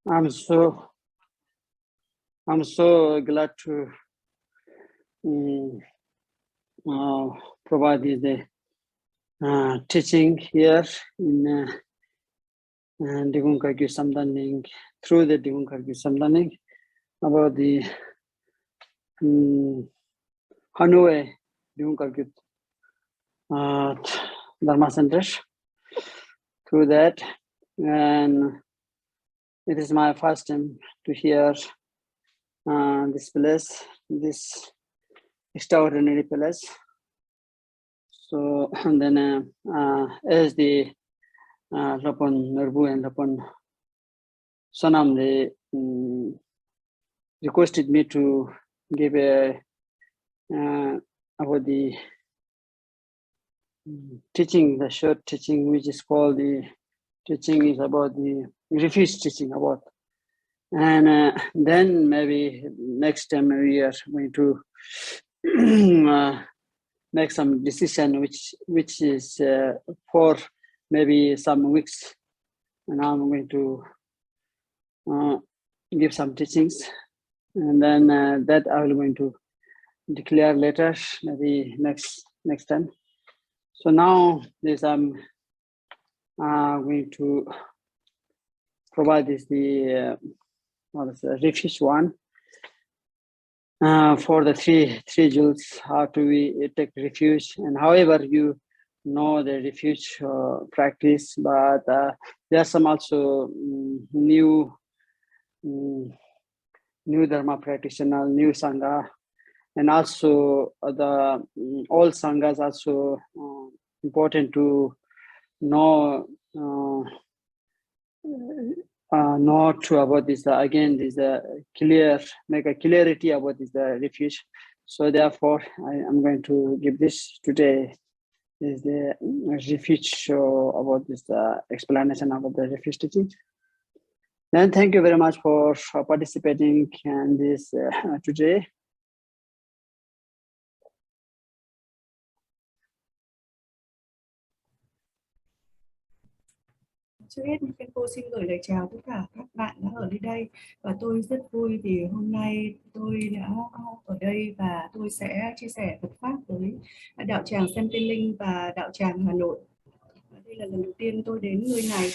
I'm so glad to provide the teaching here in Digung Kargyu Samdaning, through the Digung Kargyu Samdaning, about the Hanoi Digung Kargyu Dharma Center. Through that, and it is my first time to hear this place, this extraordinary place. So, and then as the Lapon Nerbu and Lapon Sonam, they requested me to give a about the teaching, the short teaching, which is called the teaching is about the refuge teaching about. And then maybe next time we are going to make some decision which is for maybe some weeks, and I'm going to give some teachings, and then that I will going to declare later, maybe next time. So now this I'm going to provide this the refuge one for the three jewels. How do we take refuge? And however you know the refuge practice, but there are some also new Dharma practitioner, new Sangha, and also the all Sanghas also important to know to about this again this make a clarity about this refuge. So therefore I am going to give this today is the refuge about this explanation about the refuge teaching. Then thank you very much for participating in this today. Trước hết, Khenpo xin gửi lời chào tất cả các bạn đã ở đây, và tôi rất vui vì hôm nay tôi đã ở đây và tôi sẽ chia sẻ Phật pháp với đạo tràng Linh và đạo tràng Hà Nội. Đây là lần đầu tiên tôi đến nơi này,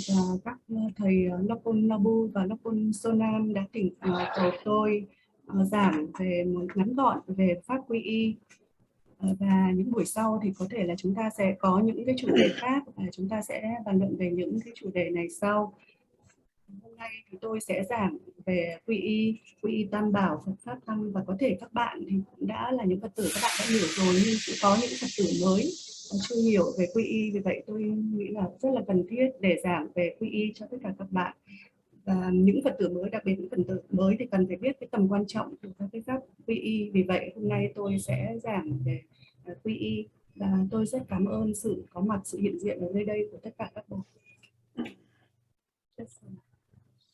và các thầy Lapon Nabu và Lapon Sonam đã thỉnh cầu tôi giảng về một ngắn gọn về Pháp Quy y. Và những buổi sau thì có thể là chúng ta sẽ có những cái chủ đề khác và chúng ta sẽ bàn luận về những cái chủ đề này sau. Hôm nay thì tôi sẽ giảng về quy y tam bảo, Phật pháp tăng, và có thể các bạn thì cũng đã là những Phật tử, các bạn đã hiểu rồi, nhưng cũng có những Phật tử mới chưa hiểu về quy y, vì vậy tôi nghĩ là rất là cần thiết để giảng về quy y cho tất cả các bạn. Và những Phật tử mới, đặc biệt những Phật tử mới thì cần phải biết cái tầm quan trọng của các cái pháp quy y. Vì vậy hôm nay tôi sẽ giảng về quy y, và tôi rất cảm ơn sự có mặt, sự hiện diện ở nơi đây của tất cả các bạn.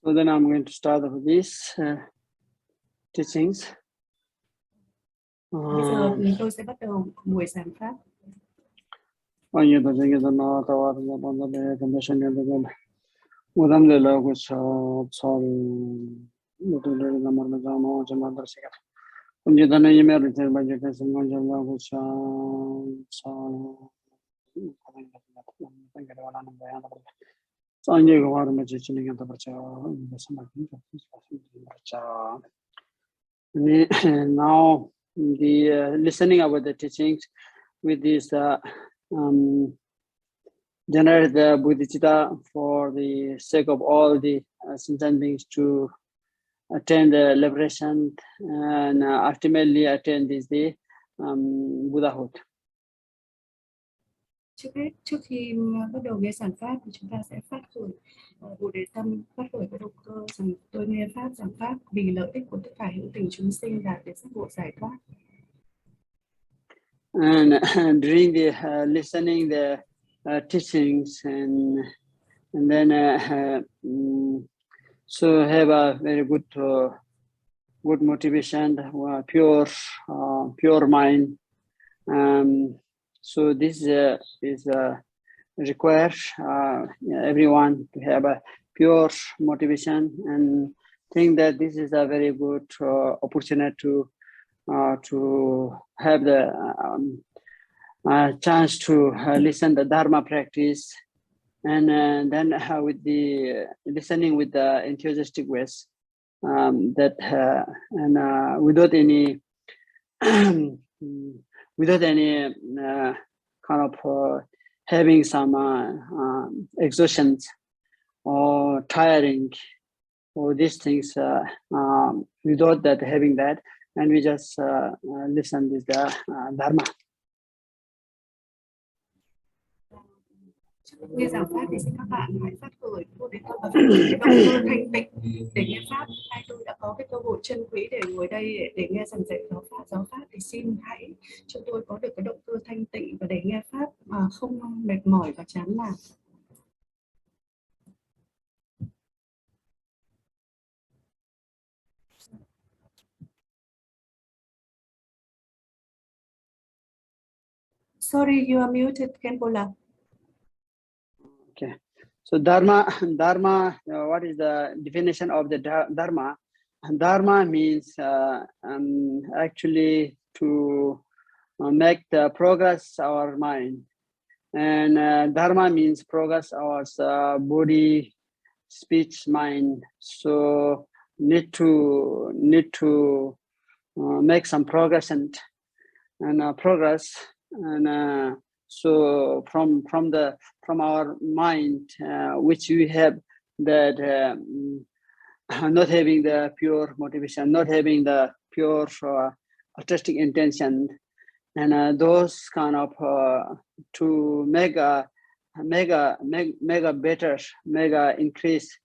So then I'm going to start with these teachings. Bây giờ tôi sẽ bắt đầu buổi giảng pháp. Udam le la ku cha le la mar ja no ja mar se ka unje dane ye mer te ba je ka sam ja la ku cha sanje ko war ma je chini ga ta cha sam cha now the listening about the teachings with this generate the bodhicitta for the sake of all the sentient beings to attain the liberation and ultimately attain this the Buddhahood. Trước khi bắt đầu nghe giảng pháp thì chúng ta sẽ phát khởi bồ đề tâm, phát khởi cái động cơ rằng tôi nghe pháp, giảng pháp vì lợi ích của tất cả hữu tình chúng sinh đạt đến giác ngộ giải thoát. And during the listening the teachings and then so have a very good motivation, pure mind. So this is require everyone to have a pure motivation, and think that this is a very good opportunity to have the chance to listen the Dharma practice, and then with the listening with the enthusiastic ways, that and without any without any kind of having some exhaustions or tiring or these things, without that having that, and we just listen with the Dharma. Nghe giảng pháp thì xin các bạn hãy phát khởi vô đến tâm và phát triển cái động cơ thanh tịnh để nghe pháp. Hai tôi đã có cái cơ hội chân quý để ngồi đây để nghe giảng dạy giáo pháp thì xin hãy cho tôi có được cái động cơ thanh tịnh và để nghe pháp mà không mệt mỏi và chán nản. Sorry, you are muted, Khenpo. Okay, so Dharma, what is the definition of the Dharma? Dharma means actually to make the progress our mind, and Dharma means progress our body, speech, mind. So need to make some progress and progress, and so from our mind, which we have that not having the pure motivation, not having the pure artistic intention, and those kind of to make a better, increase.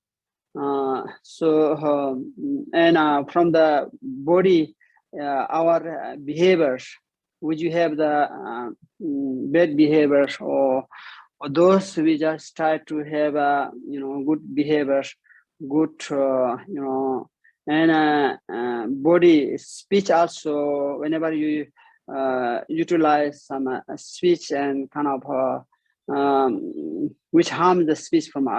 And from the body, our behaviors, would you have the bad behaviors, or those we just try to have good behaviors, good and body, speech also. Whenever you utilize some speech and kind of which harm the speech from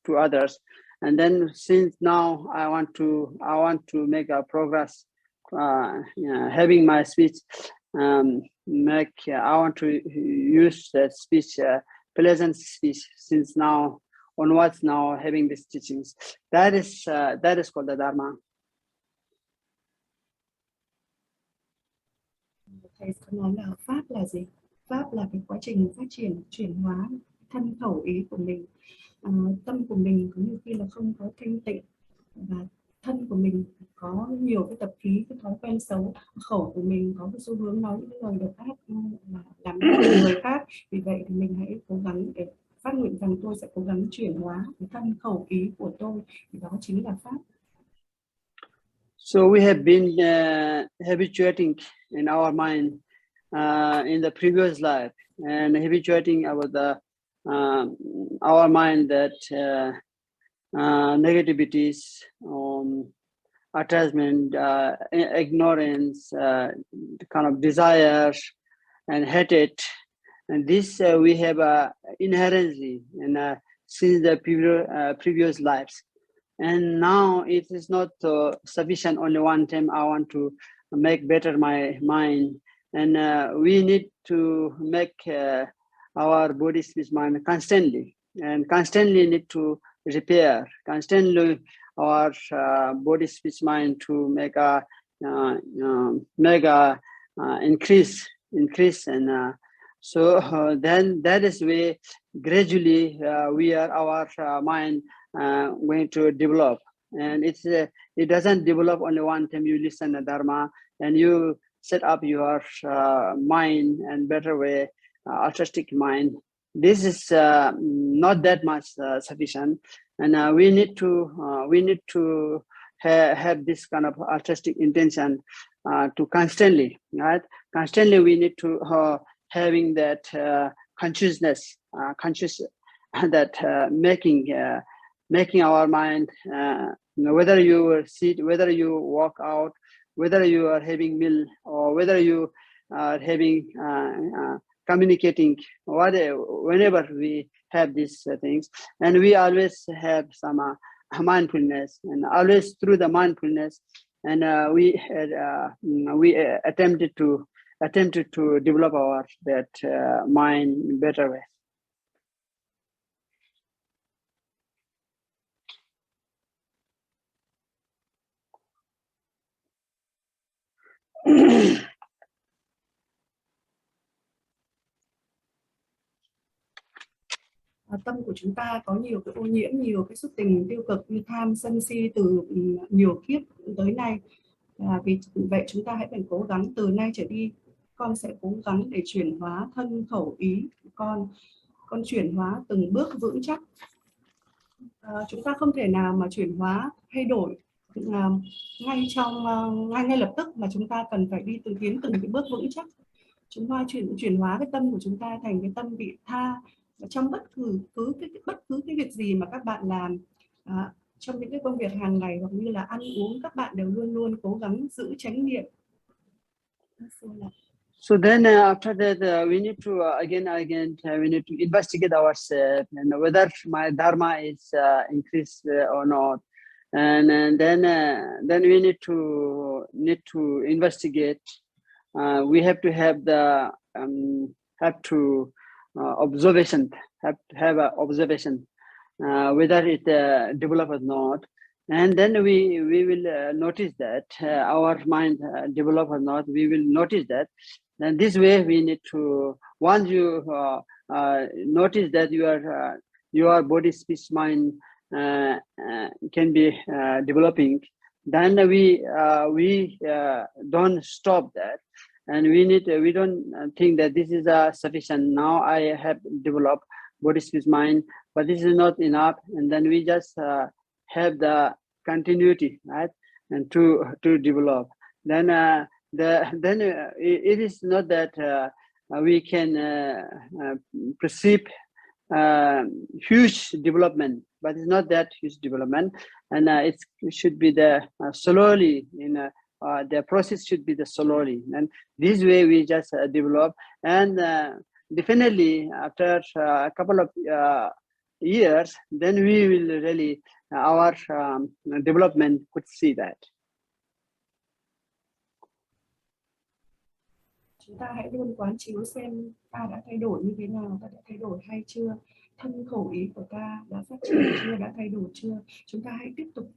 to others, and then since now I want to make a progress, having my speech. I want to use that speech, pleasant speech, since now onwards, now having these teachings. That is called the Dharma. Thầy có nói là pháp là gì? Pháp là cái quá trình phát triển, chuyển hóa thân khẩu ý của mình. Tâm của mình có nhiều khi là không có thanh tịnh, và thân của mình có nhiều cái tập khí, cái thói quen xấu, khẩu của mình có cái xu hướng nói những lời độc ác, làm người khác. Vì vậy thì mình hãy cố gắng để phát nguyện rằng tôi sẽ cố gắng chuyển hóa cái thân khẩu ý của tôi, thì đó chính là pháp. So we have been habituating in our mind in the previous life, and habituating about our mind that negativities, attachment, ignorance, kind of desires and hatred, and this we have inherently in since the previous lives. And now it is not sufficient only one time I want to make better my mind, and we need to make our body, speech, mind constantly, and constantly need to repair, constantly our body, speech, mind to make a increase, and so then that is where gradually our mind going to develop. And it doesn't develop only one time you listen to Dharma and you set up your mind and better way, artistic mind. This is not that much sufficient, and we need to have this kind of artistic intention to constantly, right? Constantly we need to having that consciousness, conscious that making our mind, whether you sit, whether you walk out, whether you are having meal, or whether you are having communicating whenever we have these things, and we always have some mindfulness, and always through the mindfulness, and we attempted to develop our mind in better way. Tâm của chúng ta có nhiều cái ô nhiễm, nhiều cái xúc tình tiêu cực như tham, sân si từ nhiều kiếp tới nay. Vì vậy chúng ta hãy phải cố gắng từ nay trở đi. Con sẽ cố gắng để chuyển hóa thân khẩu ý của con chuyển hóa từng bước vững chắc. Chúng ta không thể nào mà chuyển hóa thay đổi ngay lập tức, mà chúng ta cần phải đi tiến từng cái bước vững chắc. Chúng ta chuyển hóa cái tâm của chúng ta thành cái tâm vị tha. Trong bất cứ cái việc gì mà các bạn làm, trong những cái công việc hàng ngày hoặc như là ăn uống, các bạn đều luôn luôn cố gắng giữ chánh niệm. So then after that we need to again we need to investigate ourselves and whether my dharma is increased or not, and then we need to investigate. We have to have the observation, have an observation whether it develop or not, and then we will notice that our mind develop or not. We will notice that, and this way we need to, once you notice that your body, speech, mind can be developing, then we don't stop that. And we don't think that this is sufficient. Now I have developed body, speech, mind, but this is not enough. And then we just have the continuity, right? And to develop. Then it is not that we can perceive huge development, but it's not that huge development, and it should be the slowly the process should be the slowly, and this way we just develop, and definitely after a couple of years, then we will really our development could see that. Chúng ta hãy luôn quán chiếu xem ta đã thay đổi như thế nào, ta đã thay đổi hay chưa, thân khẩu ý của ta đã phát triển chưa, đã thay đổi chưa. Chúng ta hãy tiếp tục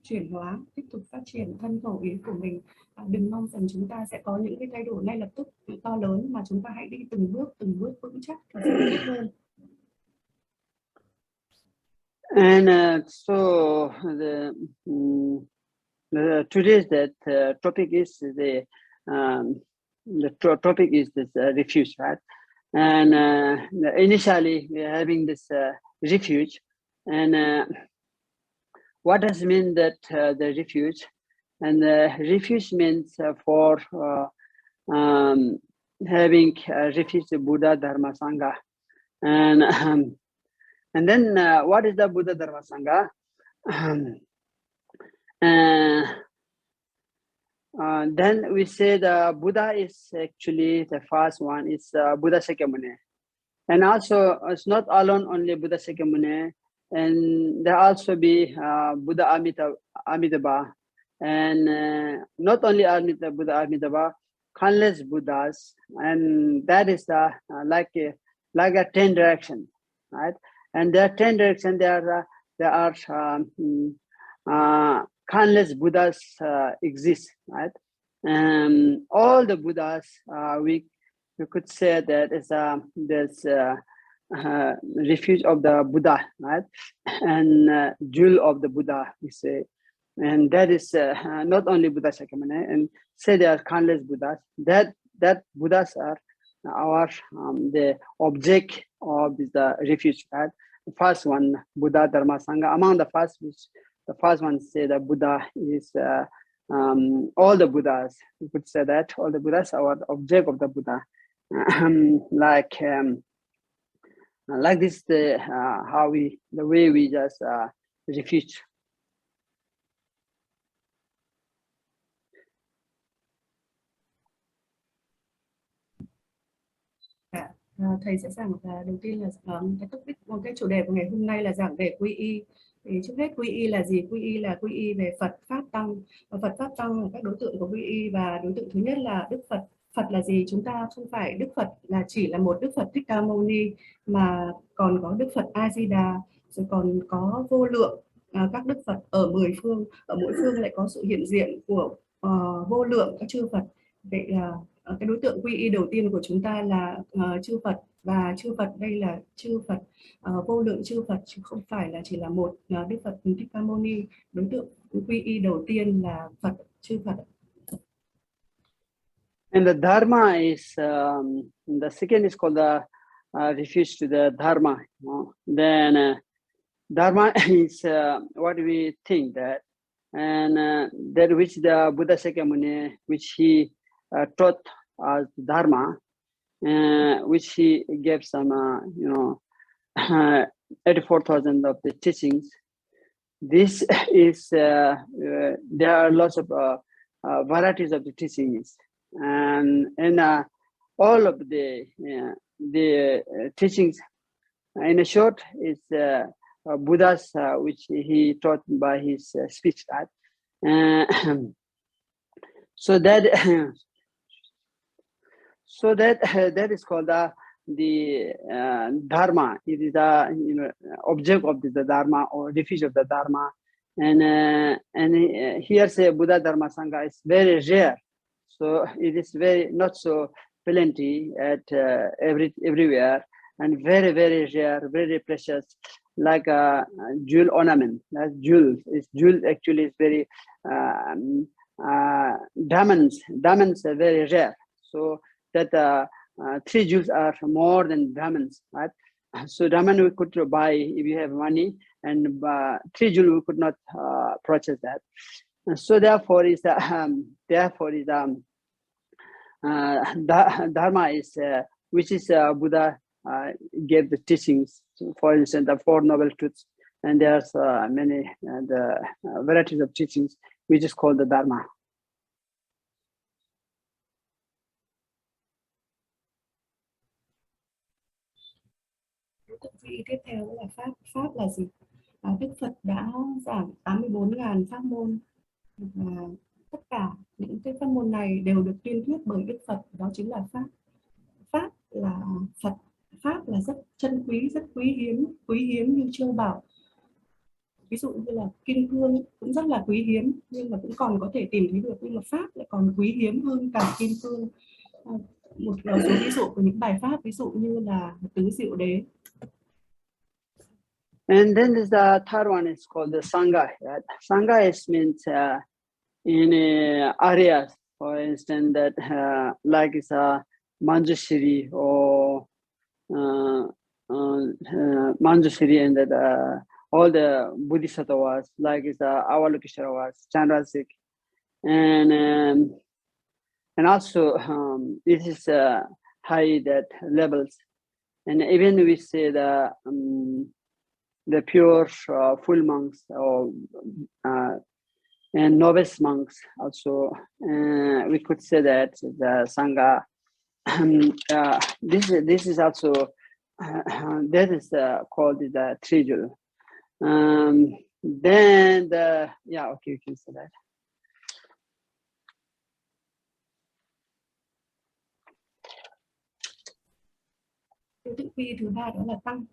chuyển hóa, tiếp tục phát triển thân khẩu ý của mình. Đừng mong rằng chúng ta sẽ có những cái thay đổi ngay lập tức to lớn, mà chúng ta hãy đi từng bước vững chắc thì sẽ tốt hơn. And so today's topic is the topic is this refuge, right? And initially we are having this refuge, and what does mean that the refuge? And the refuge means for having refuge Buddha, Dharma, Sangha, and then what is the Buddha, Dharma, Sangha? Then we say the Buddha is actually the first one. It's Buddha Shakyamuni, and also it's not alone only Buddha Shakyamuni, and there also be Buddha Amitabha, and not only Buddha Amitabha, countless Buddhas, and that is like a 10 direction, right? And there are 10 directions. There are countless Buddhas exist, right? All the Buddhas, we could say that is there's refuge of the Buddha, right? And jewel of the Buddha, we say, and that is not only Buddha Shakyamuni, and say there are countless Buddhas. That Buddhas are our the object of the refuge, right? The first one, Buddha, Dharma, Sangha. Among the first one say that Buddha is all the Buddhas. We could say that all the Buddhas are the object of the Buddha. Like this, the way we just refuge. thầy sẽ giảng là đầu tiên là cái topic, cái chủ đề của ngày hôm nay là giảng về quy y. Thì trước hết quy y là gì? Quy y là quy y về Phật, Pháp, Tăng. Và Phật, Pháp, Tăng là các đối tượng của quy y, và đối tượng thứ nhất là Đức Phật. Phật là gì? Chúng ta không phải Đức Phật là chỉ là một Đức Phật Thích Ca Mâu Ni, mà còn có Đức Phật A Di Đà, rồi còn có vô lượng các Đức Phật ở 10 phương, ở mỗi phương lại có sự hiện diện của vô lượng các chư Phật. Vậy là cái đối tượng quy y đầu tiên của chúng ta là chư Phật, và chư Phật đây là chư Phật, vô lượng chư Phật, chứ không phải là chỉ là một Đức Phật Thích Ca Mâu Ni. Đối tượng quy y đầu tiên là Phật, chư Phật. And the Dharma is, the second is called the refuge to the Dharma. Then Dharma is what we think that, and that which the Buddha Shakyamuni, which he taught as Dharma, which he gave some, 84,000 of the teachings. This is, there are lots of varieties of the teachings, and all of the teachings, in a short, is Buddha's, which he taught by his speech. So that that is called the Dharma. It is the object of the Dharma, or refuge of the Dharma. And here say Buddha Dharma Sangha is very rare. So it is very not so plenty at everywhere, and very, very rare, very precious, like a jewel ornament. That jewel actually is very diamonds are very rare. So that 3 jewels are more than diamonds, right? So diamond we could buy if you have money, and 3 jewels we could not purchase that. And so therefore is Dharma is which is Buddha gave the teachings. For instance, the 4 Noble Truths, and there's many the varieties of teachings, which is called the Dharma. Vị tiếp theo là Pháp. Pháp là gì? Đức Phật đã giảng 84.000 pháp môn, và tất cả những cái pháp môn này đều được tuyên thuyết bởi Đức Phật, đó chính là Pháp. Pháp là Phật, Pháp là rất chân quý, rất quý hiếm như châu bảo. Ví dụ như là kim cương cũng rất là quý hiếm, nhưng mà cũng còn có thể tìm thấy được, nhưng mà Pháp lại còn quý hiếm hơn cả kim cương. Một số ví dụ của những bài pháp, ví dụ như là Tứ Diệu Đế. And then there's the third one is called the Sangha. Right? Sangha is means in areas, for instance, that like it's a Manjushri or Manjushri, and that all the Bodhisattvas, like it's Avalokiteshvara, Chandrasik, and also it is high that levels, and even we say the pure full monks, or and novice monks also, we could say that the Sangha. This is also that is called the Trijul. Then okay, you can say that. Đối tượng quy thứ ba đó là Tăng.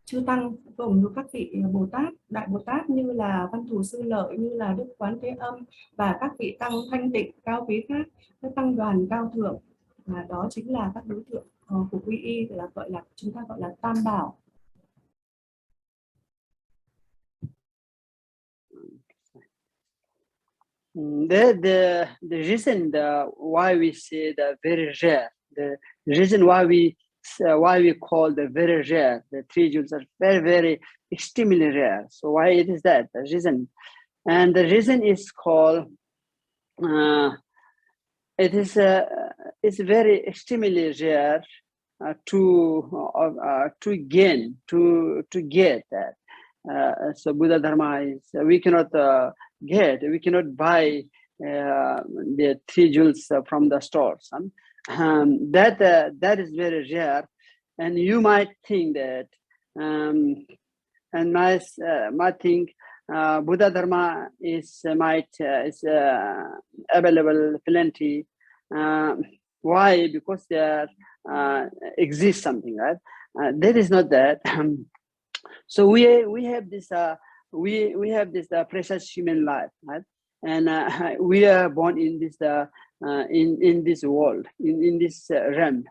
Chư Tăng gồm các vị Bồ Tát, Đại Bồ Tát như là Văn Thù Sư Lợi, như là Đức Quán Thế Âm, và các vị Tăng thanh tịnh cao quý khác, các tăng đoàn cao thượng, và đó chính là các đối tượng của quy y, là chúng ta gọi là Tam Bảo. The reason why we say the very rare, the reason why we call the very rare, the 3 jewels are very, very extremely rare. So why it is that? The reason, and the reason is called it is it's very extremely rare to get that. So Buddha Dharma is we cannot buy the 3 jewels from the stores. that is very rare, and you might think that, and might think Buddha Dharma is available plenty. Why? Because there exists something, right? That is not that. So we have this we have this precious human life, right? And we are born in this in this world, in this realm,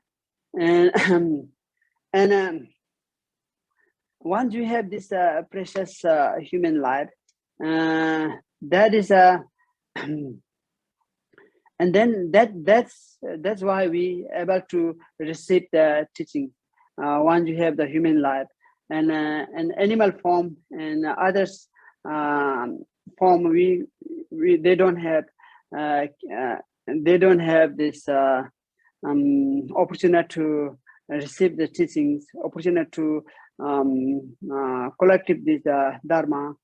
and once you have this precious human life, that is a and then that's why we able to receive the teaching. Once you have the human life, and an animal form and others form, they don't have this opportunity to receive the teachings, opportunity to collective this dharma,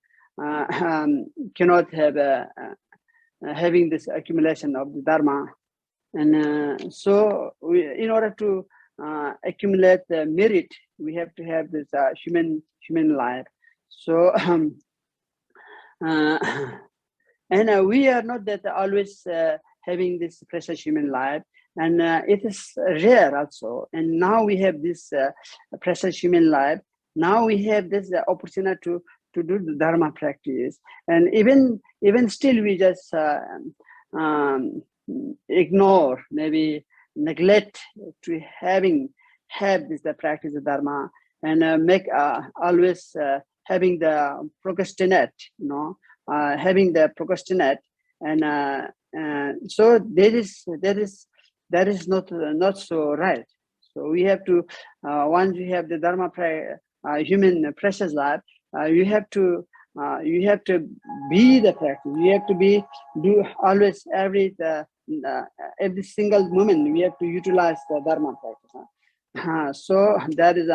cannot have having this accumulation of the dharma. And so in order to accumulate the merit, we have to have this human life. So and we are not that always having this precious human life, and it is rare also. And now we have this precious human life. Now we have this opportunity to do the dharma practice, and even still we just ignore, maybe neglect to have this the practice of dharma, and make always having the procrastinate, having the procrastinate, and so that is not so right. So we have to once you have the dharma human precious life, you have to be the practice. You have to do always every single moment. We have to utilize the dharma practice. So that is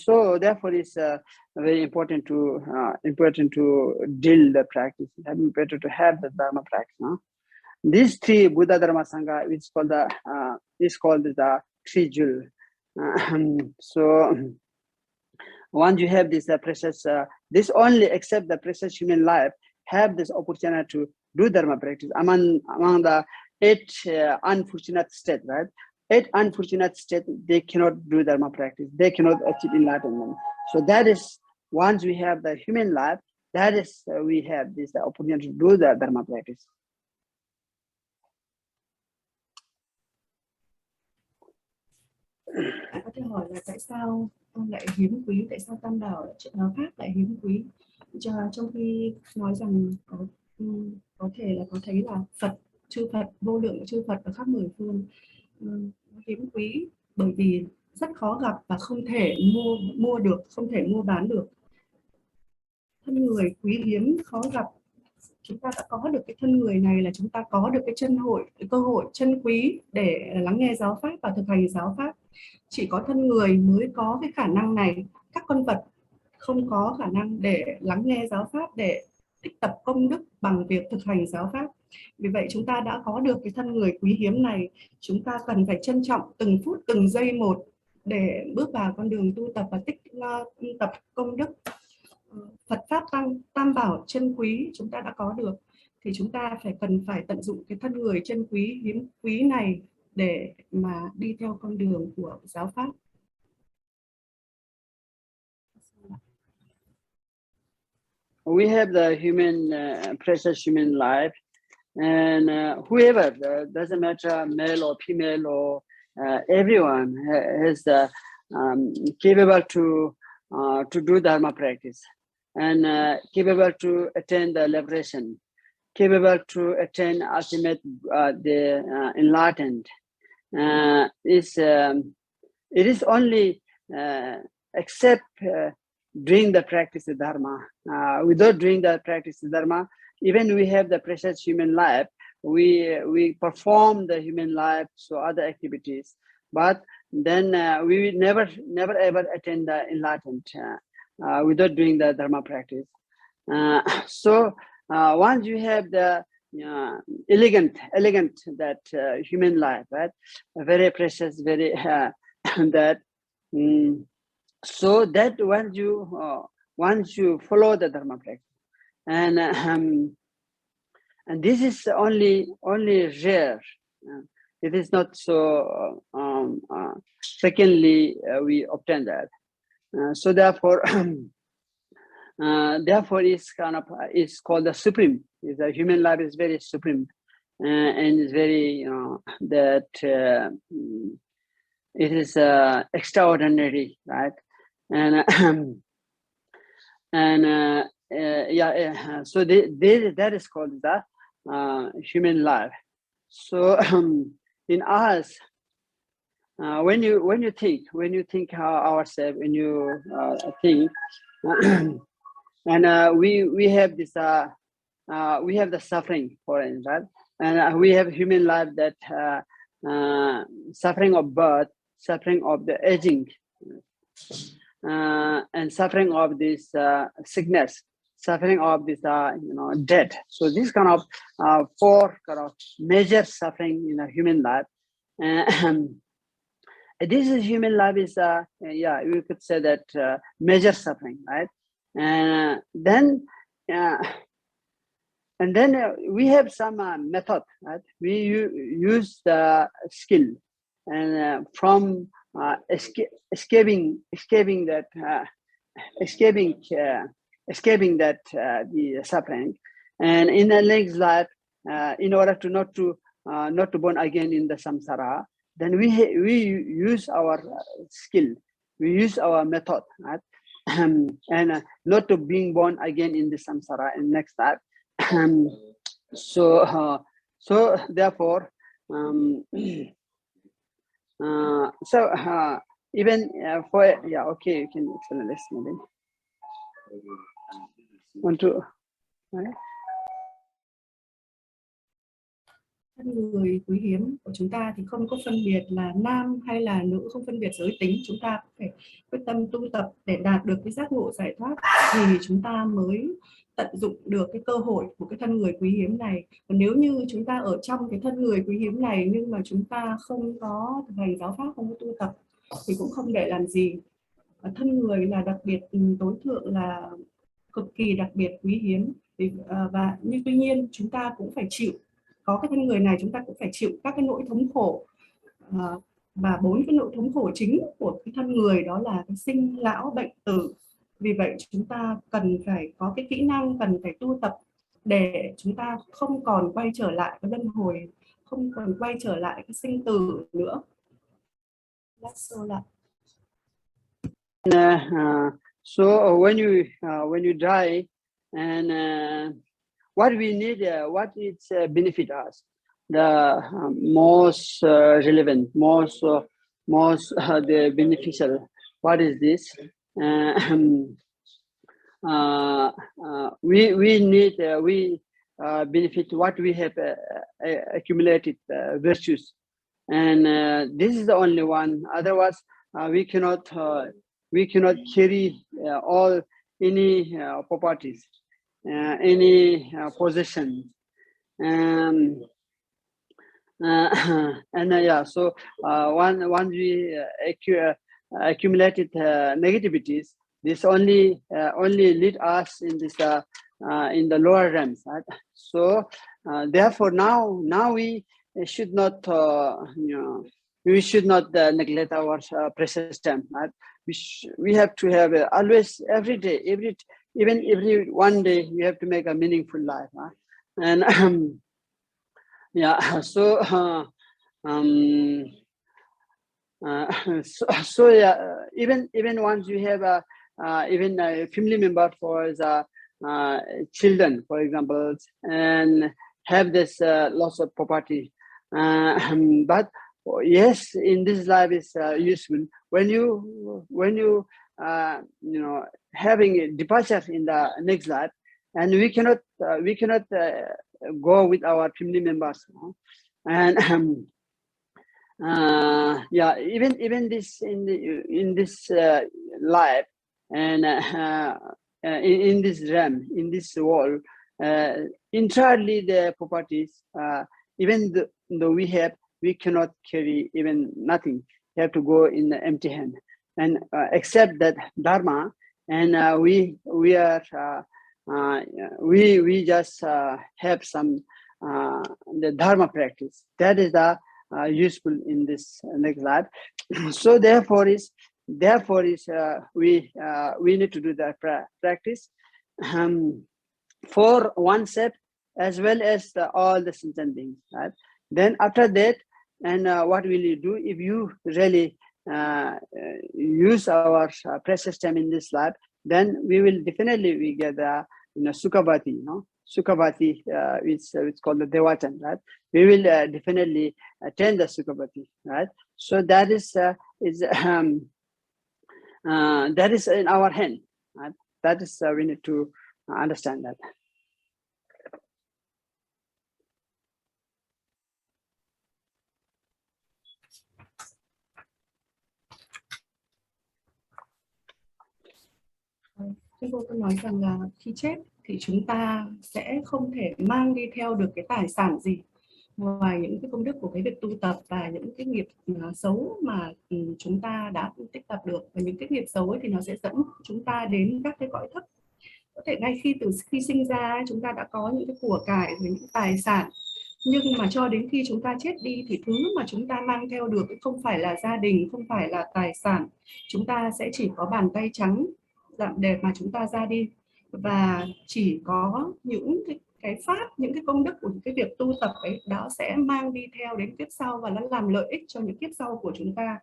so therefore it's very important to deal the practice. Having better to have the dharma practice. These three Buddha Dharma Sangha, which is called the three jewel. So once you have this precious, this only except the precious human life have this opportunity to do dharma practice among the 8 unfortunate states, right? 8 unfortunate states, they cannot do dharma practice. They cannot achieve enlightenment. So that is, once we have the human life, that is we have this opportunity to do the dharma practice. Bạn có thể hỏi là tại sao con lại hiếm quý, tại sao Tam Bảo Pháp lại hiếm quý, trong khi nói rằng có thể là có thấy là chư Phật vô lượng, chư Phật ở khắp mười phương. Hiếm quý bởi vì rất khó gặp và không thể mua được, không thể mua bán được. Thân người quý hiếm khó gặp. Chúng ta đã có được cái thân người này là chúng ta có được cái cơ hội chân quý để lắng nghe giáo pháp và thực hành giáo pháp. Chỉ có thân người mới có cái khả năng này. Các con vật không có khả năng để lắng nghe giáo pháp, để tích tập công đức bằng việc thực hành giáo pháp. Vì vậy chúng ta đã có được cái thân người quý hiếm này. Chúng ta cần phải trân trọng từng phút, từng giây một để bước vào con đường tu tập và tích tập công đức. Phật pháp tam bảo chân quý chúng ta đã có được, thì chúng ta cần phải tận dụng cái thân người chân quý hiếm quý này để mà đi theo con đường của giáo pháp. We have the precious human life, and whoever, doesn't matter male or female or everyone is capable to do dharma practice, and capable to attain the liberation, capable to attain ultimate the enlightened. It is only except doing the practice of dharma. Without doing the practice of dharma, even we have the precious human life, we perform the human life, so other activities, but then we will never ever attain the enlightenment without doing the dharma practice. So once you have the elegant that human life, right? Very precious, very that. So that once you follow the dharma practice, and this is only rare. It is not so secondly we obtain that. So therefore therefore is kind of is called the supreme. Is the human life is very supreme, and is very that it is extraordinary, right? And so that is called the human life. So in us, when you think ourselves, when you think, and we have this we have the suffering, for instance, right? And we have human life that suffering of birth, suffering of the aging, and suffering of this sickness, suffering of this death. So this kind of four kind of major suffering in a human life. This is human life is we could say that major suffering, right? And then we have some method, right? We use the skill and from escaping that the suffering, and in the next life, in order to not to born again in the samsara, then we use our skill, we use our method, right? And not to being born again in the samsara in next life. So therefore even for okay, you can explain this maybe. Want to right? Thân người quý hiếm của chúng ta thì không có phân biệt là nam hay là nữ, không phân biệt giới tính. Chúng ta phải quyết tâm tu tập để đạt được cái giác ngộ giải thoát, thì chúng ta mới tận dụng được cái cơ hội của cái thân người quý hiếm này. Còn nếu như chúng ta ở trong cái thân người quý hiếm này nhưng mà chúng ta không có thực hành giáo pháp, không có tu tập thì cũng không để làm gì. Thân người là đặc biệt tối thượng, là cực kỳ đặc biệt quý hiếm, và nhưng tuy nhiên chúng ta cũng phải chịu, có cái thân người này chúng ta cũng phải chịu các cái nỗi thống khổ, và 4 cái nỗi thống khổ chính của cái thân người đó là cái sinh, lão, bệnh, tử. Vì vậy chúng ta cần phải có cái kỹ năng, cần phải tu tập để chúng ta không còn quay trở lại cái luân hồi, không còn quay trở lại cái sinh tử nữa. So when you die, and what we need, what it's benefit us, the most relevant, most the beneficial. What is this? We need benefit what we have accumulated virtues, and this is the only one. Otherwise, we cannot carry all any properties, any possession, and so once we accumulated negativities, this only lead us in this in the lower realms, right? So therefore now we should not we should not neglect our precious time, right? We have to have always, every day, even every one day, we have to make a meaningful life, huh? And even once you have even a family member for the children, for example, and have this loss of property, but yes, in this life is useful when you having a departure in the next life, and we cannot go with our family members, and even this in this life, and in this realm, in this world, entirely the properties. Even though we cannot carry even nothing. We have to go in the empty hand and accept that dharma. And we just have some the dharma practice that is useful in this next life. So therefore we need to do that practice for oneself as well as all the sentient beings. Right? Then after that, and what will you do if you really use our precious time in this life? Then we get the Sukhavati, Sukhavati, it's called the Devachan, right? We will definitely attend the Sukhavati, right? So that is in our hand, right? That is we need to understand that. Cô nói rằng là khi chết thì chúng ta sẽ không thể mang đi theo được cái tài sản gì ngoài những cái công đức của cái việc tu tập và những cái nghiệp xấu mà chúng ta đã tích tập được. Và những cái nghiệp xấu ấy thì nó sẽ dẫn chúng ta đến các cái cõi thấp. Có thể ngay từ khi sinh ra chúng ta đã có những cái của cải và những tài sản, nhưng mà cho đến khi chúng ta chết đi thì thứ mà chúng ta mang theo được không phải là gia đình, không phải là tài sản, chúng ta sẽ chỉ có bàn tay trắng để mà chúng ta ra đi, và chỉ có những cái pháp, những cái công đức của cái việc tu tập ấy đó sẽ mang đi theo đến kiếp sau và nó làm lợi ích cho những kiếp sau của chúng ta.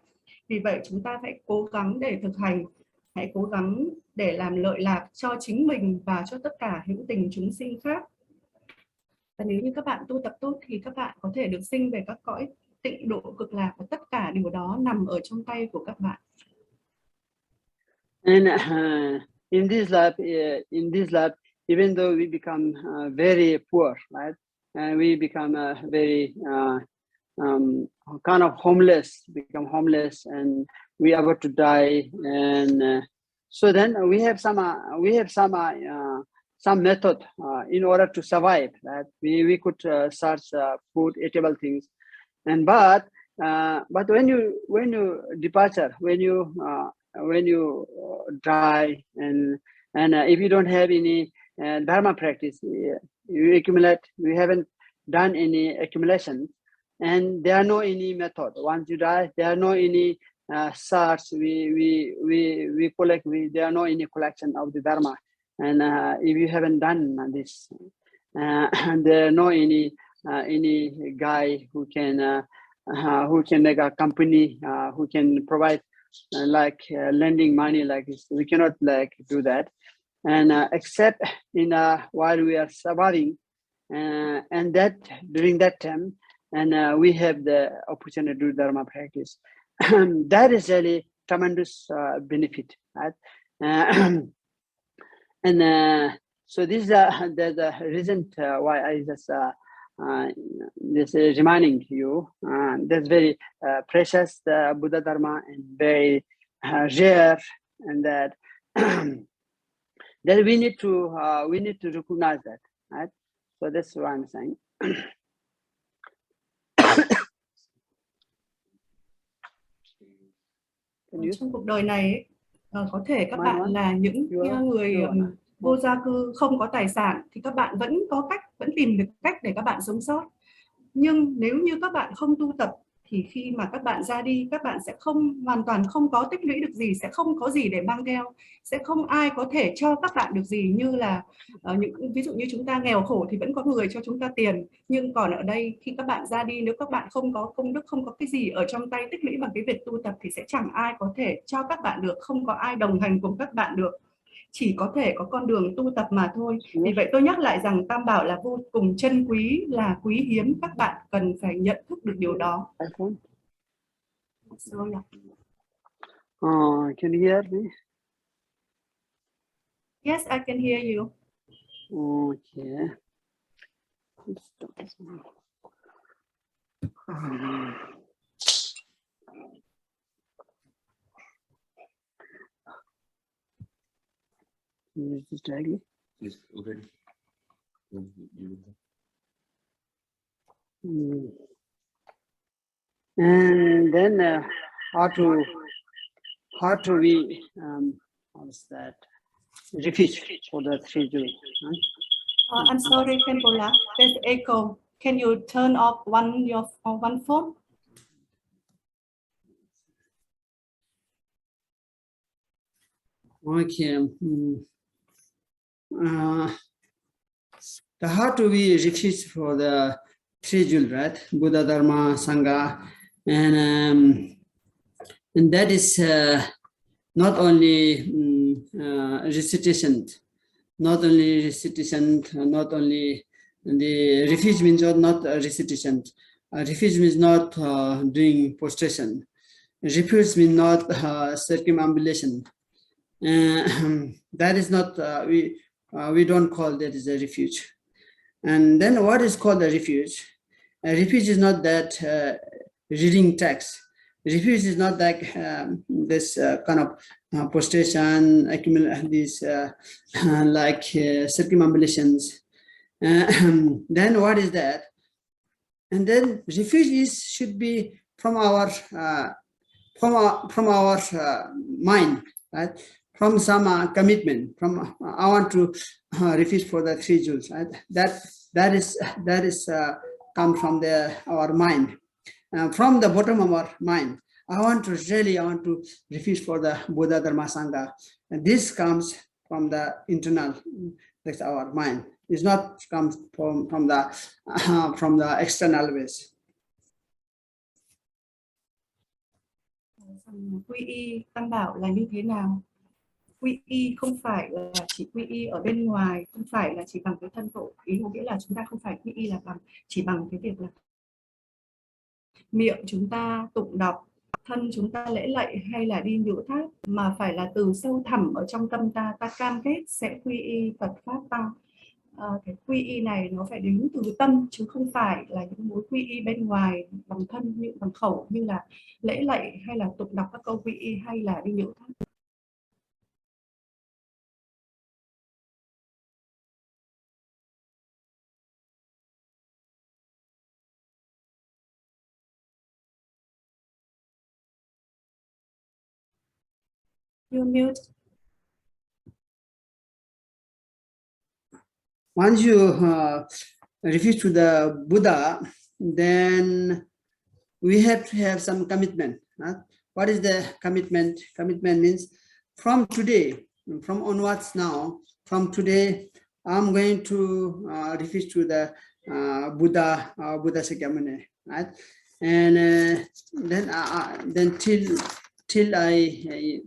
Vì vậy chúng ta phải cố gắng để thực hành, hãy cố gắng để làm lợi lạc cho chính mình và cho tất cả hữu tình chúng sinh khác. Và nếu như các bạn tu tập tốt thì các bạn có thể được sinh về các cõi tịnh độ cực lạc, và tất cả điều đó nằm ở trong tay của các bạn. And in this life, even though we become very poor, right, and we become very kind of homeless, and we are about to die, and so then we have some method in order to survive. Right, we could search food, eatable things, and but when you departure, when you die, and if you don't have any dharma practice, you accumulate. We haven't done any accumulation, and there are no any method. Once you die, there are no any search. We collect. There are no any collection of the dharma, and if you haven't done this, there are no any guy who can make a company, who can provide lending money like this. We cannot do that, and except in while we are surviving, and that during that time, and we have the opportunity to do dharma practice. That is really tremendous benefit, right? And so this is the reason why I just this is reminding you that's very precious, the Buddha Dharma, and very rare, and that that we need to recognize that, right? So that's what I'm saying. Trong cuộc đời này có thể các bạn là những người vô gia cư, không có tài sản, thì các bạn vẫn tìm được cách để các bạn sống sót. Nhưng nếu như các bạn không tu tập thì khi mà các bạn ra đi, các bạn sẽ hoàn toàn không có tích lũy được gì, sẽ không có gì để mang theo, sẽ không ai có thể cho các bạn được gì. Như là ví dụ như chúng ta nghèo khổ thì vẫn có người cho chúng ta tiền, nhưng còn ở đây khi các bạn ra đi, nếu các bạn không có công đức, không có cái gì ở trong tay tích lũy bằng cái việc tu tập, thì sẽ chẳng ai có thể cho các bạn được, không có ai đồng hành cùng các bạn được, chỉ có thể có con đường tu tập mà thôi. Vì vậy tôi nhắc lại rằng Tam Bảo là vô cùng chân quý, là quý hiếm, các bạn cần phải nhận thức được điều đó. Can you hear me? Yes, I can hear you. Okay. Is this directly? Yes, already. And then how to we how's that refuge for the three jewels? I'm sorry, Khenpo, there's echo. Can you turn off one phone? Okay. The how to be refuge for the three jewels, right? Buddha, Dharma, Sangha, and that is not only recitation, not only the refuge means not recitation. Refuge means not doing prostration. Refuge means not circumambulation. That is not we don't call that is a refuge. And then what is called a refuge? A refuge is not that reading text. Refuge is not like this kind of prostration, these like circumambulations. Then what is that? And then refuge should be from our mind, right? From some commitment. From I want to refuge for the three jewels, right? That is come from our mind. From the bottom of our mind, I want to refuge for the Buddha, Dharma, Sangha. And this comes from the internal, that's our mind. It's not comes from the external ways. Quy y Tam Bảo là như thế nào? Quy y không phải là chỉ quy y ở bên ngoài, không phải là chỉ bằng cái thân thổ. Ý có nghĩa là chúng ta không phải quy y là chỉ bằng cái việc là miệng chúng ta tụng đọc, thân chúng ta lễ lạy hay là đi nhũ tháp, mà phải là từ sâu thẳm ở trong tâm ta cam kết sẽ quy y Phật Pháp Tăng. Cái quy y này nó phải đến từ tâm chứ không phải là những mối quy y bên ngoài bằng thân, như bằng khẩu như là lễ lạy hay là tụng đọc các câu quy y hay là đi nhũ tháp. You mute. Once you refuge to the Buddha, then we have to have some commitment. What is the commitment? Commitment means from today, from onwards now, from today, I'm going to refuge to the Buddha, Buddha Sakyamuni, right? And then till I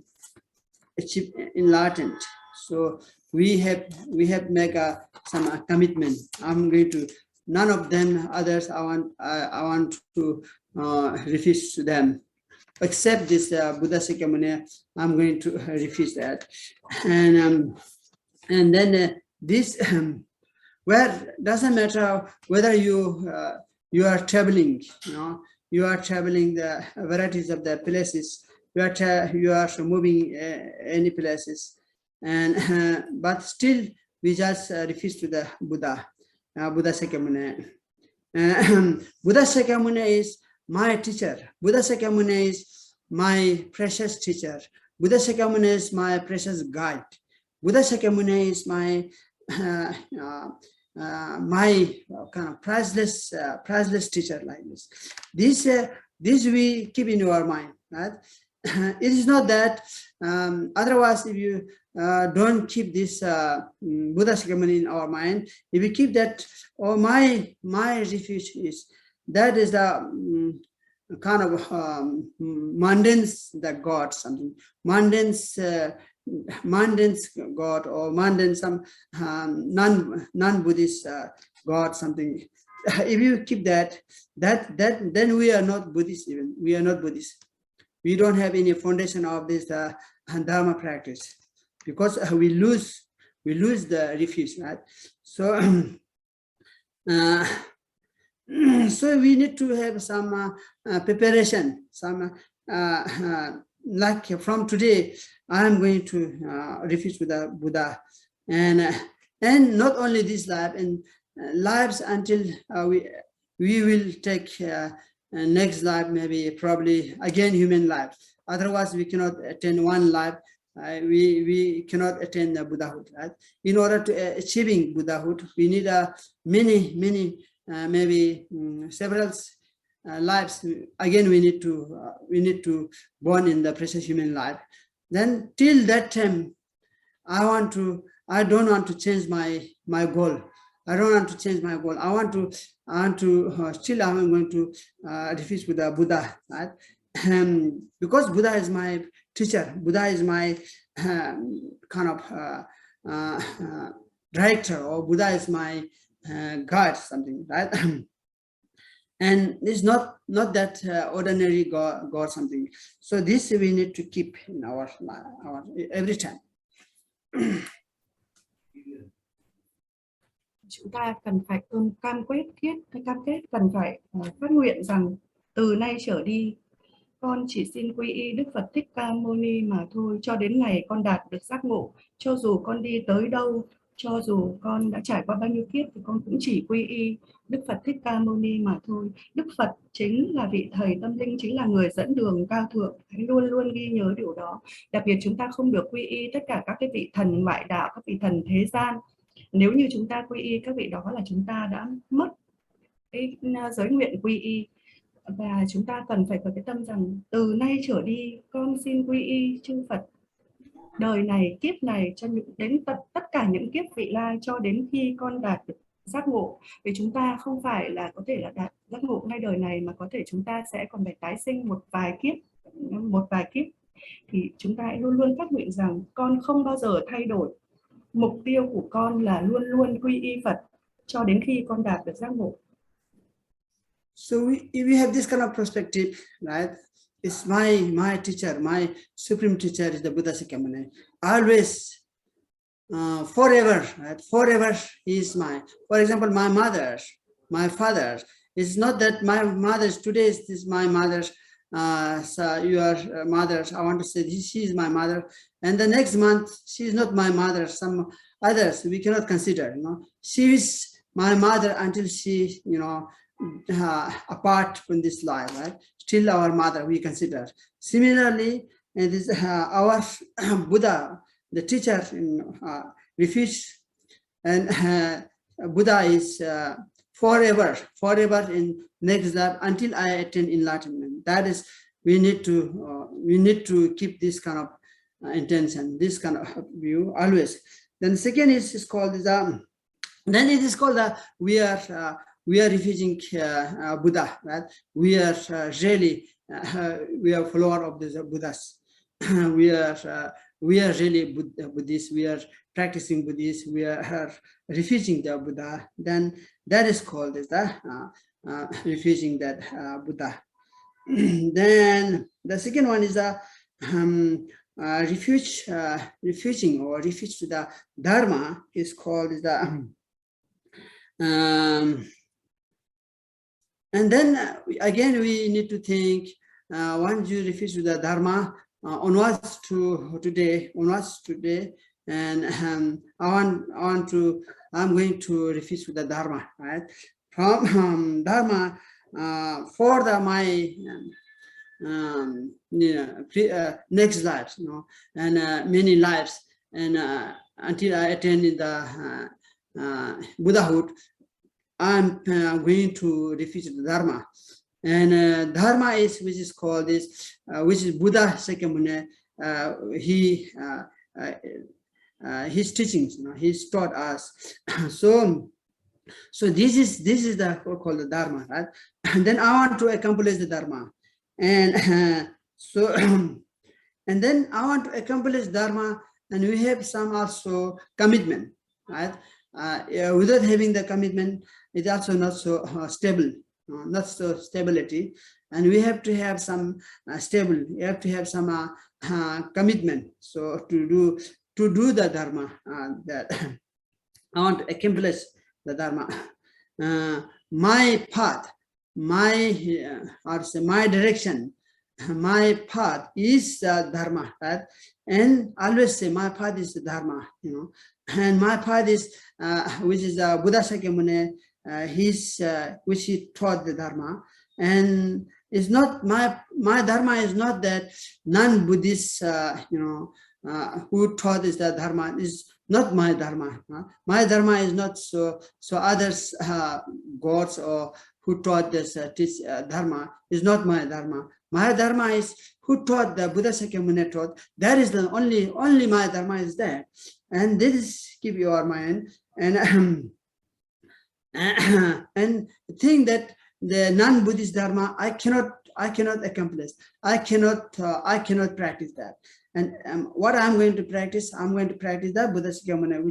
achieve enlightenment. So we have make some commitment. I'm going to none of them others. I want to refuse to them, except this Buddha Sakyamuni. I'm going to refuse that, and then this where doesn't matter whether you are traveling. You are traveling the varieties of the places. You are moving any places, and but still we just refuse to the Buddha, Buddha Sakyamuni. Buddha Sakyamuni is my teacher. Buddha Sakyamuni is my precious teacher. Buddha Sakyamuni is my precious guide. Buddha Sakyamuni is my my kind of priceless teacher like this. This we keep in our mind, right? It is not that otherwise if you don't keep this Buddha Sakyamuni in our mind, if we keep that, oh my refuge is, that is the kind of mundane's the God, something mundane's God, or mundane some non-Buddhist God, something. If you keep that then we are not Buddhist. Even we are not Buddhist. We don't have any foundation of this Dharma practice, because we lose the refuge, right? So so we need to have some preparation, some like from today I am going to refuge with the Buddha, and not only this life, and lives until we will take next life, maybe probably again human life. Otherwise, we cannot attain one life. We cannot attain the Buddhahood. Right? In order to achieving Buddhahood, we need many maybe several lives. Again, we need to born in the precious human life. Then till that time, I don't want to change my goal. I don't want to change my goal. I want to still I'm going to refuse with the Buddha, right? Because Buddha is my teacher. Buddha is my kind of director, or Buddha is my God, something, right? And it's not that ordinary God something. So this we need to keep in our every time. Chúng ta cần phải cam kết cần phải phát nguyện rằng từ nay trở đi con chỉ xin quy y Đức Phật Thích Ca Mâu Ni mà thôi, cho đến ngày con đạt được giác ngộ. Cho dù con đi tới đâu, cho dù con đã trải qua bao nhiêu kiếp thì con cũng chỉ quy y Đức Phật Thích Ca Mâu Ni mà thôi. Đức Phật chính là vị thầy tâm linh, chính là người dẫn đường cao thượng. Hãy luôn luôn ghi nhớ điều đó. Đặc biệt chúng ta không được quy y tất cả các cái vị thần ngoại đạo, các vị thần thế gian. Nếu như chúng ta quy y các vị đó là chúng ta đã mất cái giới nguyện quy y. Và chúng ta cần phải có cái tâm rằng từ nay trở đi con xin quy y chư Phật đời này, kiếp này, cho đến tất cả những kiếp vị lai, cho đến khi con đạt được giác ngộ. Vì chúng ta không phải là có thể là đạt giác ngộ ngay đời này, mà có thể chúng ta sẽ còn phải tái sinh một vài kiếp. Thì chúng ta hãy luôn luôn phát nguyện rằng con không bao giờ thay đổi. Mục tiêu của con là luôn luôn quy y Phật cho đến khi con đạt được giác ngộ. So we have this kind of perspective, right? It's my teacher, my supreme teacher is the Buddha Shakyamuni. Always, forever, right? Forever he is my. For example, my mother, my father. It's not that my mother's today is my mother's. So your mother. I want to say she is my mother, and the next month she is not my mother. Some others we cannot consider. You know, she is my mother until she, you know, apart from this life, right? Still our mother we consider. Similarly, it is our Buddha, the teacher in refuge, and Buddha is forever in next life until I attain enlightenment. That is, we need to keep this kind of intention, this kind of view always. Then second is called then it is called we are refusing Buddha, right? We are really we are follower of the Buddhas. we are really Buddhists. We are practicing Buddhist. We are refusing the Buddha. Then that is called the refusing that Buddha. Then the second one is refusing or refuse to the Dharma is called the and then again we need to think once you refuse to the Dharma onwards today, and I'm going to refuse to the Dharma, right? From Dharma for my next lives, you know, and many lives, and until I attain the Buddhahood, I'm going to refuse the Dharma. And Dharma is which is called this, which is Buddha Shakyamuni. His teachings, you know, he's taught us. So this is the called the Dharma, right? And then I want to accomplish the Dharma, and so and then I want to accomplish Dharma, and we have some also commitment, right? Without having the commitment, it's also not so stable. Not so stability, and we have to have some stable. We have to have some commitment. So to do the Dharma, that I want to accomplish the Dharma. My path, my direction, my path is the Dharma, right? And always say my path is the Dharma. You know, And my path is, which is Buddha Sakyamuni, which he taught the Dharma. And it's not my Dharma is not that non-Buddhist, who taught is the Dharma is not my Dharma. My Dharma is not so others gods or who taught this Dharma is not my Dharma. My Dharma is who taught the Buddha Sakyamuni taught. That is the only my Dharma is that. And this keep your mind. And and think that the non-Buddhist Dharma I cannot accomplish. I cannot practice that. And what I'm going to practice the Buddha Sakyamuni,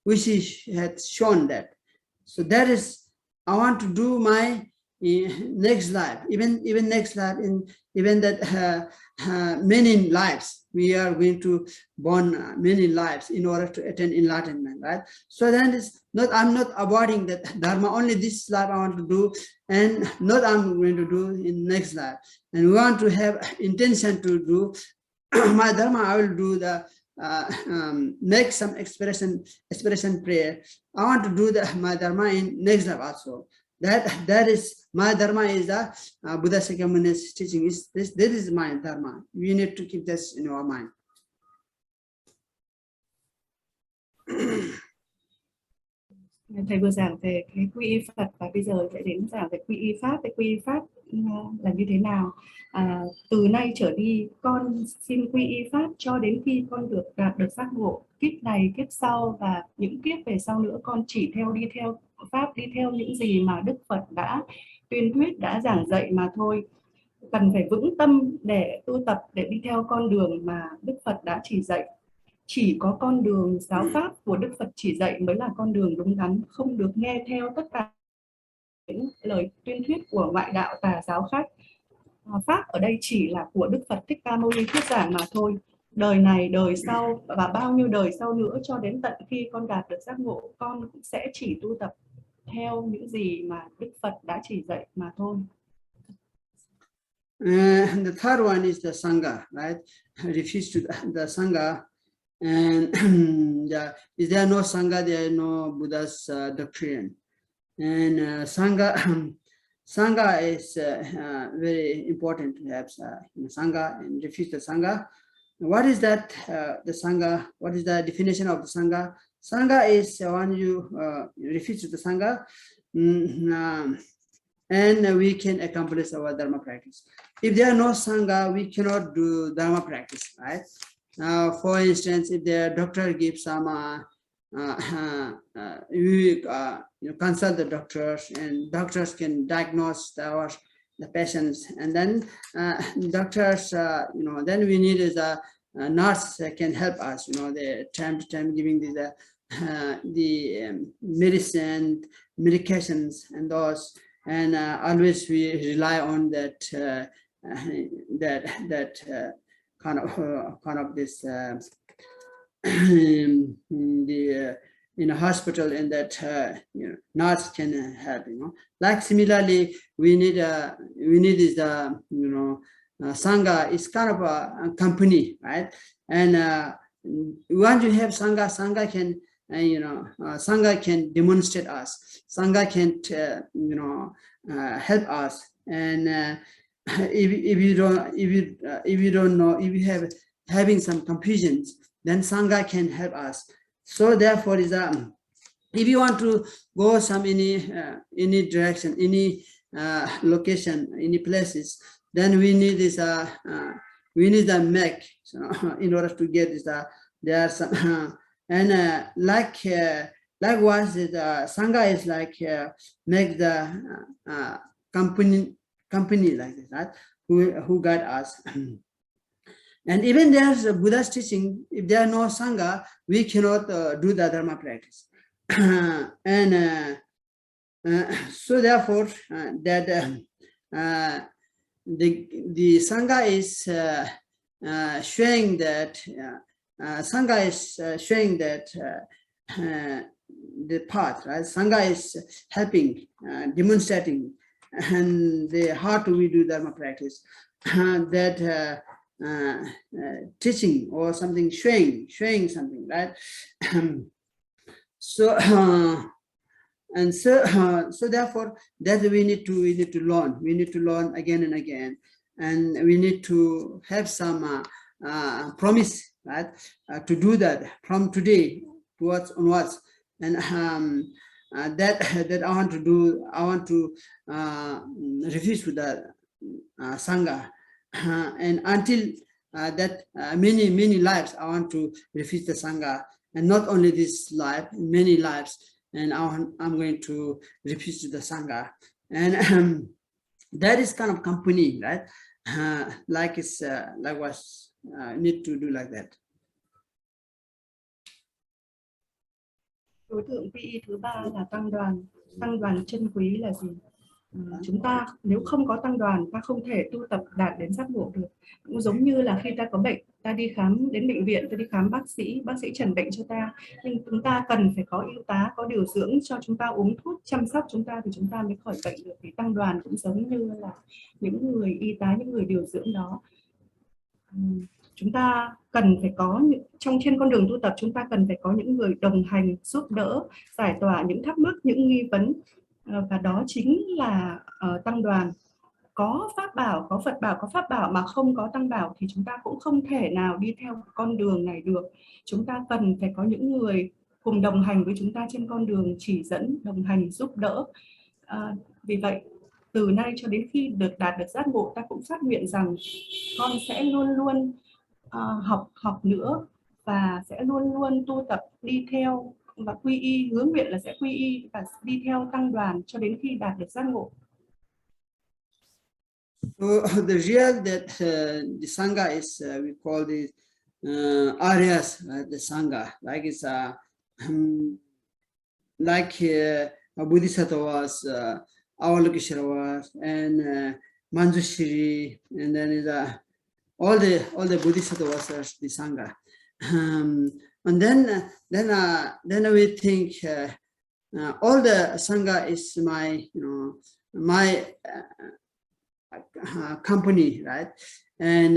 which he had shown that. So that is, I want to do my next life, even next life, even that many lives we are going to born many lives in order to attain enlightenment, right? So then it's not, I'm not avoiding that Dharma, only this life I want to do, and not I'm going to do in next life. And we want to have intention to do my Dharma. I will do the make some expression prayer. I want to do my Dharma in next life also. That is my Dharma is the Buddha Sakyamuni's teaching. This is my Dharma. We need to keep this in our mind. Thầy vừa giảng về cái quy y Phật và bây giờ sẽ đến giảng về quy y Pháp. Về quy y Pháp là như thế nào? Từ nay trở đi con xin quy y Pháp cho đến khi con đạt được giác ngộ. Kiếp này, kiếp sau và những kiếp về sau nữa con chỉ đi theo Pháp, đi theo những gì mà Đức Phật đã tuyên thuyết, đã giảng dạy mà thôi. Cần phải vững tâm để tu tập, để đi theo con đường mà Đức Phật đã chỉ dạy. Chỉ có con đường giáo pháp của Đức Phật chỉ dạy mới là con đường đúng đắn, không được nghe theo tất cả những lời tuyên thuyết của ngoại đạo tà giáo khác. Pháp ở đây chỉ là của Đức Phật Thích Ca Mâu Ni thuyết giảng mà thôi. Đời này, đời sau và bao nhiêu đời sau nữa cho đến tận khi con đạt được giác ngộ, con cũng sẽ chỉ tu tập theo những gì mà Đức Phật đã chỉ dạy mà thôi. And the third one is the Sangha, right? Refuse to the Sangha. And is there no Sangha, there is no Buddha's doctrine. And Sangha is very important to have Sangha and refuse the Sangha. What is that, the Sangha? What is the definition of the Sangha? Sangha is when you refuse the Sangha, and we can accomplish our Dharma practice. If there are no Sangha, we cannot do Dharma practice, right? For instance, if the doctor gives some, we consult the doctors, and doctors can diagnose the patients, and then doctors, then we need is a nurse can help us, the time to time giving the medicine, medications, and those, and always we rely on that kind of this in a hospital, and that nurse can help. Like similarly, we need is Sangha is kind of a company, right? And once you have Sangha, Sangha can Sangha can demonstrate us. Sangha can help us. And if you don't know, if you have having some confusions, then Sangha can help us. So therefore, is if you want to go any direction, any location, any places, then we need this we need the map. So in order to get this, there are some and likewise, the Sangha is like make the company like this, right? Who guide us. And even there's a Buddha's teaching, if there are no Sangha, we cannot do the Dharma practice. And so therefore, that the Sangha is showing that Sangha is showing that the path, right? Sangha is helping, demonstrating, and how do we do Dharma practice? That teaching or something, showing something, right? So therefore that we need to learn again and again, and we need to have some promise, right, to do that from today towards onwards. And that I want to do. I want to refuse with the Sangha, and until that many lives I want to refuse the Sangha, and not only this life, many lives, and I'm going to refuse the Sangha. And that is kind of company, right? Like it's like was need to do like that. Đối tượng PI thứ ba là tăng đoàn chân quý là gì? Chúng ta nếu không có tăng đoàn, ta không thể tu tập đạt đến giác ngộ được. Cũng giống như là khi ta có bệnh, ta đi khám đến bệnh viện, ta đi khám bác sĩ trần bệnh cho ta, nhưng chúng ta cần phải có y tá, có điều dưỡng cho chúng ta, uống thuốc chăm sóc chúng ta thì chúng ta mới khỏi bệnh được. Thì tăng đoàn cũng giống như là những người y tá, những người điều dưỡng đó. Chúng ta cần phải có trên con đường tu tập, chúng ta cần phải có những người đồng hành, giúp đỡ, giải tỏa những thắc mắc, những nghi vấn, và đó chính là tăng đoàn. Có pháp bảo, có Phật bảo, có pháp bảo mà không có tăng bảo thì chúng ta cũng không thể nào đi theo con đường này được. Chúng ta cần phải có những người cùng đồng hành với chúng ta trên con đường, chỉ dẫn, đồng hành, giúp đỡ. Vì vậy, từ nay cho đến khi đạt được giác ngộ, ta cũng phát nguyện rằng con sẽ luôn luôn học nữa và sẽ luôn luôn tu tập đi theo và quy y, hướng nguyện là sẽ quy y và đi theo tăng đoàn cho đến khi đạt được giác ngộ. So the real that the Sangha is we call the Aryas, the Sangha, like it's like Bodhisattva was, Avalokiteshvara was, and Manjushri, and then is all the Bodhisattvas are the Sangha. And then we think all the Sangha is my my company, right? And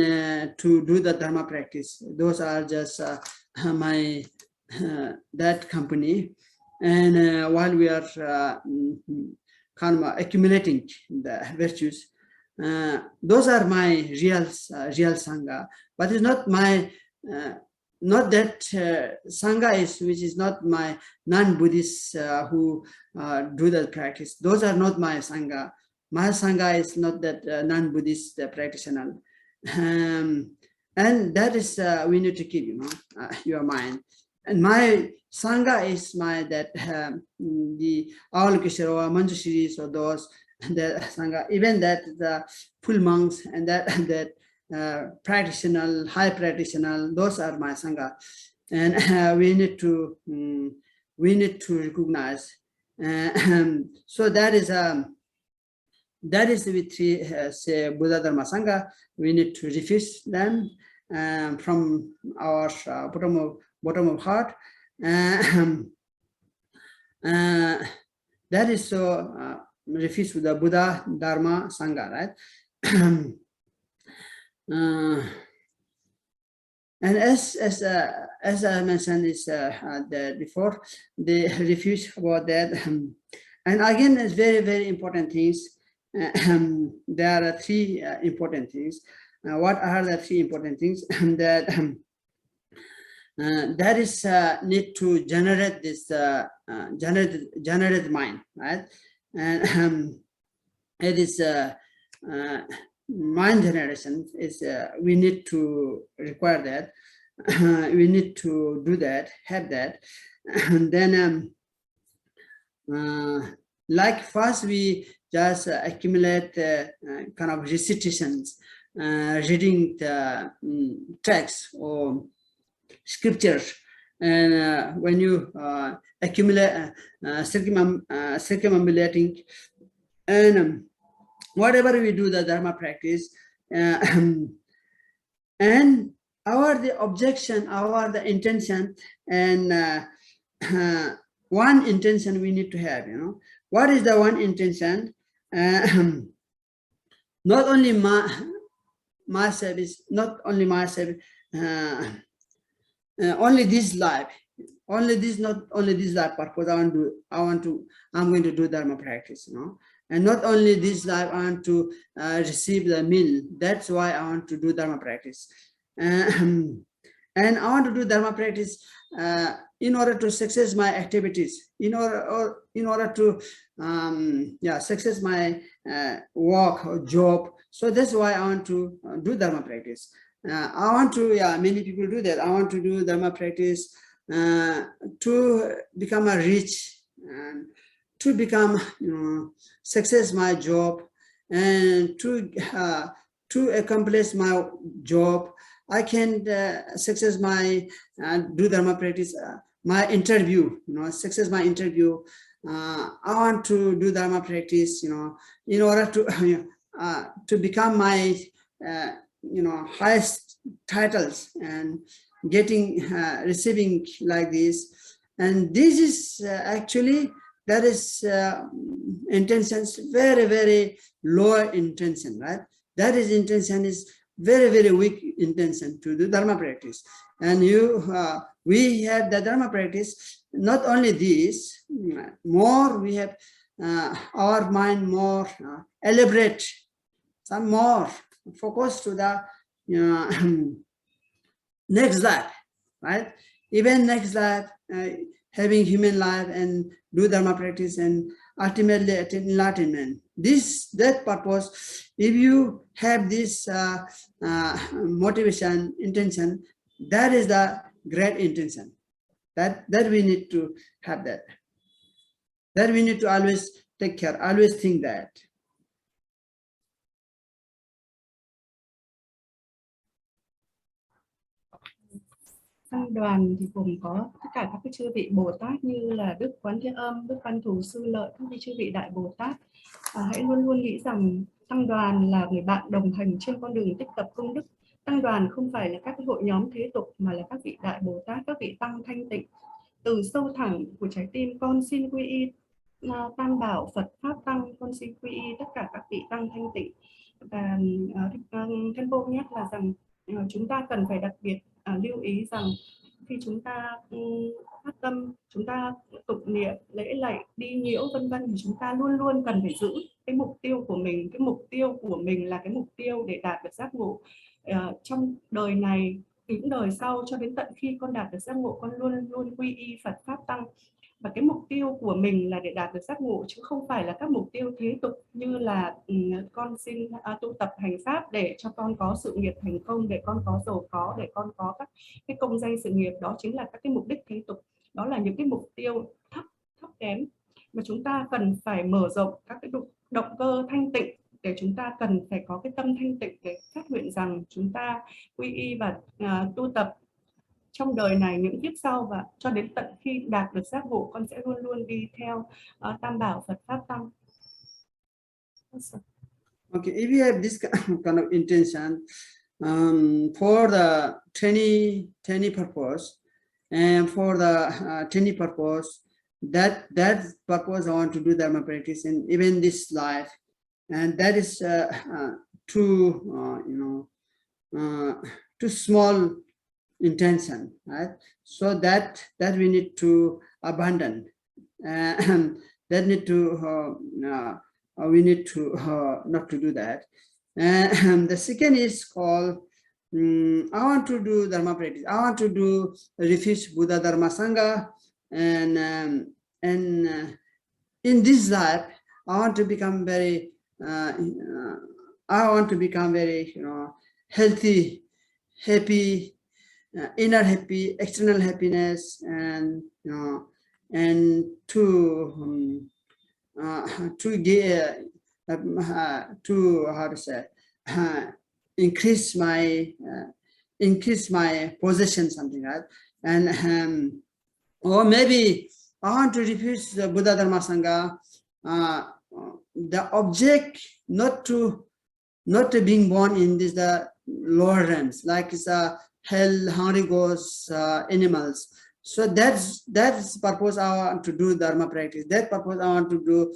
to do the Dharma practice, those are just my that company. And while we are kind of accumulating the virtues, those are my real Sangha. But it's not my not that Sangha is which is not my non-Buddhists who do that practice. Those are not my Sangha. My Sangha is not that non-Buddhist practitioner. And that is we need to keep, your mind. And my Sangha is my that the Avalokiteshvara, Manjushri, so those the Sangha, even that the full monks and that practitioner, high practitioner, those are my Sangha. And we need to recognize. So that is with three say Buddha Dharma Sangha. We need to refuse them from our bottom of heart. That is so refuse with the Buddha Dharma Sangha, right? And as I mentioned this before, the refuse about that. And again, it's very, very important things. There are three important things. What are the three important things? That that is need to generate this generate mind, right? And it is mind generation is we need to require that. We need to do that, have that, and then like first we just accumulate kind of recitations, reading the text or scriptures, and when you accumulate circumambulating, and whatever we do the Dharma practice, and the objection, the intention, and one intention we need to have, what is the one intention? Not only myself is not only myself, only this life, only this, not only this life purpose. I'm going to do Dharma practice, you know. And not only this life, I want to receive the meal. That's why I want to do Dharma practice. And I want to do Dharma practice in order to success my activities, in order to success my work or job. So that's why I want to do Dharma practice. I want to, many people do that. I want to do Dharma practice to become a rich, and to become, success my job, and to accomplish my job. I can success my do Dharma practice, my interview, success my interview. I want to do Dharma practice, in order to become my highest titles and getting receiving like this. And this is actually, that is intentions, very, very low intention, right? That is intention is very, very weak intention to do Dharma practice. And we have the Dharma practice, not only this, more we have our mind more elaborate, some more focus to the next life, right? Even next life, having human life and do Dharma practice and ultimately attain enlightenment. That purpose, if you have this motivation, intention, that is the great intention. That we need to have that. That we need to always take care, always think that. Tăng đoàn thì gồm có tất cả các cái chư vị Bồ Tát như là Đức Quán Thế Âm, Đức Văn Thù Sư Lợi, các vị chư vị Đại Bồ Tát. Hãy luôn luôn nghĩ rằng tăng đoàn là người bạn đồng hành trên con đường tích tập công đức. Tăng đoàn không phải là các cái hội nhóm thế tục, mà là các vị Đại Bồ Tát, các vị tăng thanh tịnh. Từ sâu thẳm của trái tim, con xin quy y Tam Bảo Phật Pháp Tăng, con xin quy y tất cả các vị tăng thanh tịnh. Và Khenpo nhắc là rằng chúng ta cần phải đặc biệt lưu ý rằng khi chúng ta phát tâm, chúng ta tụng niệm, lễ lạy, đi nhiễu vân vân, thì chúng ta luôn luôn cần phải giữ cái mục tiêu của mình. Cái mục tiêu của mình là cái mục tiêu để đạt được giác ngộ trong đời này, những đời sau, cho đến tận khi con đạt được giác ngộ, con luôn luôn quy y Phật Pháp Tăng. Và cái mục tiêu của mình là để đạt được giác ngộ, chứ không phải là các mục tiêu thế tục như là con xin tu tập hành pháp để cho con có sự nghiệp thành công, để con có giàu có, để con có các cái công danh sự nghiệp. Đó chính là các cái mục đích thế tục. Đó là những cái mục tiêu thấp kém, mà chúng ta cần phải mở rộng các cái động cơ thanh tịnh, để chúng ta cần phải có cái tâm thanh tịnh để phát nguyện rằng chúng ta quy y và tu tập trong đời này, những kiếp sau, và cho đến tận khi đạt được giác ngộ, con sẽ luôn luôn đi theo Tam Bảo Phật Pháp Tăng. Okay, if you have this kind of intention for the training purpose, and for the training purpose, that purpose I want to do Dharma practice in even this life, and that is too small intention, right? So that we need to abandon, and that need to we need to not to do that. And the second is called I want to do Dharma practice. I want to do refuge Buddha Dharma Sangha, and in this life I want to become very healthy, happy, inner happy, external happiness, and and to increase my possession, something like that. And or maybe I want to refuse the Buddha Dharma Sangha, the object not to being born in this the lower realms, like it's a hell, hungry ghosts, animals. So that's purpose I want to do Dharma practice. That purpose I want to do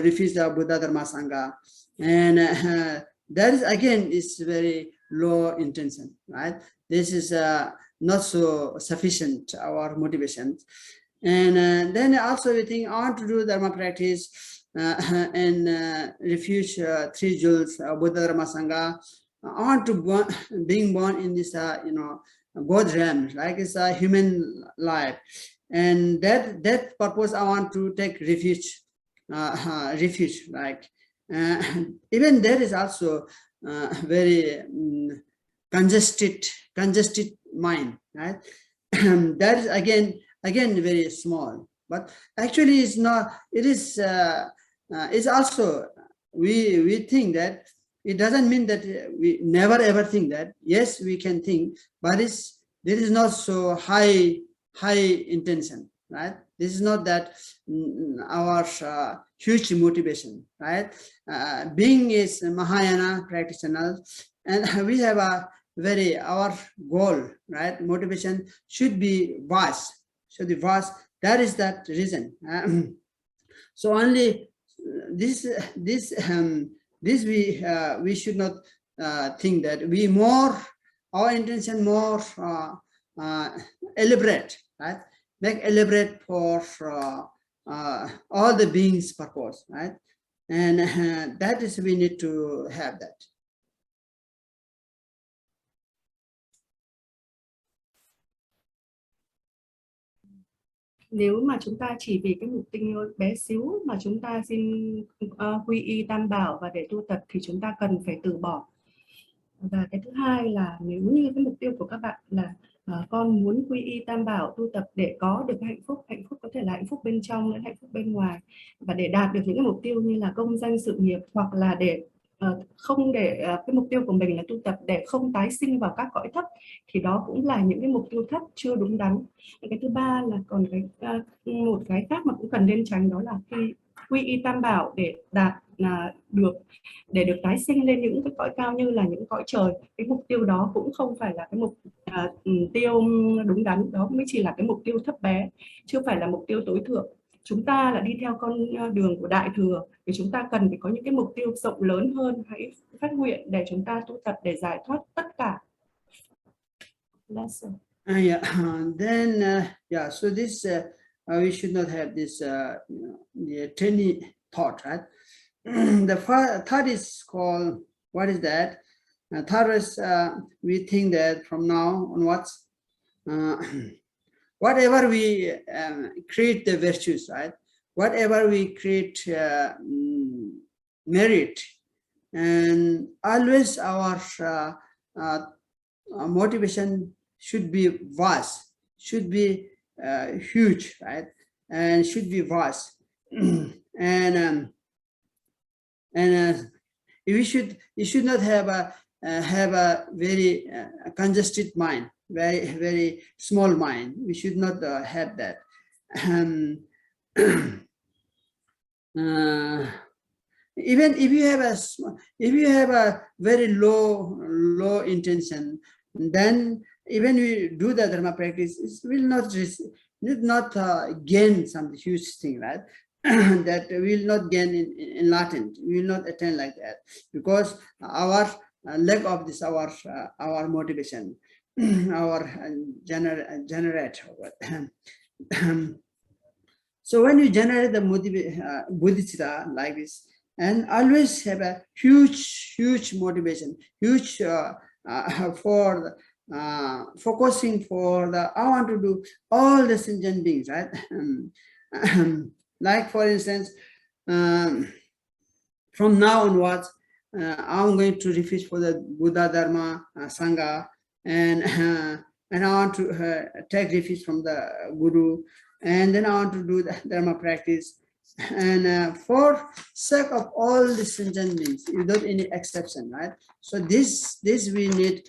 refuse the Buddha Dharma Sangha. And that is again is very low intention, right? This is not so sufficient our motivation. And then also we think I want to do Dharma practice and refuge 3 jewels, Buddha Dharma Sangha. I want to being born in this both realms, like it's a human life, and that purpose I want to take refuge, like even there is also very congested mind, right? That is again very small, but actually it's not. It is it's also we think that. It doesn't mean that we never ever think that. Yes, we can think, but there is not so high intention, right? This is not that our huge motivation, right? Being is Mahayana practitioner, and we have a our goal, right? Motivation should be vast, That is that reason. So only this we should not think that we more our intention more elaborate, right? Make elaborate for all the beings' purpose, right? And that is we need to have that. Nếu mà chúng ta chỉ vì cái mục tiêu bé xíu mà chúng ta xin quy y Tam Bảo và để tu tập thì chúng ta cần phải từ bỏ. Và cái thứ hai là nếu như cái mục tiêu của các bạn là con muốn quy y Tam Bảo tu tập để có được hạnh phúc có thể là hạnh phúc bên trong lẫn hạnh phúc bên ngoài, và để đạt được những cái mục tiêu như là công danh sự nghiệp, hoặc là để không để cái mục tiêu của mình là tu tập để không tái sinh vào các cõi thấp, thì đó cũng là những cái mục tiêu thấp chưa đúng đắn. Cái thứ ba là còn một cái khác mà cũng cần nên tránh, đó là khi quy y Tam Bảo để đạt để được tái sinh lên những cái cõi cao như là những cõi trời. Cái mục tiêu đó cũng không phải là cái mục tiêu đúng đắn, đó mới chỉ là cái mục tiêu thấp bé, chưa phải là mục tiêu tối thượng. Chúng ta là đi theo con đường của Đại Thừa thì chúng ta cần phải có những cái mục tiêu rộng lớn hơn. Hãy phát nguyện để chúng ta tu tập để giải thoát tất cả. Yeah. Then yeah. So this we should not have this tiny thought, right? The third is called, what is that? Third is we think that from now onwards, whatever we create the virtues, right? Whatever we create merit, and always our motivation should be vast, should be huge, right? And should be vast, and you should not have a very congested mind, very small mind. We should not have that. Even if you have a very low intention, then even we do the Dharma practice, it will not gain some huge thing, right? That we will not gain in latent. We will not attain like that, because our lack of this, our motivation, our generate. So when you generate the bodhicitta like this, and always have a huge motivation, huge for focusing for the I want to do all the sentient beings, right? Like for instance, from now onwards, I'm going to refuge for the Buddha Dharma Sangha, and I want to take refuge from the Guru, and then I want to do the Dharma practice, and for sake of all the sentient beings, without any exception, right? So this we need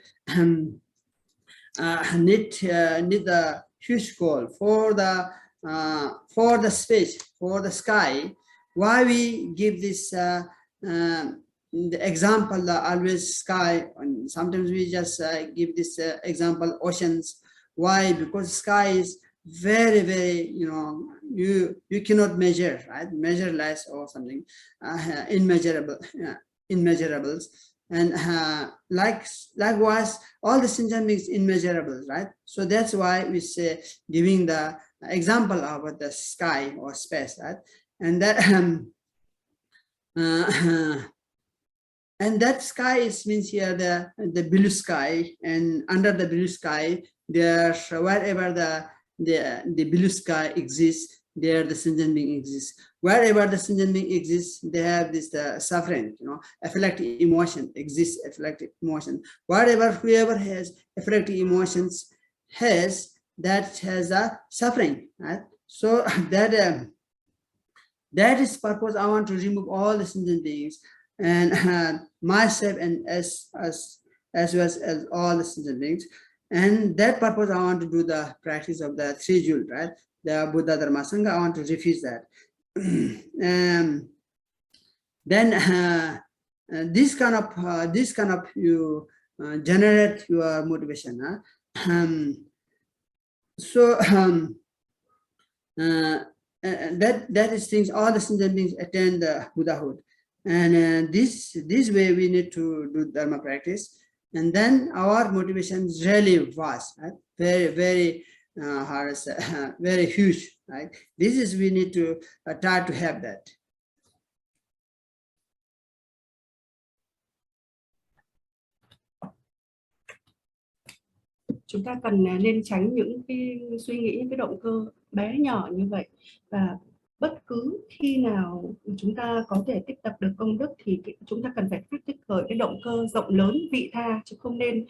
the huge goal for the space, for the sky. Why we give this the example, always sky, and sometimes we just give this example oceans. Why? Because sky is very, you cannot measure, right? Measureless or something, immeasurables. and likewise, all the sentient beings immeasurable, right? So that's why we say, giving the example of the sky or space, right? And that and that sky means here the blue sky, and under the blue sky, there's wherever the blue sky exists, there the sentient being exists. Wherever the sentient being exists, they have this suffering, afflictive emotion exists, afflictive emotion. Whoever has afflictive emotions that has a suffering, right? So that is purpose. I want to remove all the sentient beings and myself, and as well as all the sentient beings. And that purpose, I want to do the practice of the 3 jewel, right? The Buddha Dharma Sangha. I want to refuse that. Then this kind of you generate your motivation. That is things all the sentient beings attain the Buddhahood, and this way we need to do Dharma practice, and then our motivation is really vast, right? Very very huge, right? This is we need to try to have that. Chúng ta cần nên tránh những cái suy nghĩ, những cái động cơ bé nhỏ như vậy, và bất cứ khi nào chúng ta có thể tích tập được công đức thì chúng ta cần phải tích khởi cái động cơ rộng lớn vị tha, chứ không nên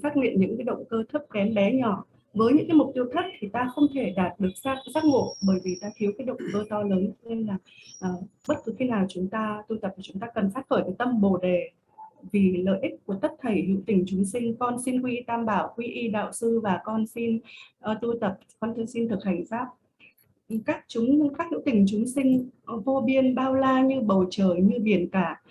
phát nguyện những cái động cơ thấp kém bé nhỏ. Với những cái mục tiêu thấp thì ta không thể đạt được giác ngộ, bởi vì ta thiếu cái động cơ to lớn. Nên là bất cứ khi nào chúng ta tu tập thì chúng ta cần phát khởi cái tâm Bồ đề vì lợi ích của tất thảy hữu tình chúng sinh. Con xin quy y Tam Bảo, quy y đạo sư, và con xin tu tập, con xin thực hành pháp. Các hữu tình chúng sinh vô biên bao la như bầu trời, như biển cả,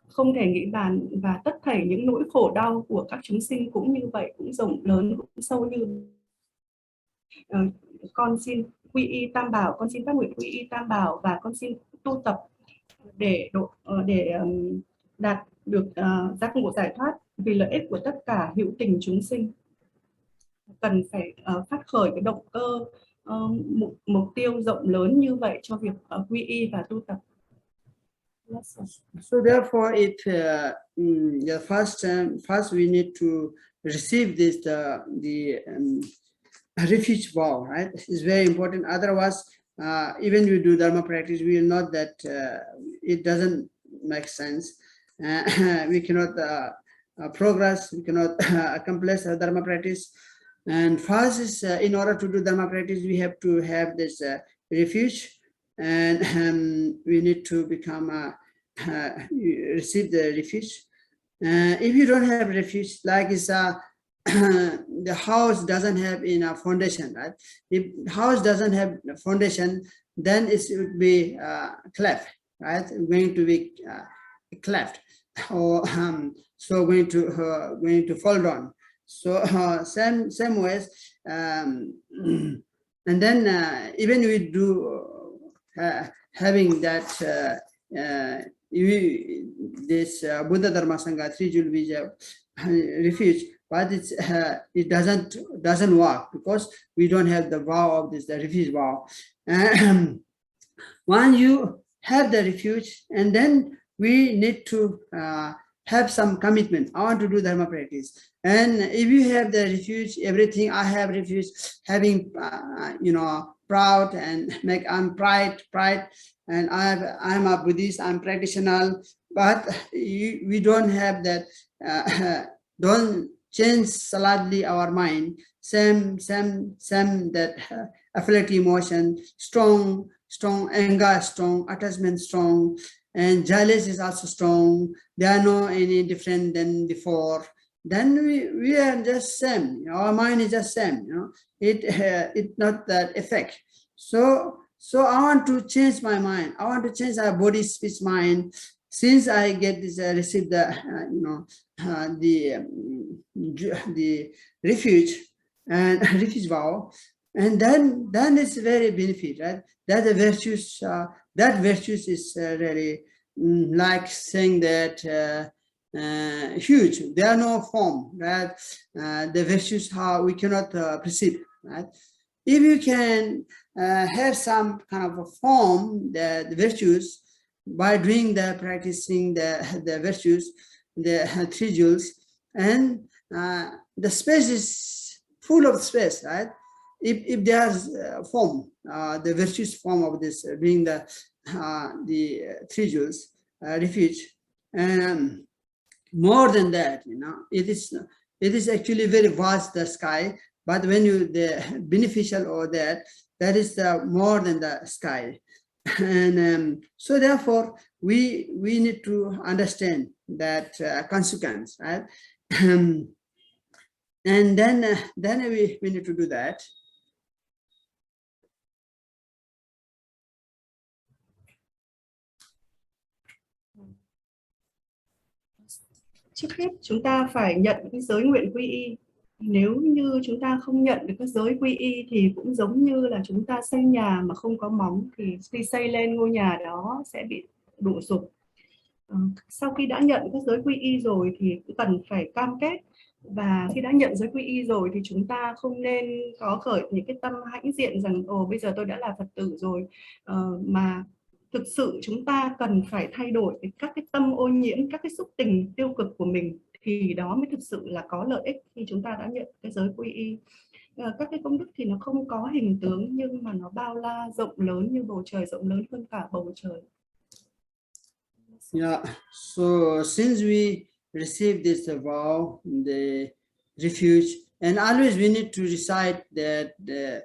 không thể nghĩ bàn, và tất thảy những nỗi khổ đau của các chúng sinh cũng như vậy, cũng rộng lớn, cũng sâu như con xin quy y Tam Bảo, con xin phát nguyện quy y Tam Bảo, và con xin tu tập để đạt được giác ngộ giải thoát vì lợi ích của tất cả hữu tình chúng sinh. Cần phải phát khởi cái động cơ mục tiêu rộng lớn như vậy cho việc quy y và tu tập. So therefore, if the first we need to receive this the refuge vow, right? It's very important. Otherwise, even we do Dharma practice, we will know that it doesn't make sense. We cannot progress. We cannot accomplish Dharma practice. And first is in order to do Dharma practice, we have to have this refuge, and we need to become receive the refuge. If you don't have refuge, like it's the house doesn't have enough foundation, right? If house doesn't have foundation, then it would be cleft, right? Going to be cleft, or so going to fall down. So same ways, and then even we do having that this Buddha Dharma Sangha 3 jewel visa refuge, but it doesn't work because we don't have the vow of the refuge vow. When you have the refuge, and then we need to have some commitment. I want to do Dharma practice. And if you have the refuge, everything, I have refuge, having, proud and I'm pride, and I'm a Buddhist, I'm practitioner, but we don't have that, don't change slightly our mind, same that afflictive emotion, strong anger, strong attachment, strong, and jealous is also strong. They are not any different than before. Then we are just same. Our mind is just same. It's not that effect. So I want to change my mind. I want to change our body, speech, mind. Since I get this, receive the the refuge and refuge vow, and then it's very benefit, right? That the virtues, that virtues is really like saying that huge, there are no form, right? The virtues how we cannot perceive, right? If you can have some kind of a form, the virtues, by doing the practicing the virtues, the 3 jewels, and the space is full of space, right? If there's form, the virtuous form of this being the 3 jewels, refuge, and more than that, you know, it is actually very vast, the sky. But when you the beneficial or that is more than the sky, and so therefore we need to understand that consequence, right? And then we need to do that. Trước hết chúng ta phải nhận cái giới nguyện quy y. Nếu như chúng ta không nhận được cái giới quy y thì cũng giống như là chúng ta xây nhà mà không có móng, thì khi xây lên ngôi nhà đó sẽ bị đổ sụp. Sau khi đã nhận cái giới quy y rồi thì cũng cần phải cam kết, và khi đã nhận giới quy y rồi thì chúng ta không nên có khởi những cái tâm hãnh diện rằng bây giờ tôi đã là Phật tử rồi, mà thực sự chúng ta cần phải thay đổi các cái tâm ô nhiễm, các cái xúc tình tiêu cực của mình, thì đó mới thực sự là có lợi ích khi chúng ta đã nhận cái giới quy y. Các cái công đức thì nó không có hình tướng, nhưng mà nó bao la rộng lớn như bầu trời, rộng lớn hơn cả bầu trời. Yeah, so since we receive this vow, the refuge, and always we need to recite that the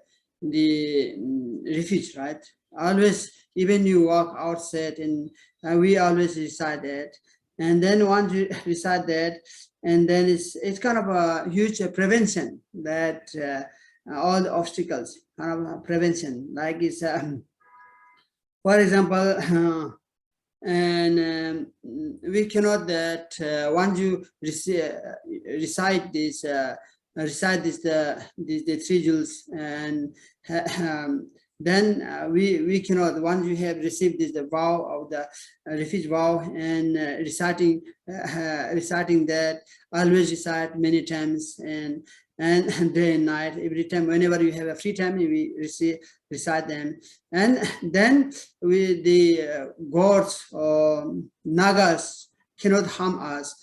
refuge, right? Always, even you walk outside, and we always recite that. And then once you recite that, and then it's kind of a huge prevention that all the obstacles, kind of a prevention, like it's for example. And we cannot that once you recite this the 3 jewels, and then we cannot, once you have received this the vow of the refuge vow, and reciting that, always recite many times, and day and night, every time, whenever you have a free time, we recite them. And then the gods or nagas cannot harm us,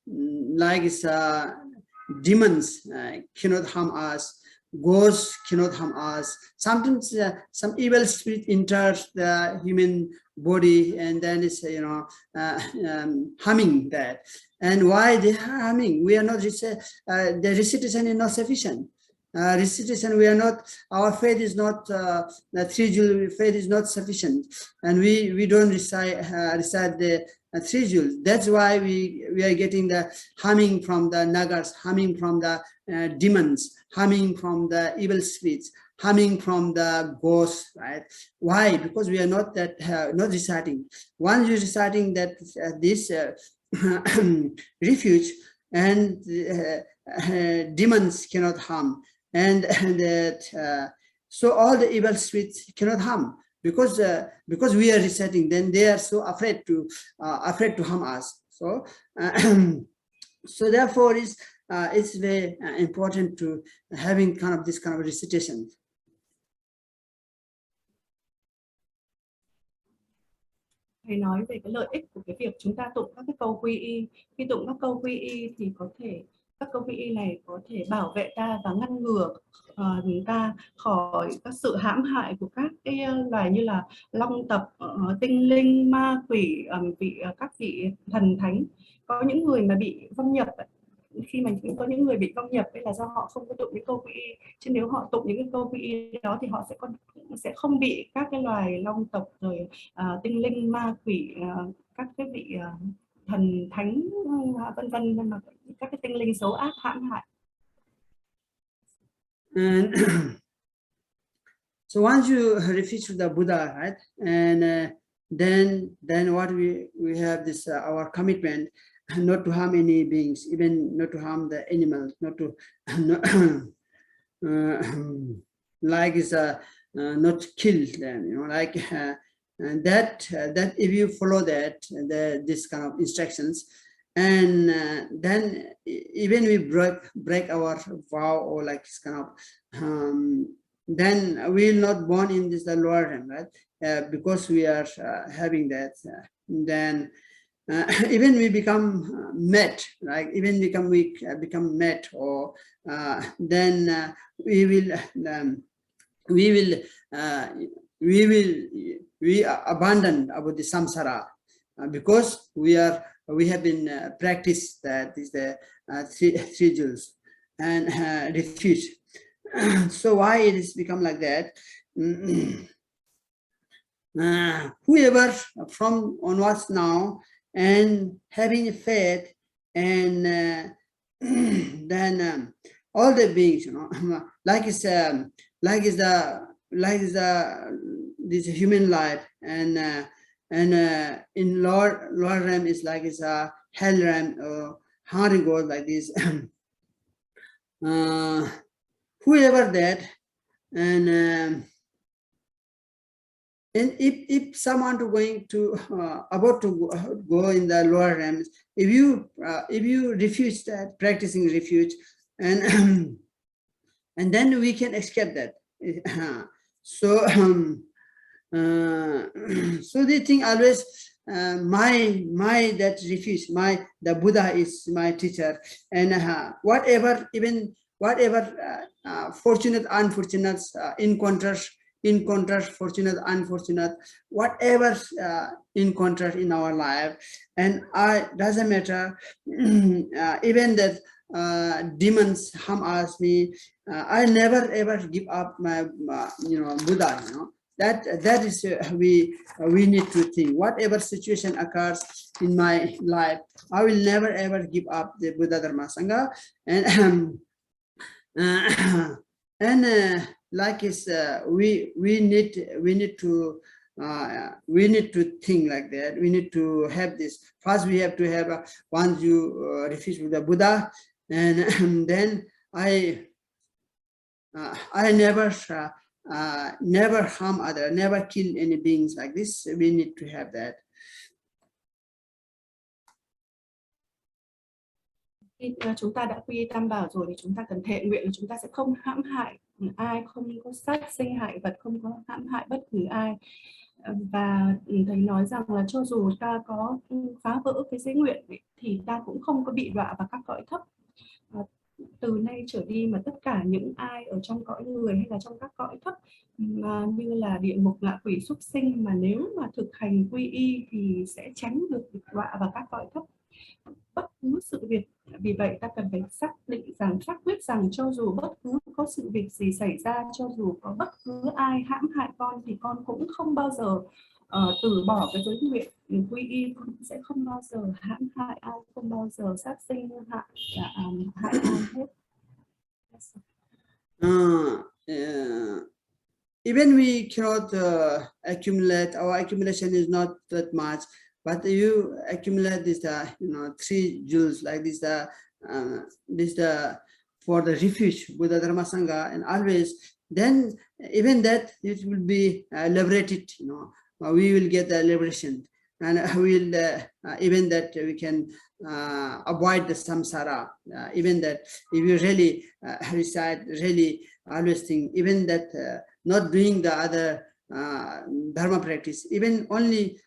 like demons cannot harm us, ghosts cannot harm us. Sometimes some evil spirit enters the human body, and then it's harming that. And why they are harming? We are not the recitation is not sufficient. Recitation, we are not, our faith is not, the 3 jewels faith is not sufficient, and we don't recite the 3 jewels. That's why we are getting the harming from the nagas, harming from the demons, harming from the evil spirits, harming from the ghosts, right? Why? Because we are not that not reciting. Once you're reciting that this refuge, and demons cannot harm, and that so all the evil spirits cannot harm, because we are reciting. Then they are so afraid to harm us. So so therefore it's very important to having kind of this kind of recitation. Thầy nói về cái lợi ích của cái việc chúng ta tụng các cái câu quy y. Khi tụng các câu quy y thì các câu quy y này có thể bảo vệ ta và ngăn ngừa ta khỏi các sự hãm hại của các cái loài như là long tộc, tinh linh, ma quỷ, các vị thần thánh. Có những người mà bị vong nhập, khi mà có những người bị vong nhập đây là do họ không có tụng những câu quy y, chứ nếu họ tụng những cái câu quy y đó thì họ sẽ không bị các cái loài long tộc, rồi tinh linh, ma quỷ, các cái vị thần thánh vân vân, mà các cái tinh linh xấu ác hãm hại. And so once you reach to the Buddha, right, and then what we have this our commitment not to harm any beings, even not to harm the animals, not to like not kill them, like that if you follow that this kind of instructions, and then even we break our vow or like this kind of then we will not born in this the lower realm, right? Because we are having that. Then even we become met, right? Even we become met, or then we abandon about the samsara, because we have been practiced that is the three jewels and refuge. So why it has become like that? Whoever from onwards now and having faith, and then all the beings, like this human life, and in lower realm is like it's a hell realm, or how it goes like this. Whoever that, and if someone going to about to go in the lower realms, if you refuse that, practicing refuge, and and then we can escape that. So so they think always my that refuge, the Buddha is my teacher, and whatever fortunate, unfortunate, encounters, fortunate, unfortunate, whatever encounter in our life, and doesn't matter, even that demons harm us, me, I never ever give up my Buddha. That is we need to think. Whatever situation occurs in my life, I will never ever give up the Buddha Dharma Sangha, and like is we need to think like that. We need to have this. First, we have to have once you refuge with the Buddha, and then I never harm other, never kill any beings like this. We need to have that. Khi chúng ta đã quy y tam bảo rồi thì chúng ta cần thệ nguyện là chúng ta sẽ không hãm hại ai, không có sát sinh hại vật, không có hãm hại bất cứ ai. Và thầy nói rằng là cho dù ta có phá vỡ cái giới nguyện thì ta cũng không có bị đọa vào các cõi thấp. Từ nay trở đi mà tất cả những ai ở trong cõi người hay là trong các cõi thấp như là địa ngục, ngạ quỷ, súc sinh, mà nếu mà thực hành quy y thì sẽ tránh được đọa vào các cõi thấp. Bất cứ sự việc, vì vậy ta cần phải xác quyết rằng cho dù bất cứ có sự việc gì xảy ra, cho dù có bất cứ ai hãm hại con thì con cũng không bao giờ từ bỏ cái giới nguyện quy y, con sẽ không bao giờ hãm hại ai, không bao giờ sát sinh hại ai hết. Even we cannot accumulate, our accumulation is not that much, but you accumulate this three jewels like this for the refuge Buddha Dharma Sangha, and always then even that it will be liberated, we will get the liberation, and we will even that we can avoid the samsara. Even that if you really recite, really always think, even that not doing the other dharma practice, even only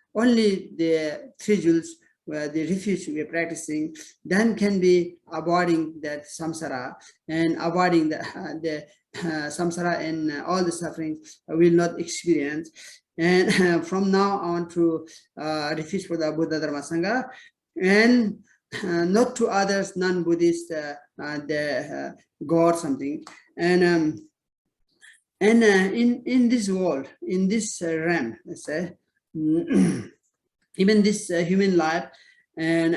the three jewels where the refuge we are practicing, then can be avoiding that samsara, and avoiding the samsara, and all the sufferings will not experience. And from now on to refuge for the Buddha Dharma Sangha, and not to others, non-Buddhist, the God something, and in this world, in this realm, let's say, even this human life, and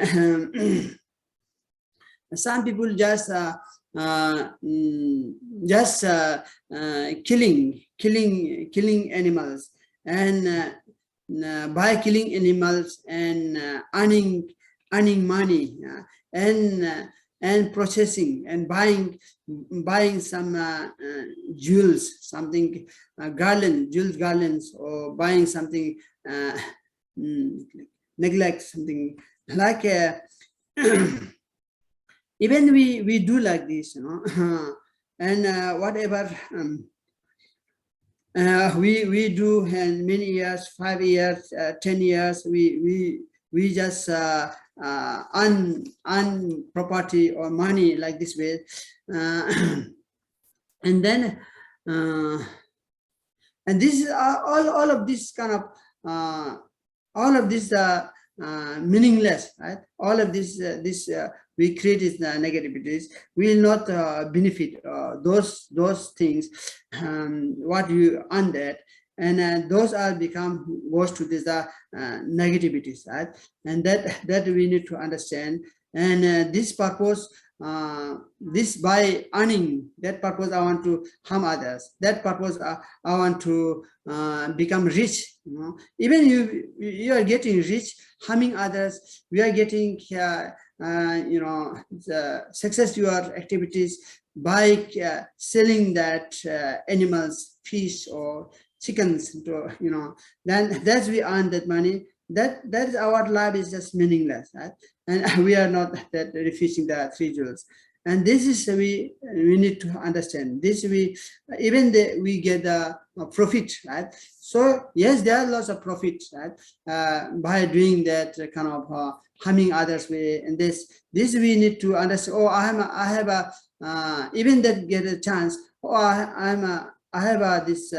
some people just killing animals, and by killing animals and earning money, and and processing and buying some jewels, something jewels garlands, or buying something neglect, something like even we do like this, you know, and whatever we do in many years, 5 years, 10 years, we just earn property or money like this way, and then and this is all of this kind of all of this meaningless, right? All of this we create is negativities will not benefit those things what you earn that, and those are goes to this negativities, right? And that we need to understand. And this purpose, this by earning, that purpose I want to harm others, that purpose I want to become rich, you know. Even you are getting rich, harming others, we are getting you know, the success your activities by selling that animals, fish or chickens, to, you know, then that's we earn that money. That is our life is just meaningless, right? And we are not that refusing the 3 jewels. And this is we need to understand this. We get the profit, right? So yes, there are lots of profits, right? By doing that kind of harming others way. And this we need to understand. Oh, I have a even that get a chance. Oh, I have this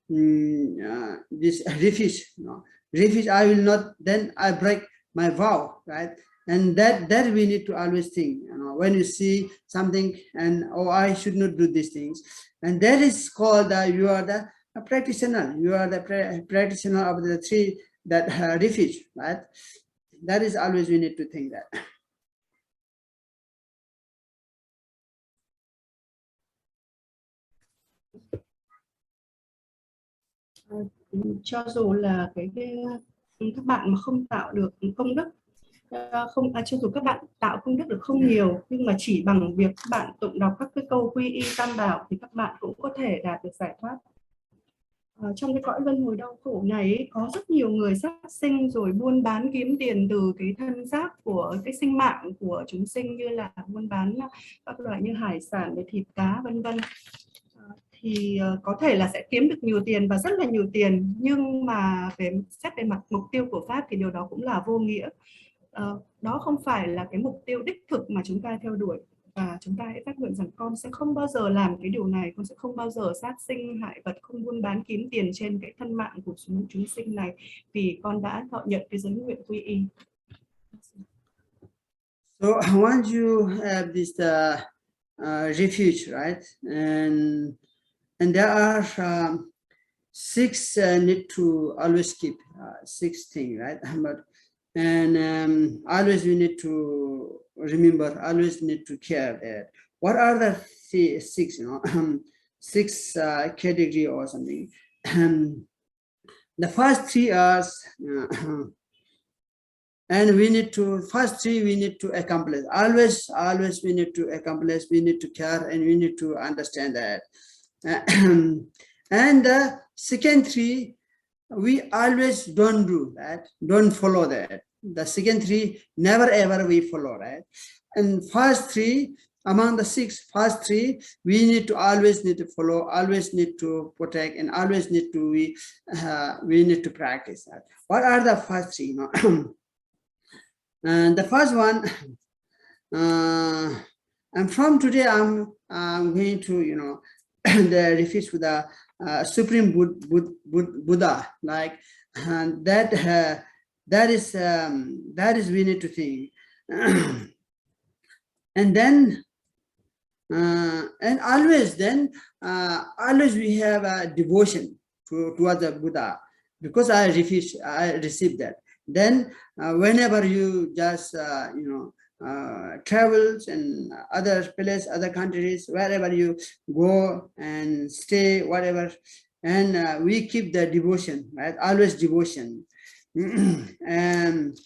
this refuge, you know. Refuge, I will not, then I break my vow, right? And that we need to always think, you know, when you see something and, oh, I should not do these things. And that is called you are the practitioner. You are the practitioner of the 3 that refuge, right? That is always we need to think that. Cho dù là các bạn mà không tạo được công đức, cho dù các bạn tạo công đức được không nhiều, nhưng mà chỉ bằng việc các bạn tụng đọc các cái câu quy y tam bảo thì các bạn cũng có thể đạt được giải thoát. Trong cái cõi luân hồi đau khổ này có rất nhiều người sát sinh rồi buôn bán kiếm tiền từ cái thân xác của cái sinh mạng của chúng sinh, như là buôn bán các loại như hải sản, thịt cá vân vân. Thì có thể là sẽ kiếm được nhiều tiền và rất là nhiều tiền, nhưng mà xét về mặt mục tiêu của Pháp thì điều đó cũng là vô nghĩa. Đó không phải là cái mục tiêu đích thực mà chúng ta theo đuổi. Và chúng ta hãy phát nguyện rằng con sẽ không bao giờ làm cái điều này, con sẽ không bao giờ sát sinh hại vật, không buôn bán kiếm tiền trên cái thân mạng của chúng sinh này, vì con đã thọ nhận cái giới nguyện quy y. So once you have this refuge, right, and there are 6 need to always keep 6 things, right? And always we need to remember, always need to care that. What are the 6, you know, 6 category or something? The first 3 are, and we need to, first 3 we need to accomplish. Always we need to accomplish, we need to care, and we need to understand that. And the second 3, we always don't do that, don't follow that. The second 3, never ever we follow, right? And first 3, among the 6, first 3, we need to always need to follow, always need to protect, and always need to we need to practice that. What are the first 3? You know? And the first one, and from today I'm going to, you know, the refuge with the Supreme Buddha, like, and that is we need to think. And then and always always we have a devotion towards the Buddha, because I received that. Then whenever you just you know, travels and other places, other countries, wherever you go and stay, whatever, and we keep the devotion, right? Always devotion. And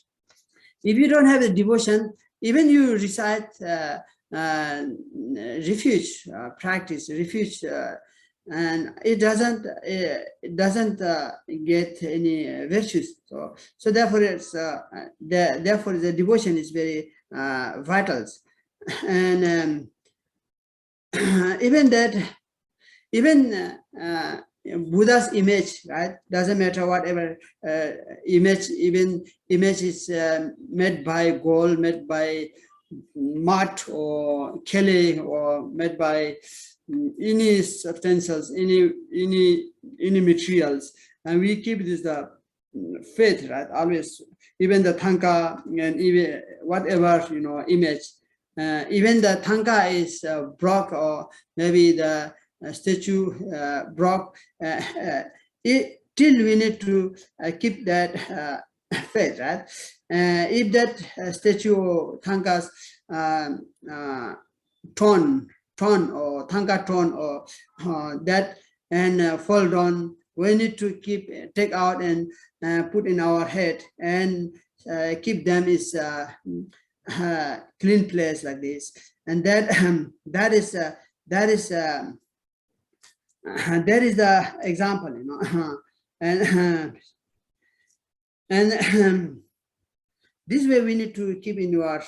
if you don't have the devotion, even you recite refuge practice, refuge, and it doesn't get any virtues. So therefore, it's therefore the devotion is very vital, and even Buddha's image, right? Doesn't matter whatever image, even image is made by gold, made by mud or clay, or made by any substances, any materials, and we keep this faith, right? Always, even the tanka and even whatever image, even the tanka is broke, or maybe the statue broke, till we need to keep that faith, right? If that statue tankas torn or tanka torn or that and fall down, we need to take out and put in our head and keep them is clean place like this, and that is the example, and this way we need to keep in your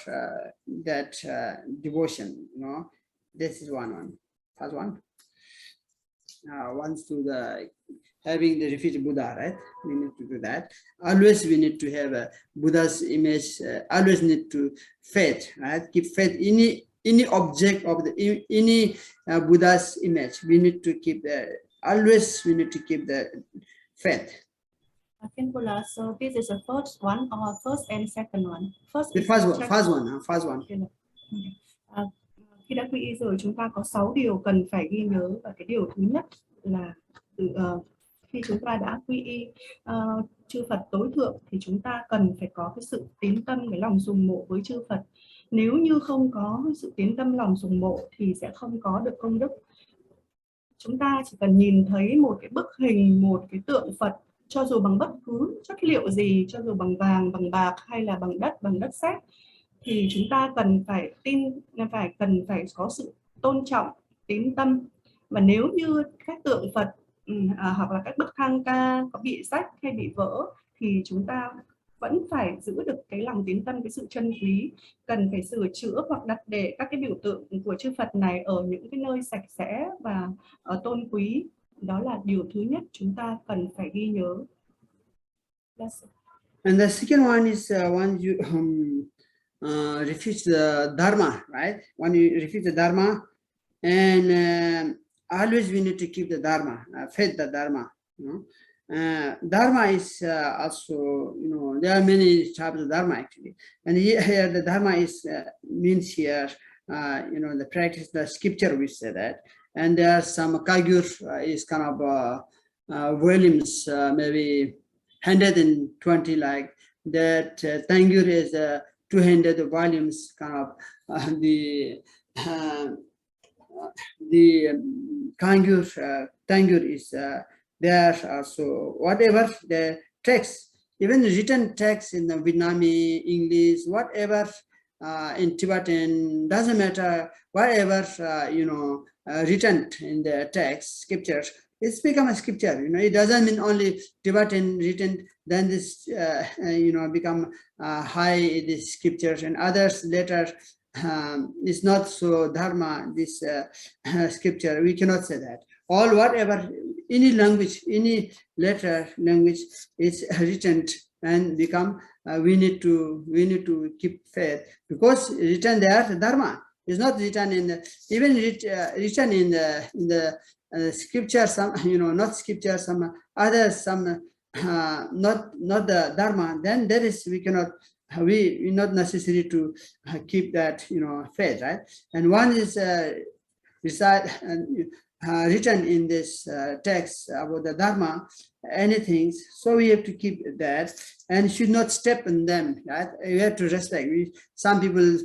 that devotion. This is first one. Once to the having the refuge Buddha, right? We need to do that. Always we need to have a Buddha's image. Always need to faith, right? Keep faith. Any object of any Buddha's image, we need to keep always we need to keep the faith. Khenpo, so this is the first one or first and second one? The first one. Khi đã quy y rồi, chúng ta có 6 điều cần phải ghi nhớ, và cái điều thứ nhất là khi chúng ta đã quy y chư Phật tối thượng thì chúng ta cần phải có cái sự tín tâm, cái lòng sùng mộ với chư Phật. Nếu như không có sự tín tâm lòng sùng mộ thì sẽ không có được công đức. Chúng ta chỉ cần nhìn thấy một cái bức hình, một cái tượng Phật, cho dù bằng bất cứ chất liệu gì, cho dù bằng vàng, bằng bạc hay là bằng đất sét, thì chúng ta cần phải có sự tôn trọng, tín tâm. Và nếu như các tượng Phật hoặc là các bức thang ca có bị rách hay bị vỡ thì chúng ta vẫn phải giữ được cái lòng tín tâm, cái sự trân quý, cần phải sửa chữa hoặc đặt để các cái biểu tượng của chư Phật này ở những cái nơi sạch sẽ và tôn quý. Đó là điều thứ nhất chúng ta cần phải ghi nhớ. And the second one is when you refuse the dharma, right? When you refuse the dharma, and always we need to keep the dharma, faith the dharma. Dharma is also, there are many types of dharma actually, and here the dharma is means here, the practice, the scripture we say that, and there are some kagyur is kind of volumes, maybe 120 like that. Tangyur is 200 volumes, kind of the Tangyur is there also. Whatever the text, even written text in the Vietnamese, English, whatever in Tibetan, doesn't matter, whatever written in the text, scriptures, it's become a scripture. It doesn't mean only Tibetan written, then this become high this scriptures, and others later is not so dharma, this scripture. We cannot say that. All whatever, any language, any letter language is written and become, we need to keep faith, because written there dharma is not written in the, even written in the scripture, some not scripture, some other, some not the dharma, then there is, we cannot, we not necessary to keep that faith, right? And one is written in this text about the dharma, anything, so we have to keep that and should not step on them, right? We have to respect. Some people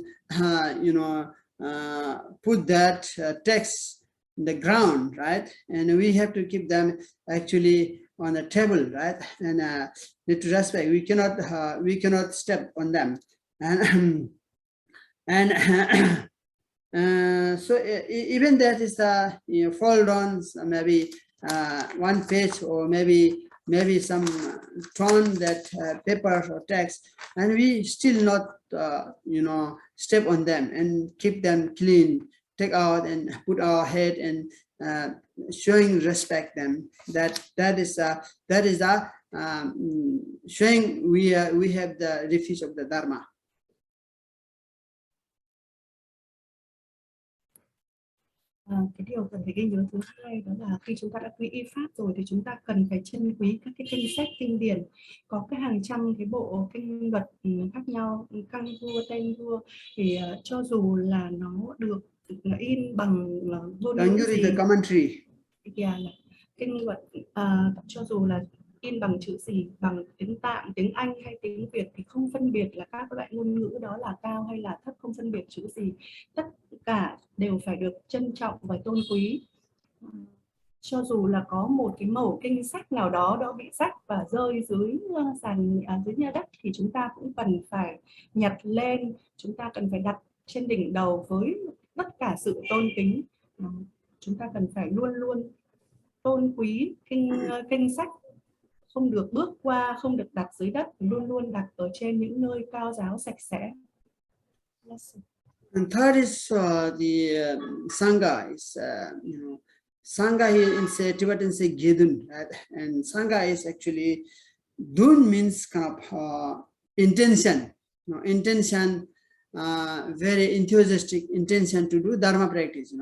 put that text in the ground, right? And we have to keep them actually on the table, right? And need to respect. We cannot step on them. And And so even that is fold on maybe one page, or maybe some torn that paper or text, and we still not step on them and keep them clean, take out and put our head and showing respect them. That is showing we have the refuge of the Dharma. Cái điều cần phải ghi nhớ thứ hai đó là khi chúng ta đã quy y pháp rồi thì chúng ta cần phải trân quý các cái kinh sách kinh điển, có cái hàng trăm cái bộ kinh luật khác nhau, căn vua tên vua, thì cho dù là nó được in bằng ngôn ngữ gì, kinh luật cho dù là in bằng chữ gì, bằng tiếng Tạng, tiếng Anh hay tiếng Việt, thì không phân biệt là các loại ngôn ngữ đó là cao hay là thấp, không phân biệt chữ gì, tất cả đều phải được trân trọng và tôn quý. Cho dù là có một cái mẩu kinh sách nào đó đã bị rách và rơi dưới dưới nhà đất, thì chúng ta cũng cần phải nhặt lên, chúng ta cần phải đặt trên đỉnh đầu với tất cả sự tôn kính. Chúng ta cần phải luôn luôn tôn quý kinh sách, không được bước qua, không được đặt dưới đất, luôn luôn đặt ở trên những nơi cao giáo sạch sẽ. And third is the Sangha. Is Sangha here in Tibetan say Gedun, right? And Sangha is actually, Dun means kind of intention, intention, very enthusiastic intention to do Dharma practice.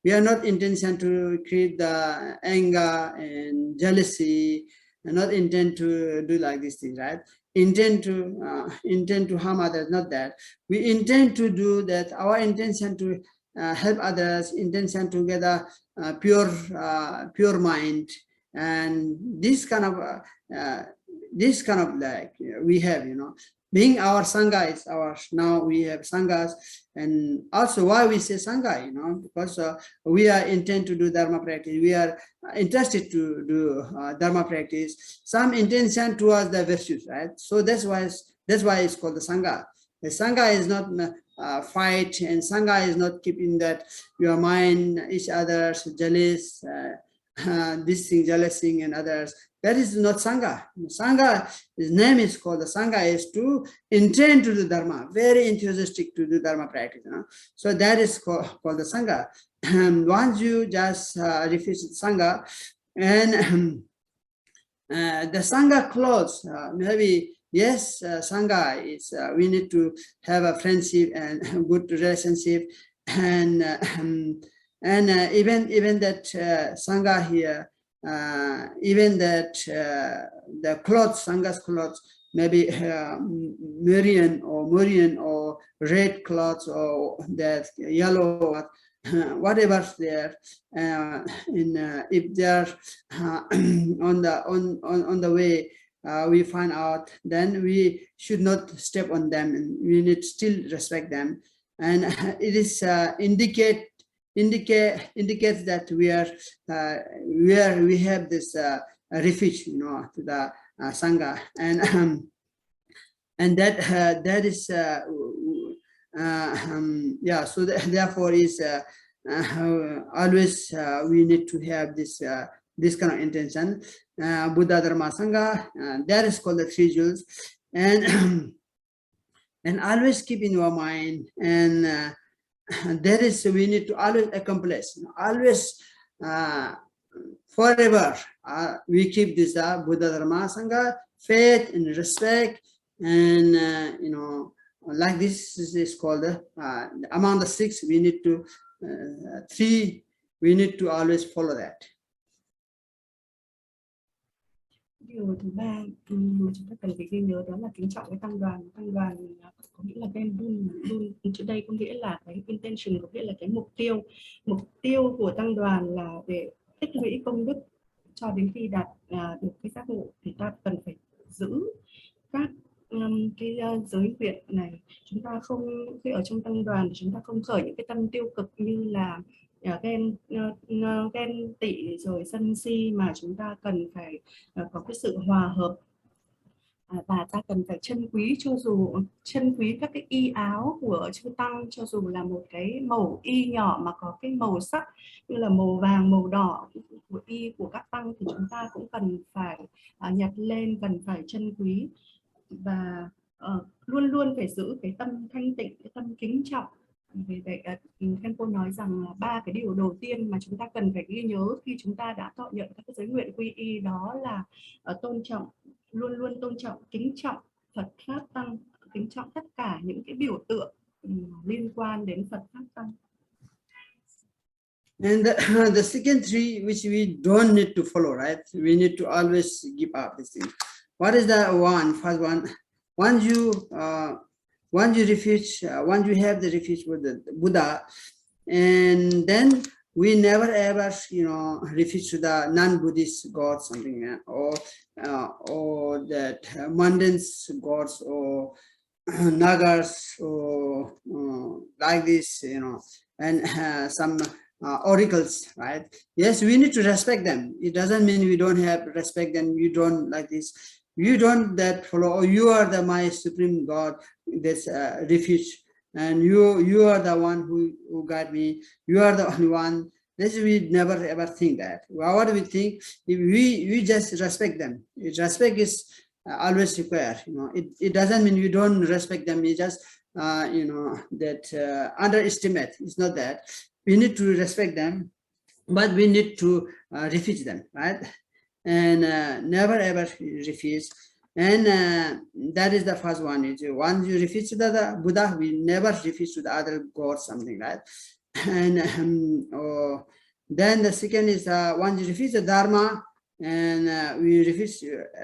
We are not intention to create the anger and jealousy, and not intend to do like this thing, right? Intend to harm others, not that. We intend to do that. Our intention to help others, intention to get a pure mind, and this kind of like we have, being our Sangha is ours. Now we have Sanghas, and also why we say Sangha, because we are intent to do Dharma practice. We are interested to do Dharma practice. Some intention towards the virtues, right? So that's why it's called the Sangha. The Sangha is not fight, and Sangha is not keeping that your mind each other's jealous, this thing, jealous thing, and others. That is not Sangha. Sangha, his name is called the Sangha, is to intend to do Dharma, very enthusiastic to do Dharma practice. So that is called the Sangha. And once you just refuse Sangha, and the Sangha clothes, maybe, yes, Sangha is, we need to have a friendship and good relationship, and even that Sangha here, even that the clothes, Sangha's clothes, maybe Murian or red clothes, or that yellow, whatever's there, if they're on the way, we find out, then we should not step on them, and we need still respect them. And it is indicates that we have this refuge, to the Sangha, and that is yeah. So therefore is always we need to have this kind of intention. Buddha Dharma Sangha, that is called the three jewels, and always keep in your mind, and that is, we need to always accomplish, always forever we keep this Buddha Dharma Sangha, faith and respect, and like this is called among the six, we need to three, we need to always follow that. Điều thứ ba mà chúng ta cần phải ghi nhớ đó là kính trọng cái tăng đoàn. Tăng đoàn có nghĩa là bên luôn trước đây có nghĩa là cái intention, có nghĩa là cái mục tiêu của tăng đoàn là để tích lũy công đức cho đến khi đạt được cái giác ngộ. Thì ta cần phải giữ các cái giới nguyện này. Chúng ta không, khi ở trong tăng đoàn thì chúng ta không khởi những cái tâm tiêu cực như là ghen tị rồi sân si, mà chúng ta cần phải có cái sự hòa hợp. và ta cần phải trân quý, cho dù trân quý các cái y áo của chư tăng, cho dù là một cái mẩu y nhỏ mà có cái màu sắc như là màu vàng, màu đỏ của y của các tăng, thì chúng ta cũng cần phải nhặt lên, cần phải trân quý, và luôn luôn phải giữ cái tâm thanh tịnh, cái tâm kính trọng. Vì vậy Khenpo nói rằng ba cái điều đầu tiên mà chúng ta cần phải ghi nhớ khi chúng ta đã thọ nhận các cái giới nguyện quy y, đó là tôn trọng, luôn luôn tôn trọng, kính trọng Phật Pháp Tăng, kính trọng tất cả những cái biểu tượng liên quan đến Phật Pháp Tăng. And the second three, which we don't need to follow, right? We need to always give up this thing. What is the one? First one, once you refuse, once you have the refuge with the Buddha, and then we never ever, refuse to the non-Buddhist gods, something, or that mundane gods, or nagas, or like this, and some oracles, right? Yes, we need to respect them. It doesn't mean we don't have respect them. You don't like this. You don't that follow. Oh, you are my supreme God, this refuge, and you are the one who guide me. You are the only one. This we never ever think that. What do we think? If we just respect them. Respect is always required. It doesn't mean you don't respect them. You just that underestimate. It's not that. We need to respect them, but we need to refuse them, right? And never ever refuse. And that is the first one. Once you refuse to the Buddha, we never refuse to the other gods, something like that. And then the second is once you refuse the Dharma, and we refuse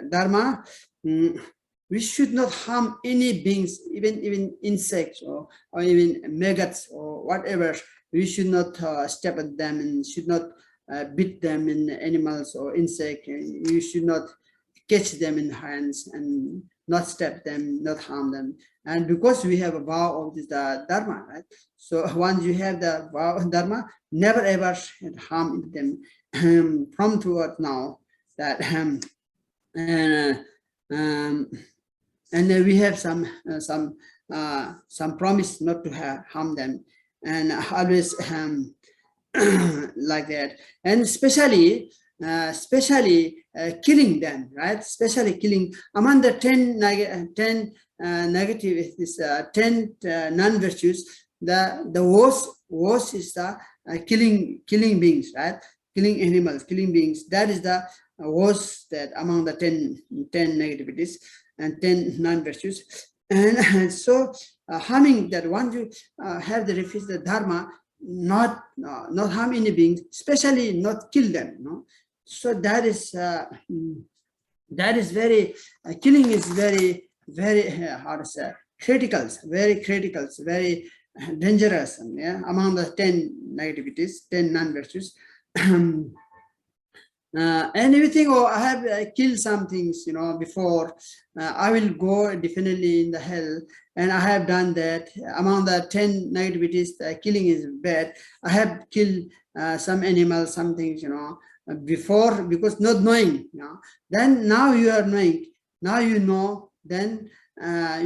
Dharma, we should not harm any beings, even insects or even maggots or whatever. We should not step at them, and should not beat them in animals or insect. You should not catch them in hands and not step them, not harm them. And because we have a vow of this Dharma, right? So once you have the vow of Dharma, never ever harm them. From toward now that and then we have some promise not to harm them, and always like that. And especially killing them, right? Especially killing among the 10 negative, this 10 non-virtues. The worst is the killing beings, right? Killing animals, killing beings. That is the worst, that among the 10 negativities and 10 non-virtues. And so harming that, once you have the refuge, the Dharma, not harm any beings, especially not kill them. So that is very killing is very how to say, critical, very critical, very dangerous. Yeah, among the 10 negativities, 10 non-virtues. And everything, I have killed some things, before. I will go definitely in the hell, and I have done that. Among the 10 negativities, killing is bad. I have killed some animals, some things, before, because not knowing. Then now you are knowing. Now you know. Then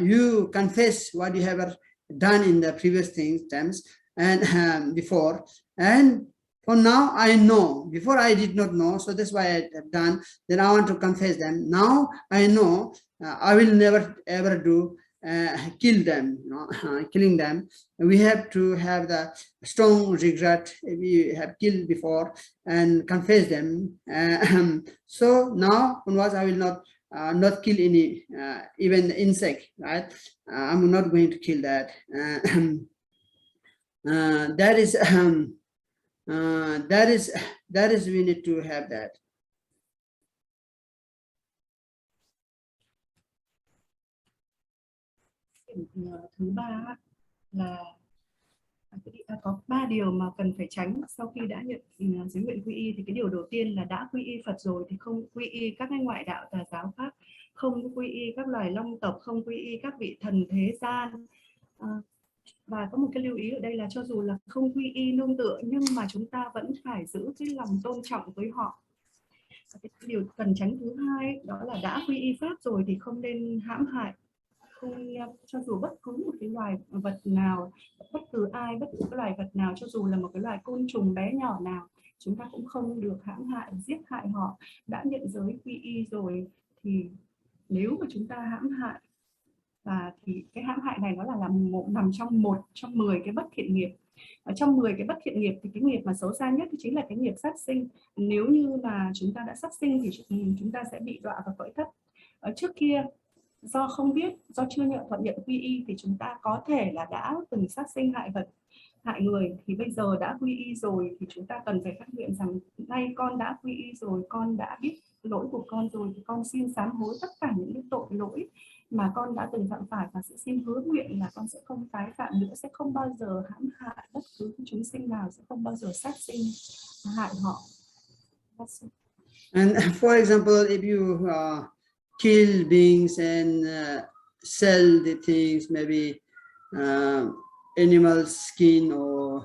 you confess what you have done in the previous times and before. And for now, I know. Before I did not know, so that's why I have done. Then I want to confess them. Now I know. I will never ever do kill them. Killing them. We have to have the strong regret we have killed before and confess them. So now onwards, I will not kill any even insect. Right? I'm not going to kill that. That is we need to have that. Thứ ba là có 3 điều mà cần phải tránh sau khi đã nhận giới nguyện quy y. Thì cái điều đầu tiên là đã quy y Phật rồi thì không quy y các ngoại đạo tà giáo khác, không quy y các loài long tộc, không quy y các vị thần thế gian. Và có một cái lưu ý ở đây là cho dù là không quy y nương tựa, nhưng mà chúng ta vẫn phải giữ cái lòng tôn trọng với họ. Cái điều cần tránh thứ hai đó là đã quy y pháp rồi thì không nên hãm hại, không cho dù bất cứ một cái loài vật nào, bất cứ ai, bất cứ loài vật nào, cho dù là một cái loài côn trùng bé nhỏ nào, chúng ta cũng không được hãm hại, giết hại họ. Đã nhận giới quy y rồi thì nếu mà chúng ta hãm hại thì cái hãm hại này nó là nằm trong một trong 10 cái bất thiện nghiệp. Ở trong 10 cái bất thiện nghiệp thì cái nghiệp mà xấu xa nhất thì chính là cái nghiệp sát sinh. Nếu như mà chúng ta đã sát sinh thì chúng ta sẽ bị đọa vào cõi thấp. Ở trước kia do không biết, do chưa thuận nhận quy y thì chúng ta có thể là đã từng sát sinh hại vật, hại người, thì bây giờ đã quy y rồi thì chúng ta cần phải phát nguyện rằng nay con đã quy y rồi, con đã biết lỗi của con rồi thì con xin sám hối tất cả những cái tội lỗi mà con đã từng phạm phải và sẽ xin hứa nguyện là con sẽ không tái phạm nữa, sẽ không bao giờ hãm hại bất cứ chúng sinh nào, sẽ không bao giờ sát sinh hại họ. And for example, if you kill beings and sell the things, maybe animal skin or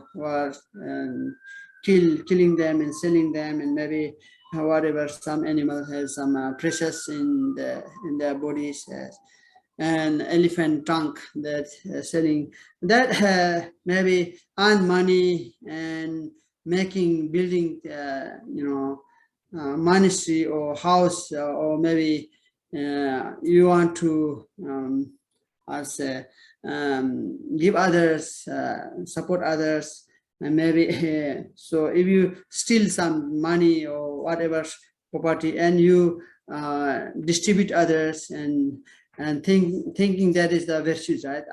killing them and selling them, and maybe whatever, some animal has some precious in their bodies, and elephant trunk that selling that maybe earn money and building monastery or house, or maybe you want to give others, support others, and maybe so if you steal some money or whatever property and you distribute others and thinking that is the virtues, right?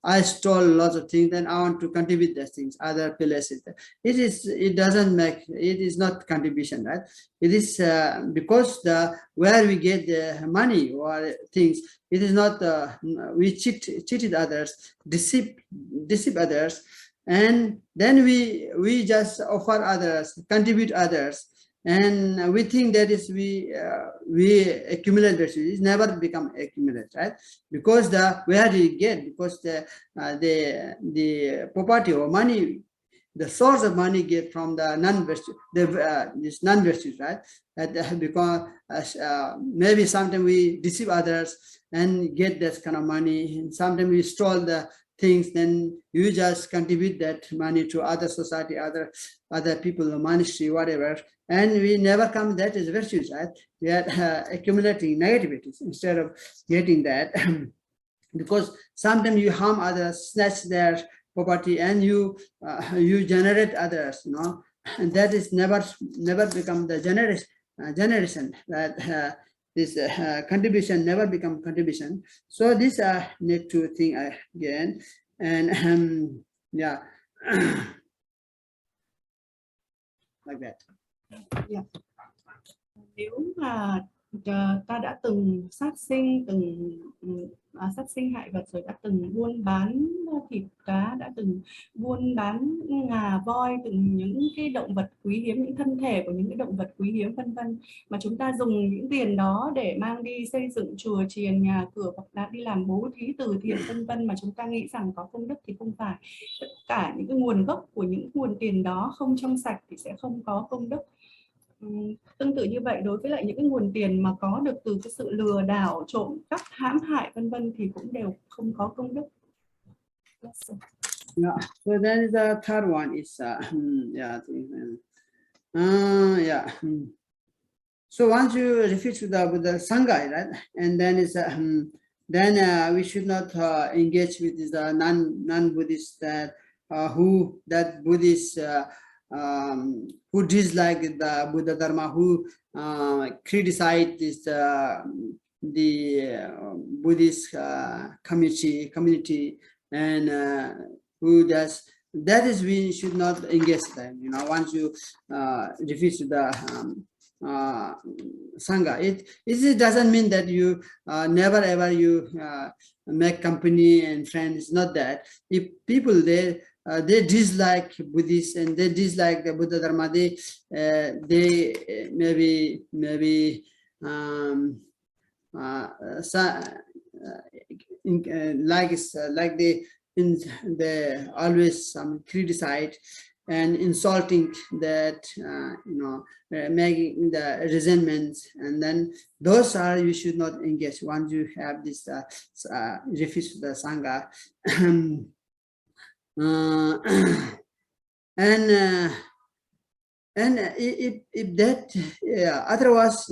I stole lots of things, then I want to contribute those things, other places. It doesn't make, it is not contribution, right? It is because where we get the money or things, it is not, we cheated others, deceive others, and then we just offer others, contribute others, and we think that is we accumulate virtues. It never become accumulate, right? Because where do you get? Because the property or money, the source of money get from the non-virtue, this non-virtues, right? Because maybe sometimes we deceive others and get that kind of money, and sometimes we stole the things, then you just contribute that money to other society, other people, the monastery, whatever, and we never come, that is virtues, right? We are accumulating negativities instead of getting that. Because sometimes you harm others, snatch their property, and you generate others, and that is never become the generation that this contribution never become contribution. So this need to think again, and yeah, like that. Yeah. Nếu mà ta đã từng sát sinh hại vật rồi, đã từng buôn bán thịt cá, đã từng buôn bán ngà voi, từng những cái động vật quý hiếm, những thân thể của những cái động vật quý hiếm vân vân, mà chúng ta dùng những tiền đó để mang đi xây dựng chùa chiền, nhà cửa, hoặc là đi làm bố thí từ thiện vân vân, mà chúng ta nghĩ rằng có công đức, thì không phải. Tất cả những cái nguồn gốc của những nguồn tiền đó không trong sạch thì sẽ không có công đức. Tương tự như vậy, đối với lại những cái nguồn tiền mà có được từ cái sự lừa đảo, trộm cắp, hãm hại vân vân thì cũng đều không có công đức. Yeah. So then the third one is So once you refer to the Sangha, right, and then is we should not engage with the non-Buddhists that Buddhists who dislike the Buddha Dharma, who criticize this the Buddhist community, and who does that is, we should not engage them. Once you refer to the Sangha, it doesn't mean that you never ever you make company and friends. It's not that. If people they dislike Buddhists and they dislike the Buddha Dharma, they maybe like they always criticize, and insulting that, making the resentments, and then those are you should not engage once you have this refuse the sangha. And if that, otherwise,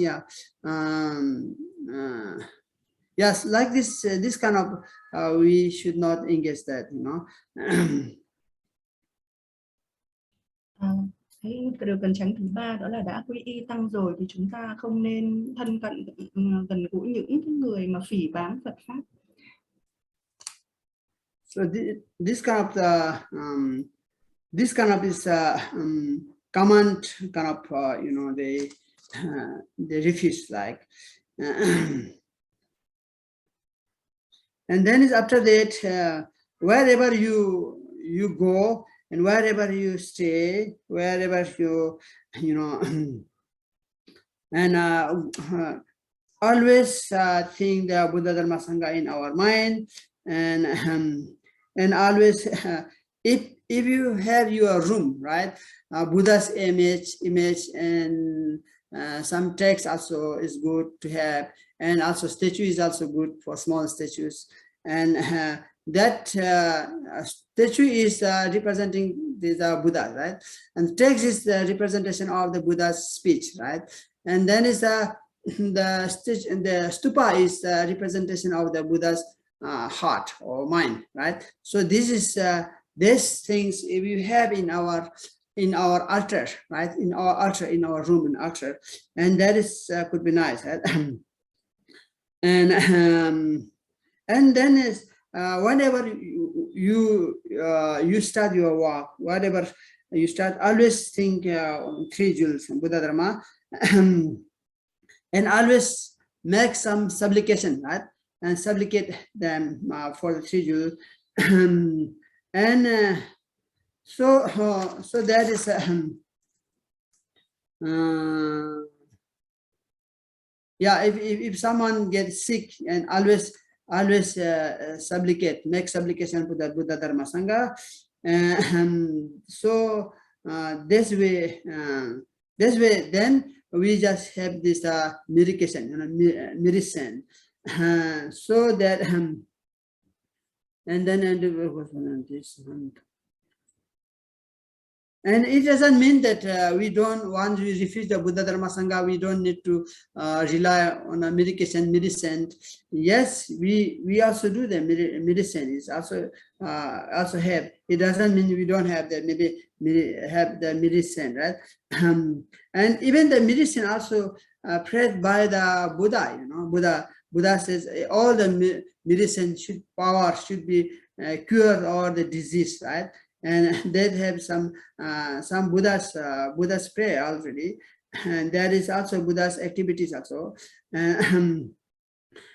yes, like this kind of we should not engage that, Cái điều cần tránh thứ ba đó là đã quy y tăng rồi thì chúng ta không nên thân cận gần gũi những cái người mà phỉ báng Phật pháp. So this kind of is command kind of they refuse, like and then is after that, wherever you go and wherever you stay, wherever you and always think the Buddha Dharma Sangha in our mind, and always if you have your room, right, Buddha's image, and some text also is good to have, and also statue is also good for small statues, and that statue is representing the Buddha, right, and text is the representation of the Buddha's speech, right, and then is the stupa is the representation of the Buddha's heart or mind, right. So this is these things if you have in our altar, right, in our altar, in our room and altar, and that is could be nice, right? And then is whenever you start your walk, whatever you start, always think 3 jewels Buddha Dharma, and always make some supplication, right, and supplicate them for the 3 jewels. And so that is if someone gets sick, and always supplicate, make supplication for the Buddha Dharma Sangha, so this way then we just have this medication, medicine, so that and then and it doesn't mean that we don't, once we refuse the Buddha Dharma Sangha, we don't need to rely on a medicine. Yes, we also do the medicine. It's also have. It doesn't mean we don't have the medicine, right? And even the medicine also prayed by the Buddha. Buddha says all the medicine should be cure all the disease, right? And they have some Buddha's prayer already, and there is also Buddha's activities also, and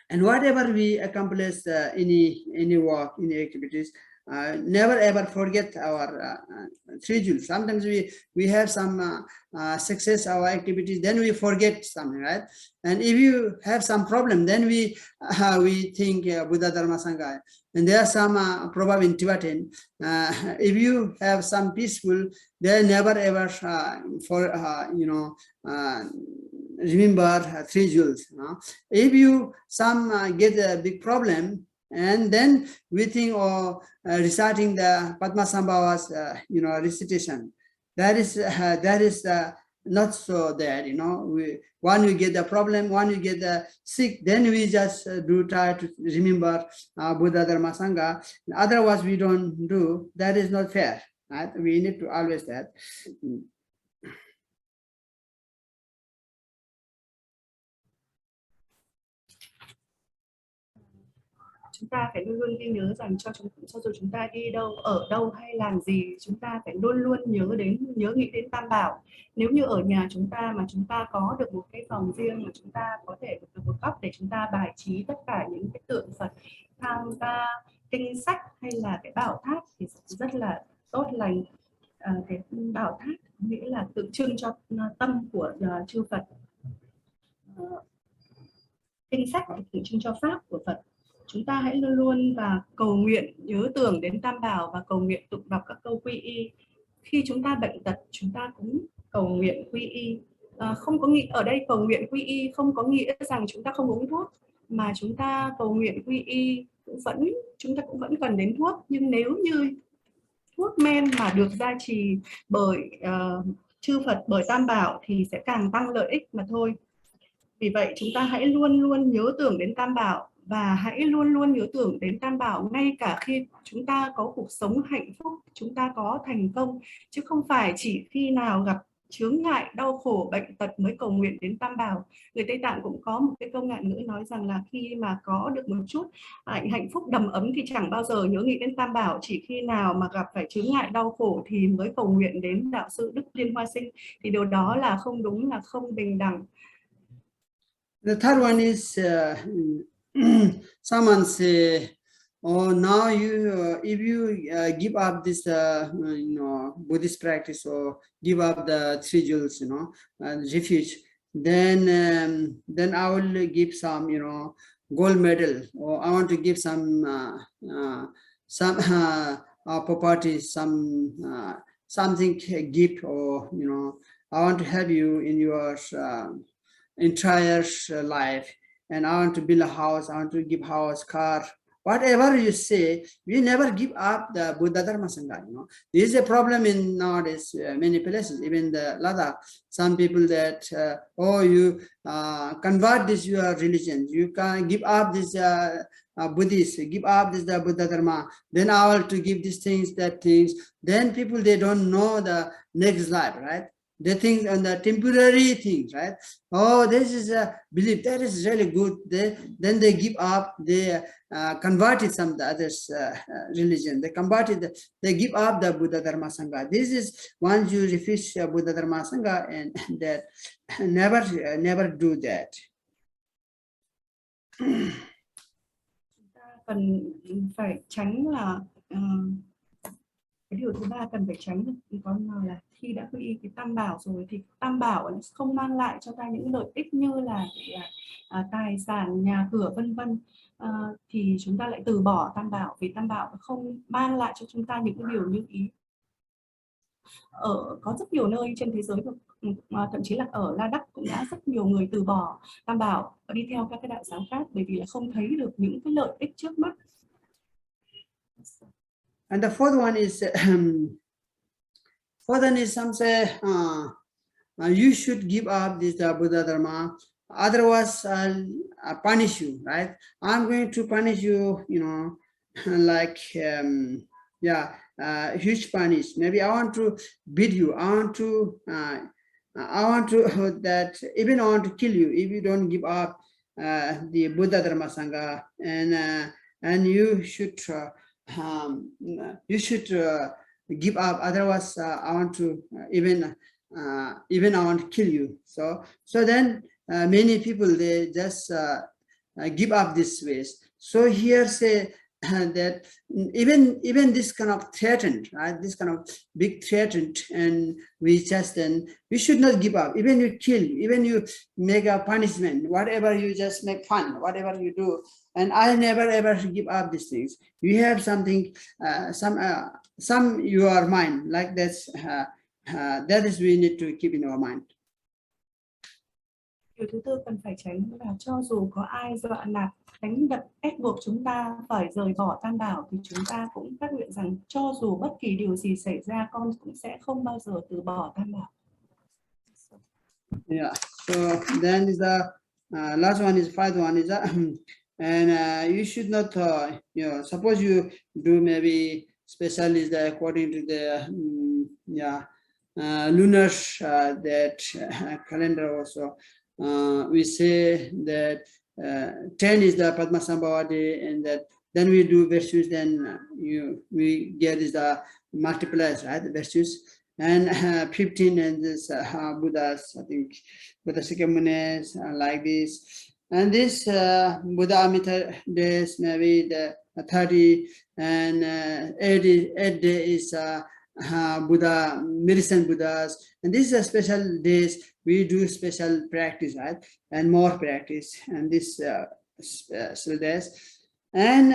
whatever we accomplish, any work, any activities, never ever forget our 3 jewels. Sometimes we have some success, our activities, then we forget something, right? And if you have some problem, then we think Buddha Dharma Sangha. And there are some proverb in Tibetan. If you have some peaceful, they never ever remember 3 jewels. If you get a big problem, and then we think reciting the Padmasambhava's recitation, that is not so that when we get the problem, when we get the sick, then we just try to remember Buddha Dharma Sangha. Otherwise we don't do. That is not fair, right? We need to always that. Chúng ta phải luôn luôn ghi nhớ rằng cho dù chúng ta đi đâu, ở đâu hay làm gì, chúng ta phải luôn luôn nhớ nghĩ đến Tam Bảo. Nếu như ở nhà chúng ta mà chúng ta có được một cái phòng riêng mà chúng ta có thể được một góc để chúng ta bài trí tất cả những cái tượng Phật, thang ca, kinh sách hay là cái bảo tháp thì rất là tốt lành. Cái bảo tháp nghĩa là tượng trưng cho tâm của chư Phật. Kinh sách thì tượng trưng cho pháp của Phật. Chúng ta hãy luôn luôn và cầu nguyện nhớ tưởng đến Tam Bảo và cầu nguyện tụng đọc các câu quy y. khi chúng ta bệnh tật chúng ta cũng cầu nguyện quy y. Không có nghĩa ở đây cầu nguyện quy y không có nghĩa rằng chúng ta không uống thuốc, mà chúng ta cầu nguyện quy y chúng ta cũng vẫn cần đến thuốc, nhưng nếu như thuốc men mà được gia trì bởi chư Phật, bởi Tam Bảo thì sẽ càng tăng lợi ích mà thôi. Vì vậy chúng ta hãy luôn luôn nhớ tưởng đến Tam Bảo, và hãy luôn luôn nhớ tưởng đến Tam Bảo ngay cả khi chúng ta có cuộc sống hạnh phúc, chúng ta có thành công, chứ không phải chỉ khi nào gặp chướng ngại, đau khổ, bệnh tật mới cầu nguyện đến Tam Bảo. Người Tây Tạng cũng có một cái câu ngạn ngữ nói rằng là khi mà có được một chút hạnh phúc đầm ấm thì chẳng bao giờ nhớ nghĩ đến Tam Bảo, chỉ khi nào mà gặp phải chướng ngại đau khổ thì mới cầu nguyện đến đạo sư Đức Liên Hoa Sinh. Thì điều đó là không đúng, là không bình đẳng. The third one is someone say, "Oh, now if you give up this, Buddhist practice, or give up the three jewels, refuge, then I will give some, gold medal, or I want to give some property, something gift, or I want to have you in your entire life, and I want to build a house, I want to give house, car, whatever you say, we never give up the Buddha Dharma Sangha. This is a problem in nowadays many places, even the Ladakh. Some people that you convert this your religion, you can give up this Buddhist, give up this the Buddha Dharma, then I will to give these things, that things. Then people, they don't know the next life, right? They think on the temporary things, right? Oh, this is a belief, that is really good. Then they give up, they converted some of the others religion. They converted, they give up the Buddha Dharma Sangha. This is once you refuse Buddha Dharma Sangha, and that never do that. Cần phải tránh là cái điều thứ ba cần phải tránh có là khi đã quy y cái Tam Bảo rồi thì Tam Bảo không mang lại cho ta những lợi ích như là tài sản, nhà cửa vân vân, thì chúng ta lại từ bỏ Tam Bảo, vì Tam Bảo không mang lại cho chúng ta những cái điều như ý. Có rất nhiều nơi trên thế giới, thậm chí là ở La Đắc cũng đã rất nhiều người từ bỏ Tam Bảo và đi theo các cái đạo giáo khác, bởi vì là không thấy được những cái lợi ích trước mắt. And the fourth one is some say you should give up this Buddha Dharma, otherwise I'll punish you, right? I'm going to punish you, like huge punish. Maybe I want to beat you. I want to that even I want to kill you if you don't give up the Buddha Dharma Sangha, and you should give up, otherwise I want to even I want to kill you. So then many people, they just give up this ways. So here say that even this kind of threatened, right? This kind of big threatened, and we should not give up. Even you kill, even you make a punishment, whatever you just make fun, whatever you do. And I never ever give up these things. You have something, some your mind like this. That is we need to keep in our mind. Điều thứ tư cần phải tránh là cho dù có ai dọa nạt, đánh đập, ép buộc chúng ta phải rời bỏ Tam Bảo, thì chúng ta cũng phát nguyện rằng cho dù bất kỳ điều gì xảy ra, con cũng sẽ không bao giờ từ bỏ Tam Bảo. Yeah. So then is the last one is fifth one is and you should not suppose you do maybe special is the according to the lunar that calendar also. We say that 10 is the Padmasambhava day, and that then we do virtues, then we get is the multipliers, right? The virtues, and 15 and this Buddhas, I think Buddha Sikhamunis like this, and this Buddha Amrita days maybe the 30, and 8 day is Buddha medicine Buddhas, and these are special days. We do special practice, right? And more practice, and this special days. And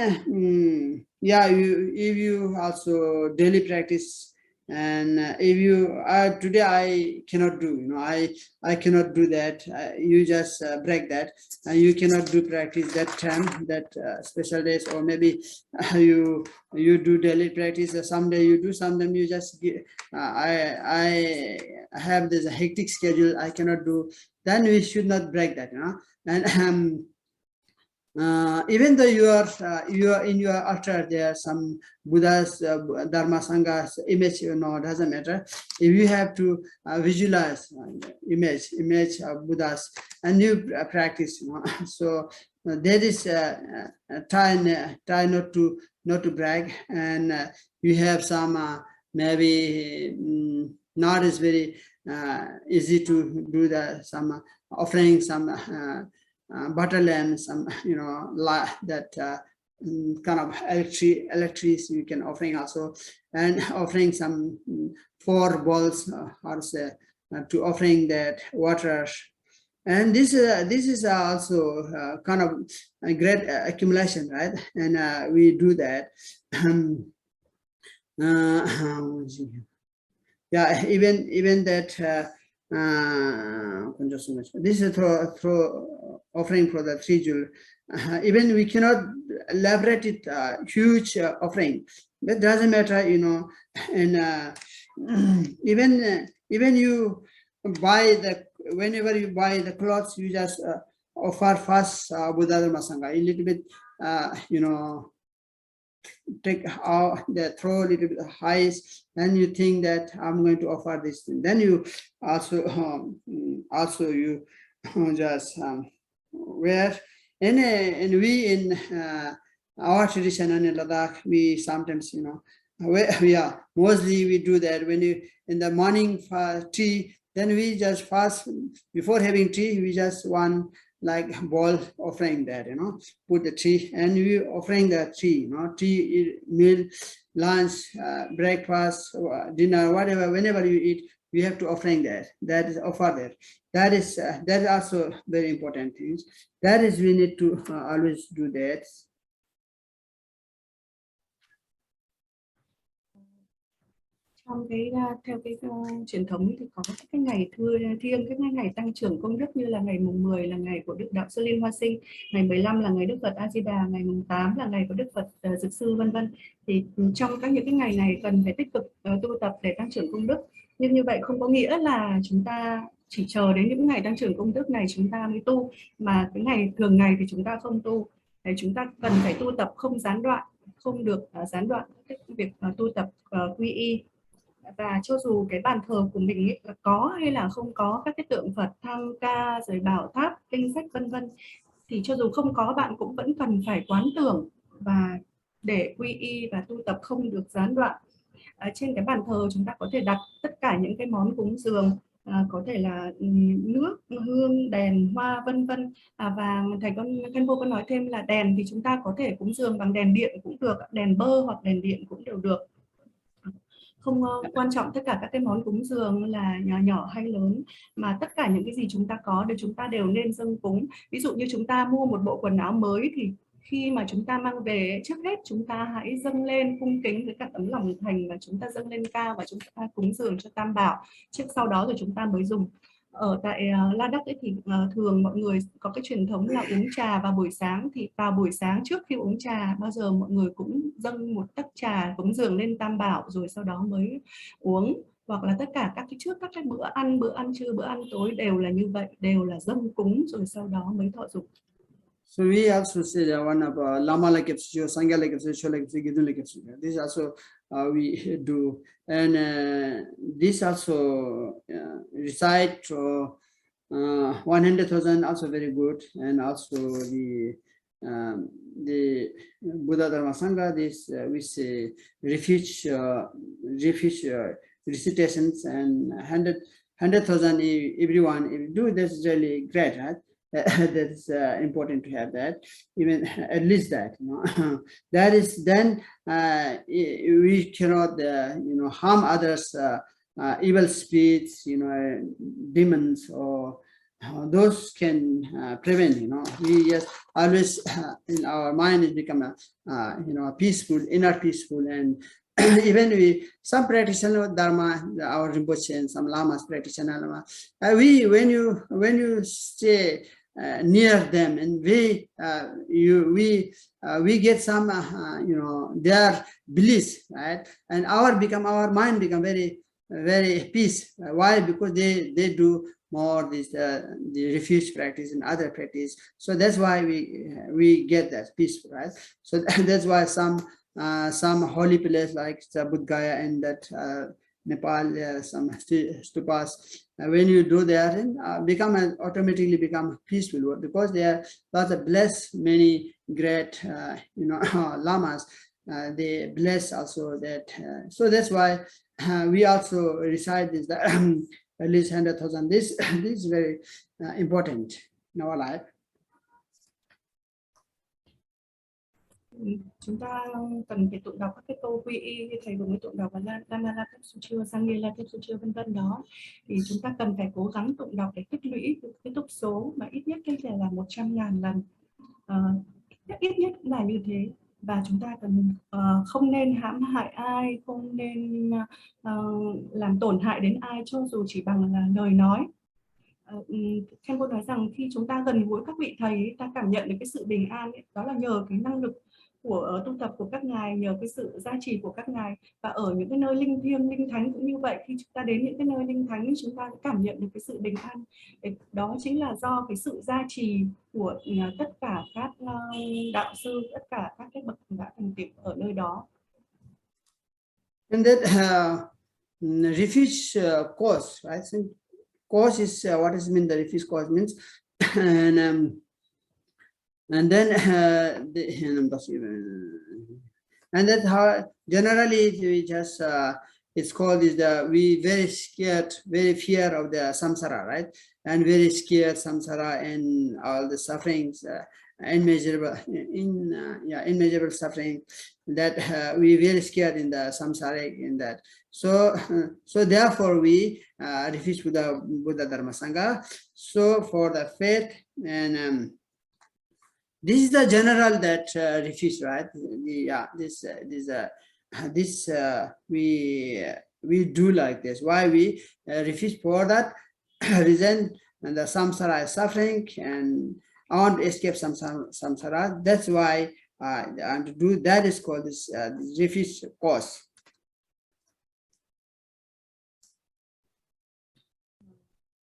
if you also daily practice And if you today I cannot do, I cannot do that. You just break that. You cannot do practice that time, that special days, or maybe you do daily practice. Someday you do, sometime you just give, I have this hectic schedule, I cannot do. Then we should not break that, And even though you are in your altar, there are some Buddha's Dharma Sangha's image, doesn't matter. If you have to visualize image of Buddhas, and you practice, so there is try not to brag, and you have some maybe not as very easy to do some offering, some butter lamp, some that kind of electrics you can offering also, and offering some 4 balls, to offering that water. And this is also kind of a great accumulation, right? And we do that. Yeah, even that. This is through offering for the 3 jewel. Even we cannot elaborate it huge offering. That doesn't matter, And even you buy whenever you buy the clothes, you just offer first Buddha Dharma Sangha, a little bit, take out the throw a little bit highest, and you think that I'm going to offer this thing. Then you also you just wear. And we in our tradition in Ladakh, we sometimes mostly we do that when you in the morning for tea. Then we just fast before having tea. We just one like ball offering that, put the tea, and we offering the tea, tea, meal, lunch, breakfast, dinner, whatever, whenever you eat, we have to offering that. That is offer there. That is also very important things. That is we need to always do that. Trong theo truyền thống thì có các ngày thiêng, các ngày tăng trưởng công đức, như là ngày mùng 10 là ngày của Đức Đạo Sư Liên Hoa Sinh, ngày 15 là ngày Đức Phật A Di Đà, ngày mùng 8 là ngày của Đức Phật Dực Sư, vân vân. Thì trong những cái ngày này cần phải tích cực tu tập để tăng trưởng công đức. Nhưng như vậy không có nghĩa là chúng ta chỉ chờ đến những ngày tăng trưởng công đức này chúng ta mới tu, mà cái ngày thường ngày thì chúng ta không tu. Để chúng ta cần phải tu tập không gián đoạn, không được gián đoạn cái việc tu tập quy y. Và cho dù cái bàn thờ của mình có hay là không có các cái tượng Phật, thang ca, rồi bảo tháp, kinh sách, vân vân, thì cho dù không có, bạn cũng vẫn cần phải quán tưởng và để quy y và tu tập không được gián đoạn. Trên cái bàn thờ chúng ta có thể đặt tất cả những cái món cúng dường, có thể là nước, hương, đèn, hoa, vân vân. Và thầy Khenpo có nói thêm là đèn thì chúng ta có thể cúng dường bằng đèn điện cũng được, đèn bơ hoặc đèn điện cũng đều được. Không quan trọng tất cả các cái món cúng dường là nhỏ hay lớn, mà tất cả những cái gì chúng ta có chúng ta đều nên dâng cúng. Ví dụ như chúng ta mua một bộ quần áo mới thì khi mà chúng ta mang về, trước hết chúng ta hãy dâng lên cung kính với cả tấm lòng thành, và chúng ta dâng lên cao và chúng ta cúng dường cho Tam Bảo, trước sau đó rồi chúng ta mới dùng. Ở tại Ladakh ấy thì thường mọi người có cái truyền thống là uống trà vào buổi sáng, thì vào buổi sáng trước khi uống trà bao giờ mọi người cũng dâng một tách trà cúng dường lên Tam Bảo rồi sau đó mới uống. Hoặc là tất cả các cái bữa ăn trưa, bữa ăn tối đều là như vậy, đều là dâng cúng rồi sau đó mới thọ dụng. So we also say that one of Lama like Sangha like Chola like Gidun like. This also we do, and this also recite 100,000 also very good, and also the Buddha Dharma Sangha, this we say refuge recitations, and 100,000 everyone if you do, that's really great, right? That's important to have that, even at least that, that is then we cannot harm others, evil spirits, demons, or those can prevent. We just always in our mind is become a peaceful, inner peaceful, and even some practitioner Dharma, our Rinpoche and some lamas practitioner, when you stay near them, and we get some their beliefs, right? And our mind become very peace. Why? Because they do more this the refuge practice and other practice. So that's why we get that peace, right? So that's why some holy place like the Buddh Gaya and that Nepal, some stupas, when you do there, and automatically become peaceful, because they are lots of blessed, many great lamas. They bless also that. So that's why we also recite this at least 100,000. This is very important in our life. Chúng ta cần phải tụng đọc các cái câu quy y như thầy vừa mới tụng đọc và Lamala Thep Sutra, Sangila Thep Sutra vân vân đó, thì chúng ta cần phải cố gắng tụng đọc để tích lũy cái túc số mà ít nhất cái là 100.000 lần, ít nhất là như thế. Và chúng ta cần không nên hãm hại ai, không nên làm tổn hại đến ai cho dù chỉ bằng là lời nói. Khenpo nói rằng khi chúng ta gần gũi các vị thầy, ta cảm nhận được cái sự bình an ấy, đó là nhờ cái năng lực của tu tập của các ngài, nhờ cái sự gia trì của các ngài. Và ở những cái nơi linh thiêng, linh thánh cũng như vậy, khi chúng ta đến những cái nơi linh thánh, chúng ta cảm nhận được cái sự bình an. Đó chính là do cái sự gia trì của tất cả các đạo sư, tất cả các cái bậc đã thành tựu ở nơi đó. And that refuge cause, right? So cause is what is mean the refuge cause means, and then and that's how generally we just it's called is we very scared, very fear of the samsara, right? And very scared samsara and all the sufferings, immeasurable suffering that we very scared in the samsaric in that. So therefore we refuse Buddha Dharma Sangha. So for the faith and this is the general that refuse, right? This we do like this. Why we refuse? For that reason, and the samsara is suffering, and I want to escape samsara. That's why I want to do that. Is called this refuse cause.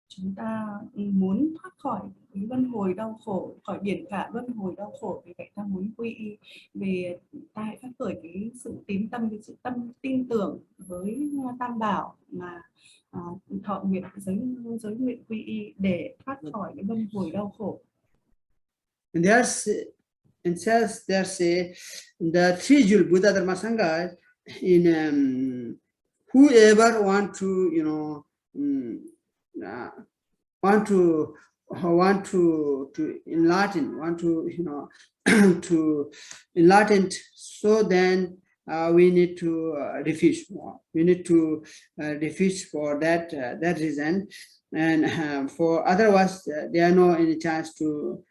Chúng ta muốn thoát khỏi cái luân hồi đau khổ, khỏi biển cả luân hồi đau khổ, vì vậy ta muốn quy y. Vì ta hãy phát khởi cái sự tín tâm, cái sự tin tưởng với Tam Bảo mà thọ nguyện giới nguyện quy y để thoát khỏi cái luân hồi đau khổ. And there's the three jewel Buddha Dharma Sangha in whoever want to want to enlighten, want to to enlighten. So then we need to refuse. We need to refuse for that reason, and for otherwise there are no any chance to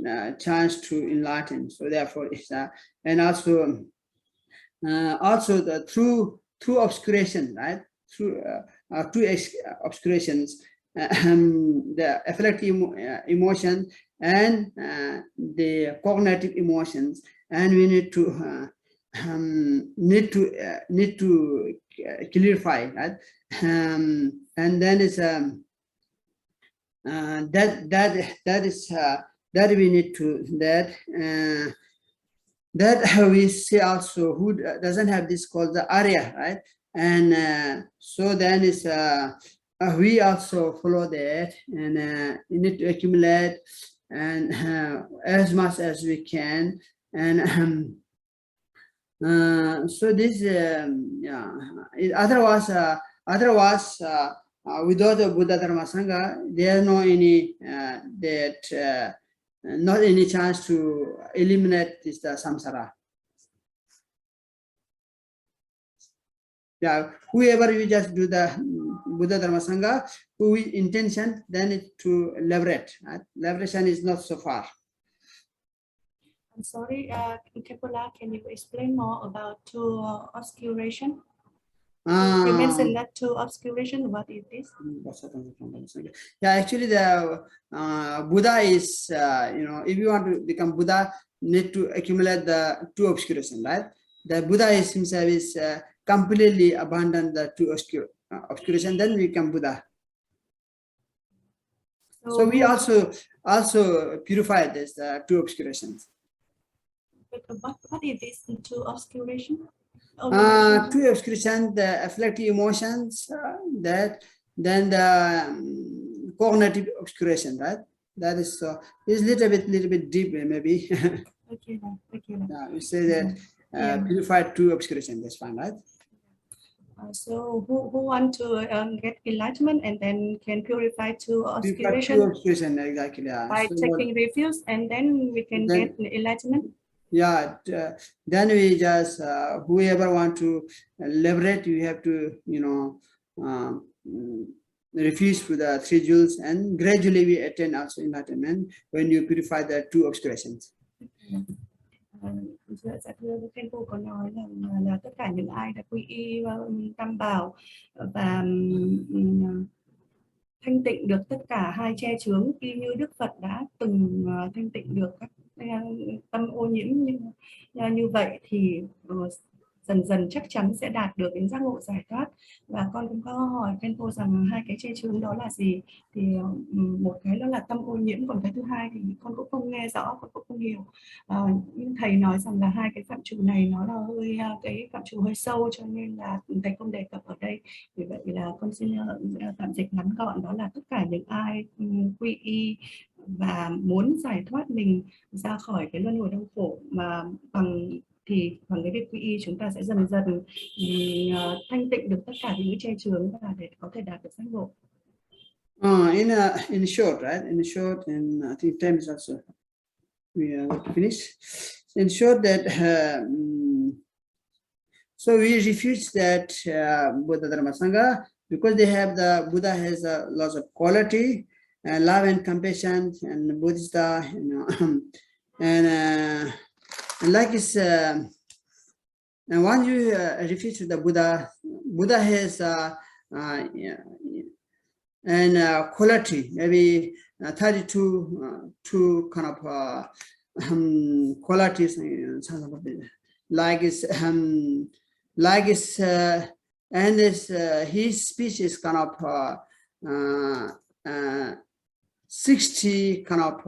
enlighten. So therefore it's and also the through obscuration, right? Through two obscurations, the affective emotion and the cognitive emotions, and we need to clarify, right? And then it's that we need to that we see also who doesn't have this called the Arya, right? And so then is we also follow that, and we need to accumulate and as much as we can, and so this otherwise without the Buddha Dharma Sangha there is no any not any chance to eliminate this samsara. Yeah, whoever you just do the Buddha Dharma Sangha, who is intention, then it's to liberate. Right? Liberation is not so far. I'm sorry, Khenpo, can you explain more about two obscuration? You mentioned that two obscuration. What is this? Yeah, actually, the Buddha is, if you want to become Buddha, need to accumulate the two obscuration, right? The Buddha is himself is completely abandon the two obscuration, then we become Buddha. So we also purify this two obscurations. But what is this two obscuration? Two obscuration, the afflictive emotions, then the cognitive obscuration, right? That is is little bit deep, maybe. Okay. Yeah, we say that purify two obscuration. That's fine, right? So who want to get enlightenment and then can purify two obscuration? Two obscuration, exactly. Yeah. By taking refuge, and then we can get enlightenment. Yeah, then we just whoever want to liberate, you have to refuse to the three jewels, and gradually we attain also enlightenment when you purify the two obscurations. Dạ thưa Khenpo có nói là tất cả những ai đã quy y tam bảo và thanh tịnh được tất cả hai che chướng, y như Đức Phật đã từng thanh tịnh được các tâm ô nhiễm như vậy, thì dần dần chắc chắn sẽ đạt được đến giác ngộ giải thoát. Và con cũng có hỏi Khenpo rằng hai cái che chướng đó là gì, thì một cái đó là tâm ô nhiễm, còn cái thứ hai thì con cũng không nghe rõ, con cũng không hiểu. Nhưng thầy nói rằng là hai cái phạm trù này nó là cái phạm trù hơi sâu, cho nên là thầy không đề cập ở đây. Vì vậy là con xin tạm dịch ngắn gọn, đó là tất cả những ai quy y và muốn giải thoát mình ra khỏi cái luân hồi đau khổ mà bằng cái việc quy y, chúng ta sẽ dần dần thanh tịnh được tất cả những che chướng và để có thể đạt được giác ngộ. In short, right? In short, and I think time is also we are going to finish. In short, that so we refuse that Buddha Dharma Sangha because they have Buddha has lots of quality, love and compassion, and Buddhista, and like it's and once you refuse to the Buddha has and quality, maybe 32 kind of qualities, like and his speech is kind of 60 kind of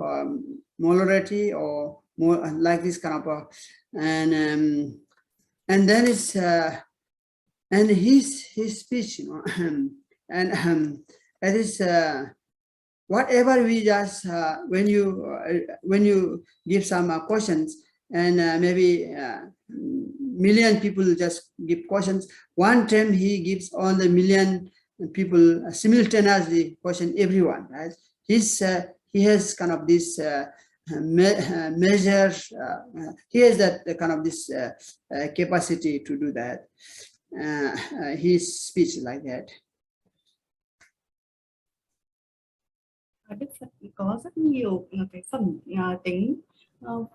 morality or more like this kind of and then it's and his speech, and that is whatever we just when you give some questions, and maybe million people just give questions. One time he gives all the million people simultaneously question everyone, right? He has kind of this measures. He has that kind of this capacity to do that. His speech like that. Đức Phật có rất nhiều cái phẩm tính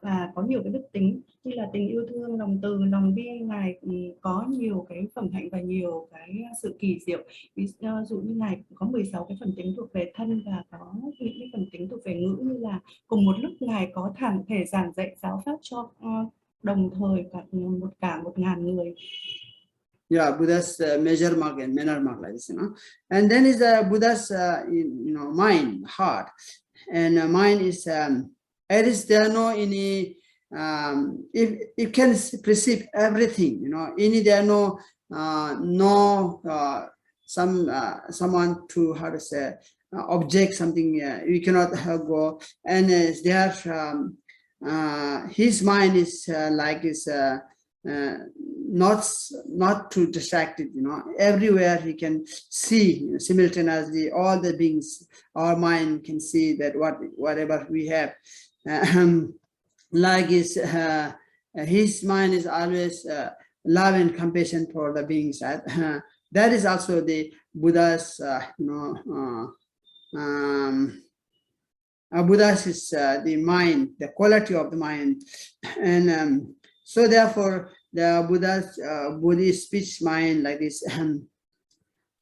và có nhiều cái đức tính như là tình yêu thương, lòng từ, lòng bi. Ngài có nhiều cái phẩm hạnh và nhiều cái sự kỳ diệu. Ví dụ như Ngài có 16 cái phẩm tính thuộc về thân và có những cái phẩm tính thuộc về ngữ, như là cùng một lúc Ngài có thể giảng dạy giáo pháp cho đồng thời cả 1.000 người. Yeah, Buddha's measure mark and manner mark, like this, and then is Buddha's mind, heart, and mind is there are no any if you can perceive everything, there are no someone to how to say object something, you cannot go, and there his mind is like is not too distracted, everywhere he can see simultaneously all the beings. Our mind can see that whatever we have, like his mind is always love and compassion for the beings. That is also the Buddha's Buddhas is the mind, the quality of the mind, and so therefore the Buddha's Buddhist speech mind like this,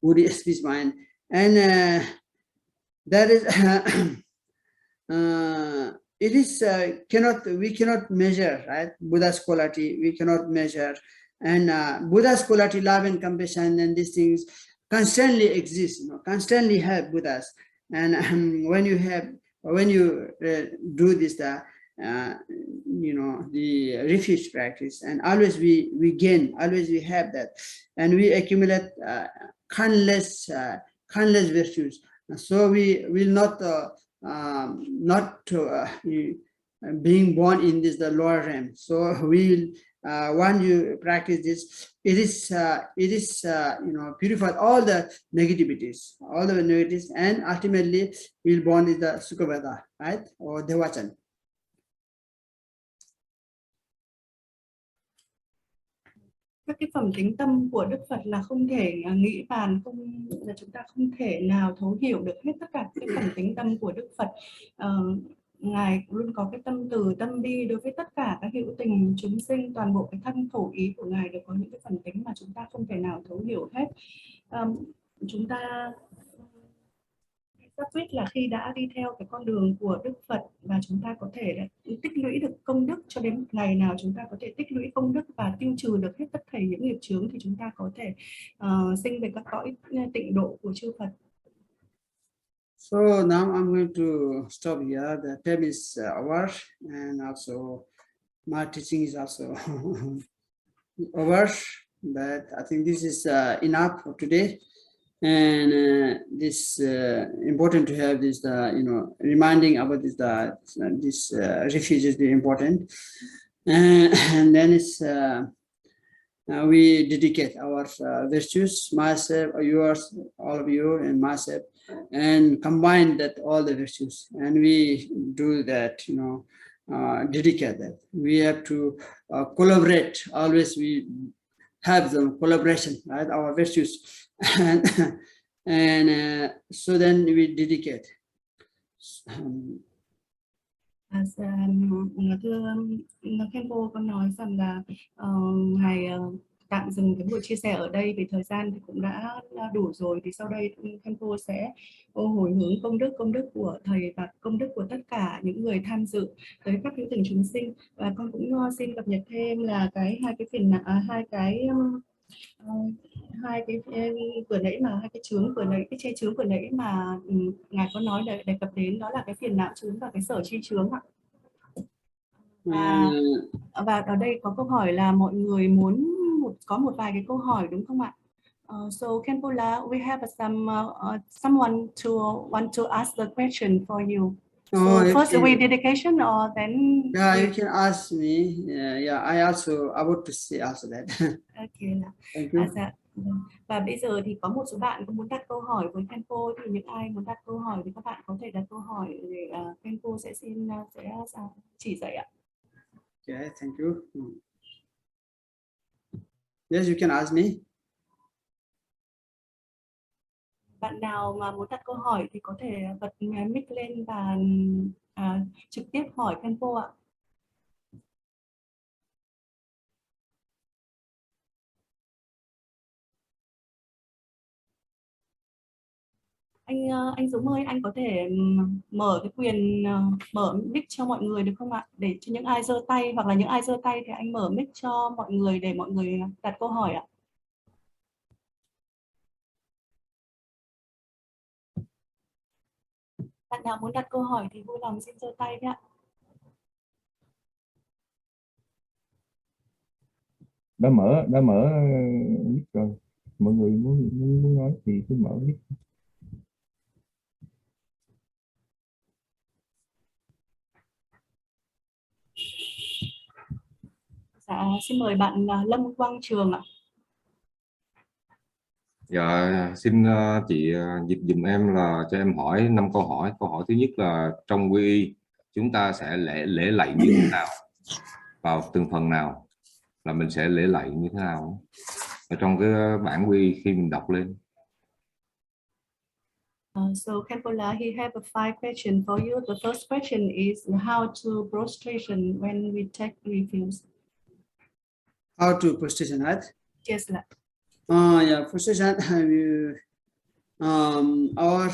Buddhist speech mind, and that is it is we cannot measure, right? Buddha's quality we cannot measure, and Buddha's quality, love and compassion, and these things constantly exist, constantly have Buddhas, and when you do this, the refuge practice, and always we gain, always we have that, and we accumulate countless virtues. So we will not being born in this the lower realm. So we will when you practice this, it is purified all the negativities, and ultimately will born in the Sukhaveda, right, or Devachan. Các cái phẩm tính tâm của Đức Phật là không thể nghĩ bàn, là chúng ta không thể nào thấu hiểu được hết tất cả cái phẩm tính tâm của Đức Phật. Ngài luôn có cái tâm từ, tâm bi đối với tất cả các hữu tình chúng sinh, toàn bộ cái thân khẩu ý của Ngài đều có những cái phẩm tính mà chúng ta không thể nào thấu hiểu hết. Chúng ta Pháp quyết là khi đã đi theo cái con đường của Đức Phật và chúng ta có thể tích lũy được công đức, cho đến ngày nào chúng ta có thể tích lũy công đức và tiêu trừ được hết tất thảy những nghiệp chướng, thì chúng ta có thể sinh về các cõi tịnh độ của chư Phật. So now I'm going to stop here. The time is over, and also my teaching is also over. But I think this is enough for today. And this important to have this reminding about this refuge is very important, and then it's we dedicate our virtues, myself, yours, all of you, and myself, and combine that all the virtues, and we do that, dedicate that. We have to collaborate. Always we have the collaboration, right? Our virtues, and so then we dedicate. Thưa Khenpo có nói rằng là ngài tạm dừng cái buổi chia sẻ ở đây vì thời gian thì cũng đã đủ rồi, thì sau đây Khenpo sẽ hồi hướng công đức của thầy và công đức của tất cả những người tham dự tới các hữu tình chúng sinh. Và con cũng xin cập nhật thêm là hai cái vừa nãy mà hai cái chướng vừa nãy, cái che chướng vừa nãy mà ngài có nói đề cập đến, đó là cái phiền não chướng và cái sở chi chướng ạ. Và ở đây có câu hỏi là mọi người muốn có một vài cái câu hỏi, đúng không ạ? So Khenpola, we have someone want to ask the question for you. So first we dedication or then yeah, you can ask me. Yeah, I also about to say also that. Okay. Thank you. Và bây giờ thì có một số bạn cũng muốn đặt câu hỏi với Khenpo, thì những ai muốn đặt câu hỏi thì các bạn có thể đặt câu hỏi để Khenpo sẽ chỉ dạy ạ. Okay, thank you. Yes, you can ask me. Bạn nào mà muốn đặt câu hỏi thì có thể bật mic lên và trực tiếp hỏi Khenpo ạ. Anh Dũng ơi, anh có thể mở cái quyền mở mic cho mọi người được không ạ? Để cho những ai giơ tay, hoặc là những ai giơ tay thì anh mở mic cho mọi người để mọi người đặt câu hỏi ạ. Bạn nào muốn đặt câu hỏi thì vui lòng xin giơ tay nhé ạ. Đã mở mic rồi. Mọi người muốn nói thì cứ mở mic. Dạ, xin mời bạn Lâm Quang Trường ạ. Dạ, xin chị dịch dùm em là cho em hỏi 5 câu hỏi. Câu hỏi thứ nhất là trong quy y chúng ta sẽ lễ lạy như thế nào, vào từng phần nào là mình sẽ lễ lạy như thế nào ở trong cái bản quy y khi mình đọc lên. So Khenpo, he have a 5 question for you. The first question is how to prostration when we take refuge. How to prostration, right? Yes, sir. Yeah, prostration. Our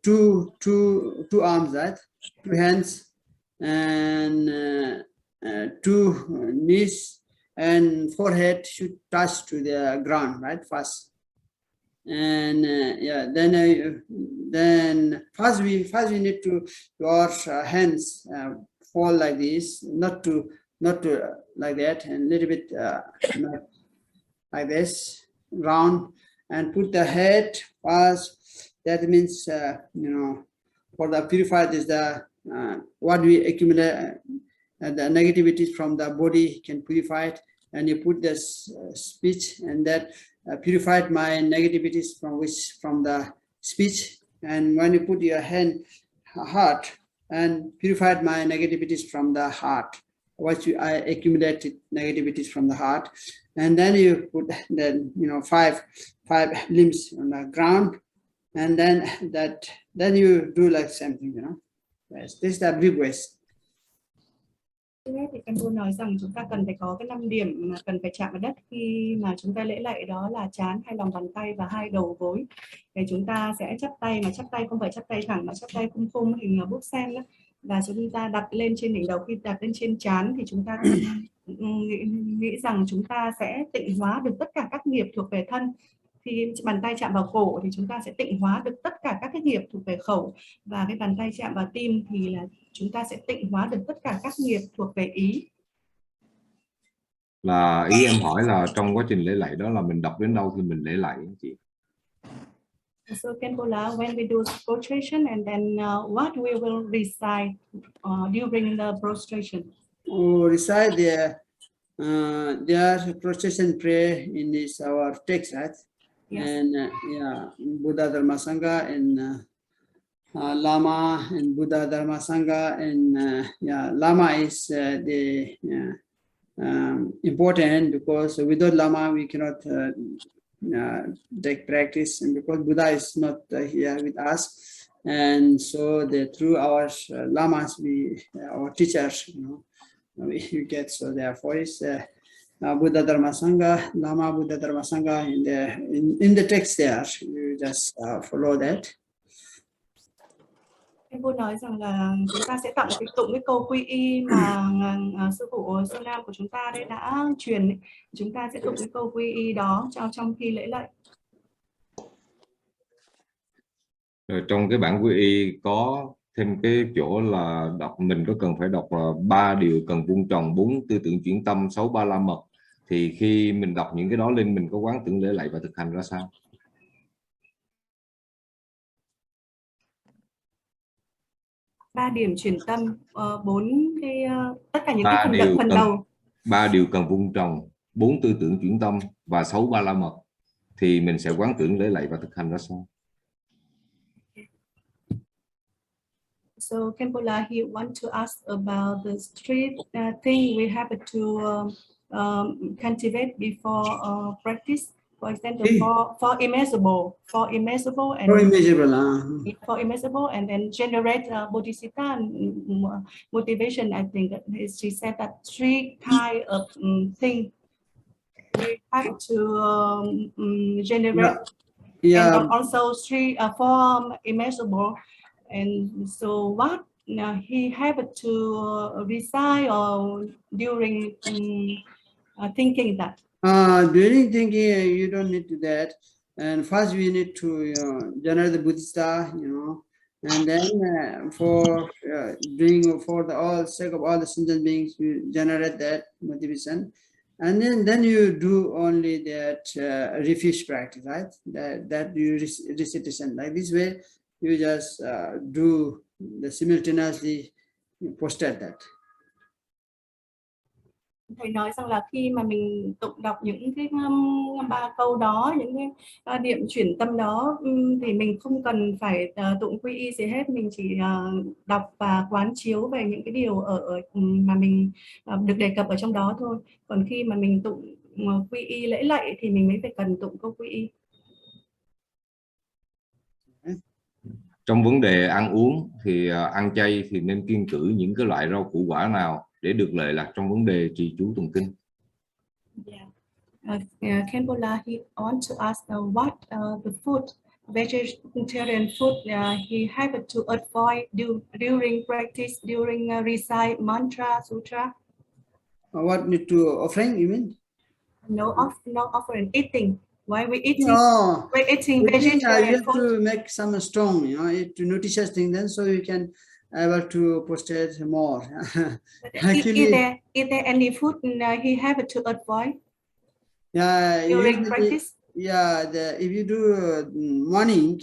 two arms, right? 2 hands and 2 knees and forehead should touch to the ground, right? First, and yeah, then first we need to our hands fall like this, not to like that, and little bit not like this, round, and put the head first. That means for the purified is the what we accumulate the negativities from the body can purify it, and you put this speech, and that purified my negativities from the speech. And when you put your heart and purified my negativities from the heart, I accumulated negativities from the heart, and then you put then five limbs on the ground, and then you do like something, Yes, this is the big ways. Thì Khenpo nói rằng chúng ta cần phải có cái 5 điểm mà cần phải chạm vào đất khi mà chúng ta lễ lạy, đó là trán, 2 lòng bàn tay và 2 đầu gối. Thì chúng ta sẽ chắp tay, mà chắp tay không phải chắp tay thẳng mà chắp tay khum khum hình búp sen đó. Và chúng ta đặt lên trên đỉnh đầu. Khi đặt lên trên trán thì chúng ta nghĩ rằng chúng ta sẽ tịnh hóa được tất cả các nghiệp thuộc về thân. Khi bàn tay chạm vào cổ thì chúng ta sẽ tịnh hóa được tất cả các cái nghiệp thuộc về khẩu, và cái bàn tay chạm vào tim thì là chúng ta sẽ tịnh hóa được tất cả các nghiệp thuộc về ý. Là ý em hỏi là trong quá trình lễ lạy đó là mình đọc đến đâu thì mình lễ lạy chị? So Khenpo, when we do prostration, and then what we will recite during the prostration? Recite their prostration prayer in this our text, right? Yes. And yeah, Buddha Dharma Sangha and Lama and Buddha Dharma Sangha, and yeah, Lama is the important, because without Lama we cannot take practice, and because Buddha is not here with us, and so through our Lamas, our teachers, we get, so therefore is Buddha Dharma Sangha, Lama Buddha Dharma Sangha in the text there. You just follow that. Khenpo nói rằng là chúng ta sẽ tụng cái câu quy y mà sư phụ Sonam của chúng ta đã truyền. Chúng ta sẽ tụng cái câu quy y đó trong khi lễ lạy. Rồi trong cái bản quy y có thêm cái chỗ là mình có cần phải đọc là 3 điều cần vuông tròn, 4 tư tưởng chuyển tâm, 6 ba la mật. Thì khi mình đọc những cái đó lên, mình có quán tưởng lễ lạy và thực hành ra sao? 3 điểm chuyển tâm, 4 cái tất cả những cái phần đầu. 3 điều cần vuông tròn, 4 tư tưởng chuyển tâm và 6 ba la mật. Thì mình sẽ quán tưởng lễ lạy và thực hành ra sao? So Khenpo, he want to ask about the 3 thing we have to cultivate before practice. For example, for immeasurable, and then generate bodhisattva motivation. I think she said that 3 kind of thing we have to generate, and also 4 immeasurable. And so what he have to recite or during thinking that? During thinking, you don't need to that. And first we need to generate the Buddhista, and then for doing for the sake of all the sentient beings, you generate that motivation. And then you do only that refuge practice, right? That you recitation. Like this way, you just do the simultaneously posted that. Thầy nói rằng là khi mà mình tụng đọc những cái 3 câu đó, những cái điểm chuyển tâm đó, thì mình không cần phải tụng quy y gì hết, mình chỉ đọc và quán chiếu về những cái điều mà mình được đề cập ở trong đó thôi. Còn khi mà mình tụng quy y lễ lạy thì mình mới phải cần tụng câu quy y. Trong vấn đề ăn uống thì ăn chay thì nên kiêng cữ những cái loại rau củ quả nào để được lợi lạc trong vấn đề trì chú tụng kinh? Khenpo, he wants to ask what the food, vegetarian food, he have to avoid during practice, during recite mantra, sutra. What need to offering, you mean? No offering, eating. Why we eating? No, We're eating you vegetarian have food. to make some strong, you know, to notice thing, then so you can able to postate more. Actually, Is there any food he have to avoid yeah, during usually, practice? yeah, if you do morning,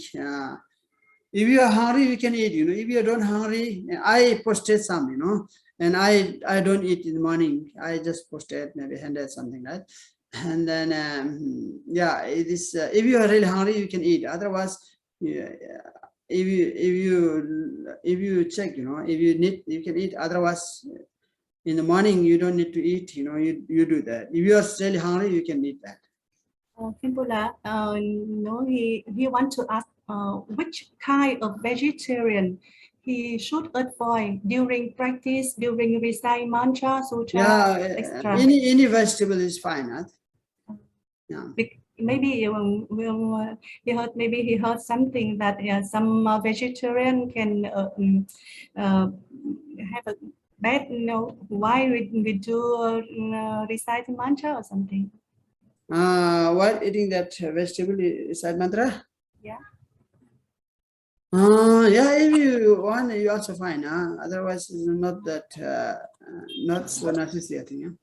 if you are hungry, you can eat, you know. If you don't hungry, I posted some, you know, and I don't eat in the morning. I just posted maybe 100 something, right? And then yeah, it is. If you are really hungry, you can eat. Otherwise, yeah, if you check, you know, if you need, you can eat. Otherwise, in the morning you don't need to eat. You know, you do that. If you are really hungry, you can eat that. Khenpo, no, he want to ask which kind of vegetarian he should avoid during practice, during recite mantra, sutra, Yeah, etc. any vegetable is fine, right? Yeah. Maybe he heard something that some vegetarian can have a bad, you know, why we do recite mantra or something. While eating that vegetable side mantra? Yeah. Yeah, if you want, you also fine. Otherwise, it's not that not so necessary, I think. Yeah?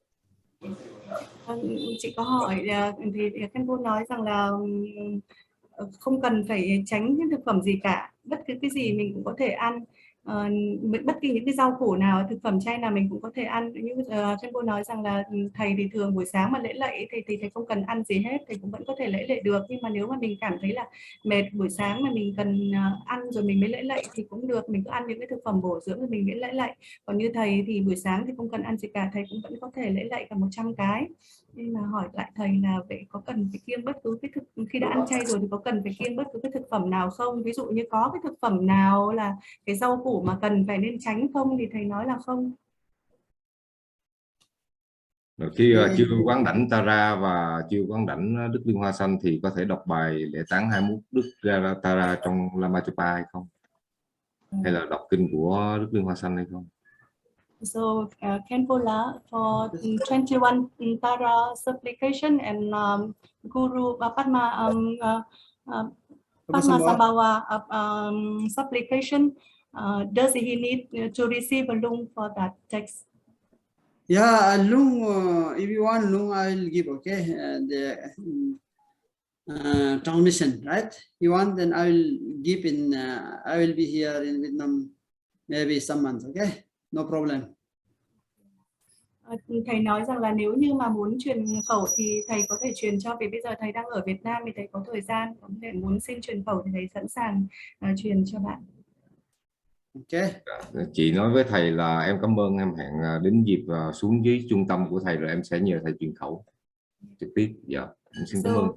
Chị có hỏi thì Khenpo nói rằng là không cần phải tránh những thực phẩm gì cả, bất cứ cái gì mình cũng có thể ăn, bất kỳ những cái rau củ nào, thực phẩm chay nào mình cũng có thể ăn. Như Khenpo nói rằng là thầy thì thường buổi sáng mà lễ lạy thì thầy không cần ăn gì hết, thầy cũng vẫn có thể lễ lạy được, nhưng mà nếu mà mình cảm thấy là mệt buổi sáng mà mình cần ăn rồi mình mới lễ lạy thì cũng được, mình cứ ăn những cái thực phẩm bổ dưỡng rồi mình mới lễ lạy. Còn như thầy thì buổi sáng thì không cần ăn gì cả, thầy cũng vẫn có thể lễ lạy cả 100 cái. Nhưng mà hỏi lại thầy là vậy có cần phải kiêng bất cứ cái khi đã ăn chay rồi thì có cần phải kiêng bất cứ cái thực phẩm nào không? Ví dụ như có cái thực phẩm nào là cái rau củ mà cần phải nên tránh không, thì thầy nói là không. Rồi khi chưa quán đảnh Tara và chưa quán đảnh Đức Liên Hoa Xanh thì có thể đọc bài lễ tán 21 Đức Tara trong Lama Chupa hay không? Hay là đọc kinh của Đức Liên Hoa Xanh hay không? So Khenpo, for 21 Tara supplication and Guru Padma Sambhava supplication, does he need to receive a lung for that text? Yeah, lung. If you want lung, I will give. Okay, the transmission, right? You want, then I will give in. I will be here in Vietnam, maybe some months. Okay, no problem. Thầy nói rằng là nếu như mà muốn truyền khẩu thì thầy có thể truyền cho, vì bây giờ thầy đang ở Việt Nam thì thầy có thời gian, có thể muốn xin truyền khẩu thì thầy sẵn sàng truyền cho bạn. Okay. Chị nói với thầy là em cảm ơn, em hẹn đến dịp xuống dưới trung tâm của thầy rồi em sẽ nhờ thầy truyền khẩu trực tiếp. Dạ, em xin cảm ơn.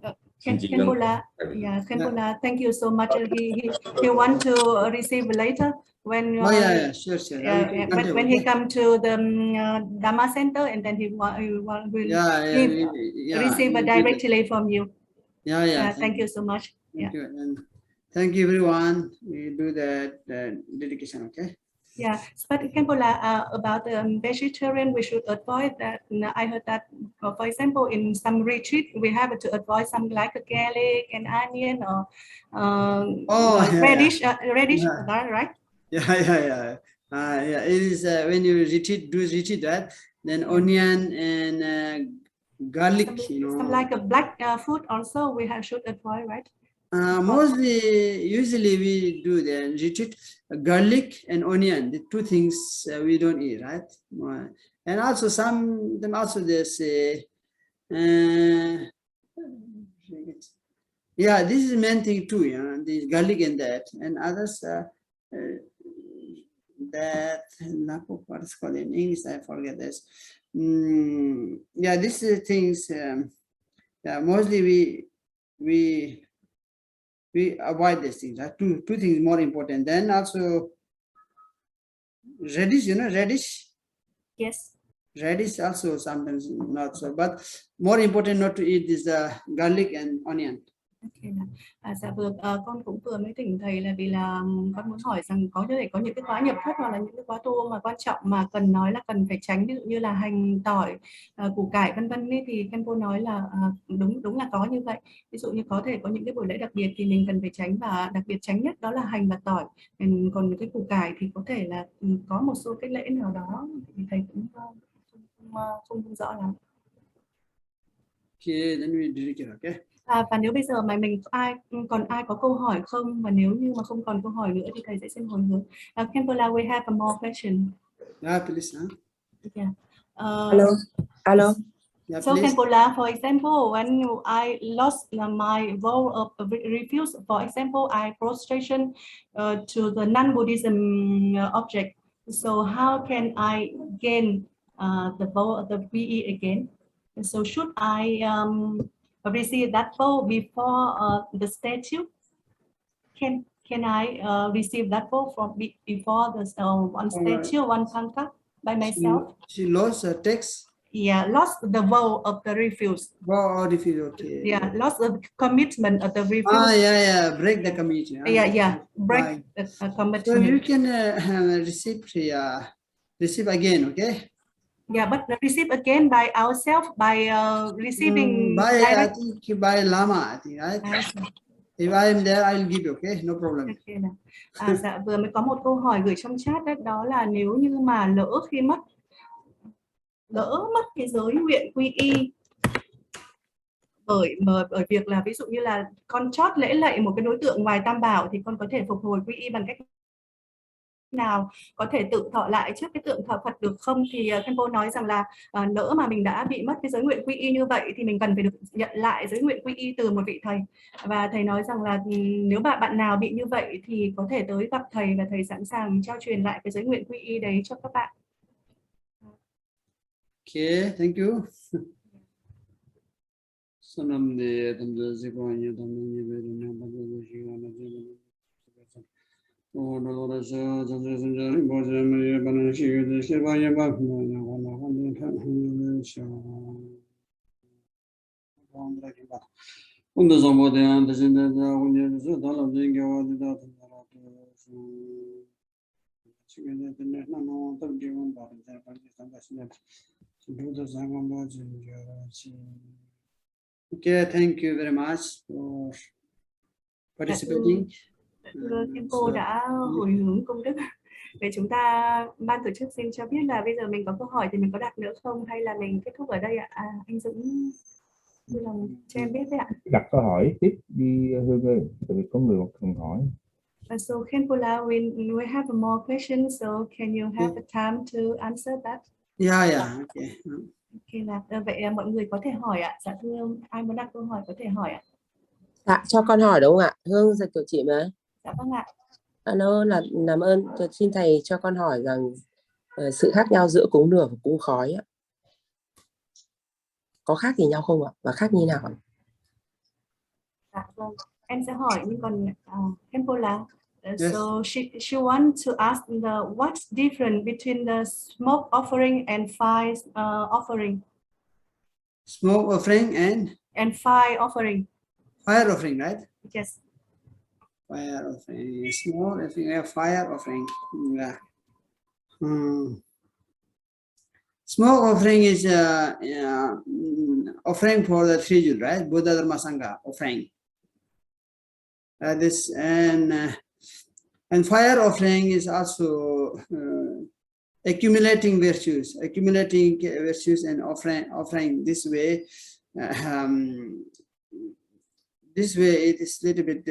Khenpo, thank you so much. He want to receive later when sure. When he come to the Dhamma center, and then he will receive directly from you. Thank you so much. Thank you. And thank you everyone. We do that dedication, okay? Yeah, but Khenpo, about the vegetarian, we should avoid that. I heard that, for example, in some retreat, we have to avoid some like a garlic and onion or radish, right? Yeah. It is when you retreat that, then onion and garlic, some like a black food also we should avoid, right? Usually we do the retreat, garlic and onion, the two things we don't eat, right? And also some them also they say, yeah, this is the main thing too, the garlic and that, and others that what is called in English, I forget this. Yeah, these things. Yeah, mostly we we avoid these things. Two things more important. Then also radish, you know, radish. Yes. Radish also sometimes not so, but more important not to eat is the garlic and onion. Okay. Dạ vâng, con cũng vừa mới tỉnh thầy là vì là con muốn hỏi rằng có thể có những cái khóa nhập thất hoặc là những cái khóa tu mà quan trọng mà cần nói là cần phải tránh, ví dụ như là hành, tỏi, củ cải vân vân ấy, thì Khenpo nói là đúng là có như vậy. Ví dụ như có thể có những cái buổi lễ đặc biệt thì mình cần phải tránh, và đặc biệt tránh nhất đó là hành và tỏi. Còn cái củ cải thì có thể là có một số cái lễ nào đó thì thầy cũng không rõ lắm. Okay, then we do it, okay. Và nếu bây giờ mà mình còn ai có câu hỏi không, và nếu như mà không còn câu hỏi nữa thì thầy sẽ xin hồi hướng. Khenpo, we have a more question. Yeah, please. Yeah. Hello. Yeah, So please. Khenpo, for example, when I lost my vow of refuse, for example, I prostration to the non-Buddhism object. So how can I gain the vow of the VE again? So should I receive that vow before the statue? Can I receive that vow from before the one statue, one pancake by myself? She lost her text. Yeah, lost the vow of the refuse. Vow or refuse, okay. Yeah, lost the commitment of the refuse. Yeah, break the commitment. Yeah, break the commitment. So you can receive again, okay? Yeah, but receive again by ourselves, by receiving by direct. I think by Lama, I think, right? If I am there, I'll give you, okay? No problem. Okay. Dạ, vừa mới có một câu hỏi gửi trong chat đó là nếu như mà lỡ mất cái giới nguyện quy y bởi việc là ví dụ như là con chót lễ lạy một cái đối tượng ngoài Tam Bảo, thì con có thể phục hồi quy y bằng cách nào, có thể tự thọ lại trước cái tượng thờ Phật được không? Thì Khenpo nói rằng là lỡ mà mình đã bị mất cái giới nguyện quy y như vậy thì mình cần phải được nhận lại giới nguyện quy y từ một vị thầy, và thầy nói rằng là nếu bạn nào bị như vậy thì có thể tới gặp thầy và thầy sẵn sàng trao truyền lại cái giới nguyện quy y đấy cho các bạn. Okay, thank you. Sonam Dhondup Okay, thank you very much for participating. Khenpo đã hồi hướng công đức. Để chúng ta, ban tổ chức xin cho biết là bây giờ mình có câu hỏi thì mình có đặt nữa không, hay là mình kết thúc ở đây ạ? Anh Dũng vui lòng cho em biết đấy ạ. Đặt câu hỏi tiếp đi Hương ơi, tại vì có người cần hỏi. So Khenpo, we have more questions, so can you have the time to answer that? Yeah, okay. Okay, vậy mọi người có thể hỏi ạ. Dạ thưa, ai muốn đặt câu hỏi có thể hỏi ạ. Dạ, cho con hỏi đúng không ạ? Hương là kiểu chị mà. Dạ vâng ạ. Làm ơn, xin thầy cho con hỏi rằng sự khác nhau giữa cúng lửa và cúng khói ạ, có khác gì nhau không ạ? Và khác như nào ạ? Dạ vâng, em sẽ hỏi, nhưng còn Khenpo là Yes. so she wants to ask what's different between the smoke offering and fire offering. Smoke offering And fire offering. fire offering, right? Yes. Fire offering, smoke offering, fire offering. Yeah. Smoke offering is offering for the three jewels, right? Buddha, Dharma, Sangha offering. And fire offering is also accumulating virtues and offering this way. This way it is a little bit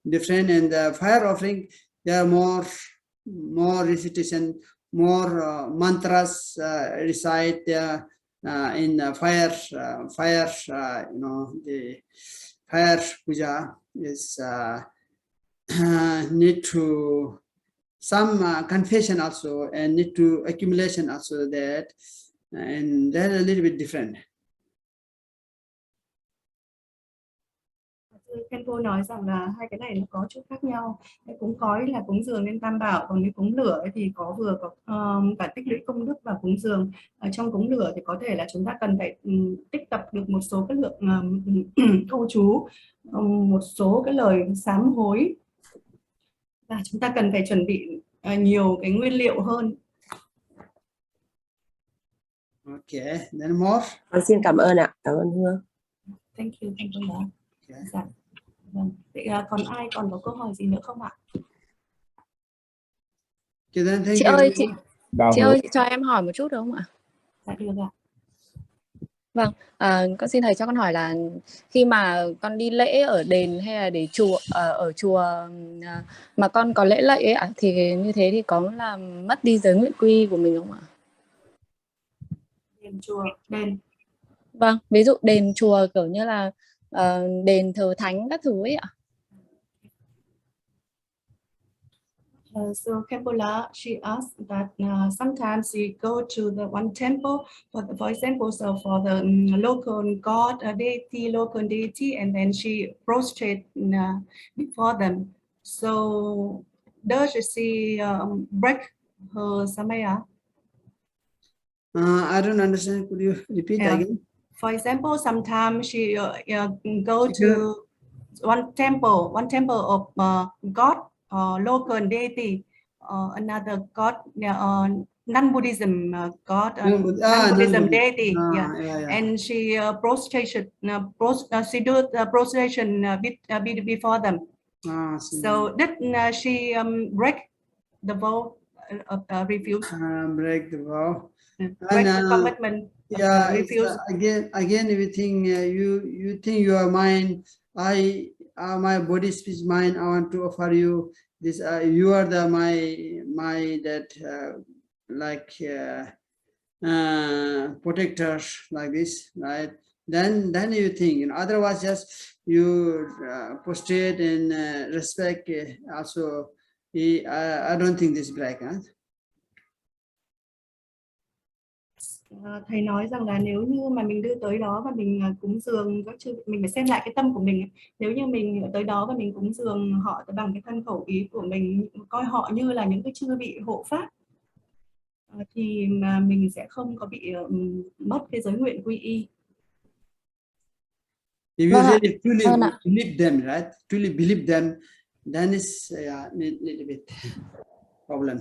different, and the fire offering, there are more recitation, more mantras recite in the fire. You know, the fire puja is need to some confession also, and need to accumulation also, that, and they're a little bit different. Khenpo nói rằng là hai cái này nó có chút khác nhau. Cái cúng khói là cúng dường lên Tam Bảo, còn cái cúng lửa thì vừa có cả tích lũy công đức và cúng dường. Ở trong cúng lửa thì có thể là chúng ta cần phải tích tập được một số cái lượng câu chú, một số cái lời sám hối, và chúng ta cần phải chuẩn bị nhiều cái nguyên liệu hơn. Okay, then more. Con xin cảm ơn ạ, cảm ơn Hương. Thank you, thank you. Okay. Dạ. Vâng. Vậy còn ai còn có câu hỏi gì nữa không ạ? Okay, then thank Chị you. ơi, chị Hương. ơi, chị cho em hỏi một chút được không ạ? Dạ được ạ. Vâng, con xin thầy cho con hỏi là khi mà con đi lễ ở đền hay là để chùa ở chùa mà con có lễ lạy ấy ạ, thì như thế thì có làm mất đi giới nguyện quy của mình không ạ? Đền chùa, đền. Vâng, ví dụ đền chùa kiểu như là đền thờ thánh các thứ ấy ạ. So Khenpo, she asked that sometimes we go to the one temple, for example, so for the local god, deity, local deity, and then she prostrate before them. So does she break her samaya? I don't understand. Could you repeat again? For example, sometimes she go to one temple of God, local deity, another God, non-Buddhism God, non-Buddhism deity, yeah. And she she do the prostration before them. So did she break the vow of refuse? Break the vow. Break the commitment. Yeah, refuse. Again, everything you think you are mine. I my body, speech, mind. I want to offer you this. You are the my that like protectors like this, right? Then you think. Otherwise, just you prostrate and respect. Also, I don't think this break. Huh? Thầy nói rằng là nếu như mà mình đưa tới đó và mình cúng dường các chư, mình phải xem lại cái tâm của mình. Nếu như mình tới đó và mình cúng dường họ bằng cái thân khẩu ý của mình, coi họ như là những cái chư vị hộ pháp, thì mà mình sẽ không có bị mất cái giới nguyện quy y. If you really truly believe them, right? Truly believe them, then it's little bit problem.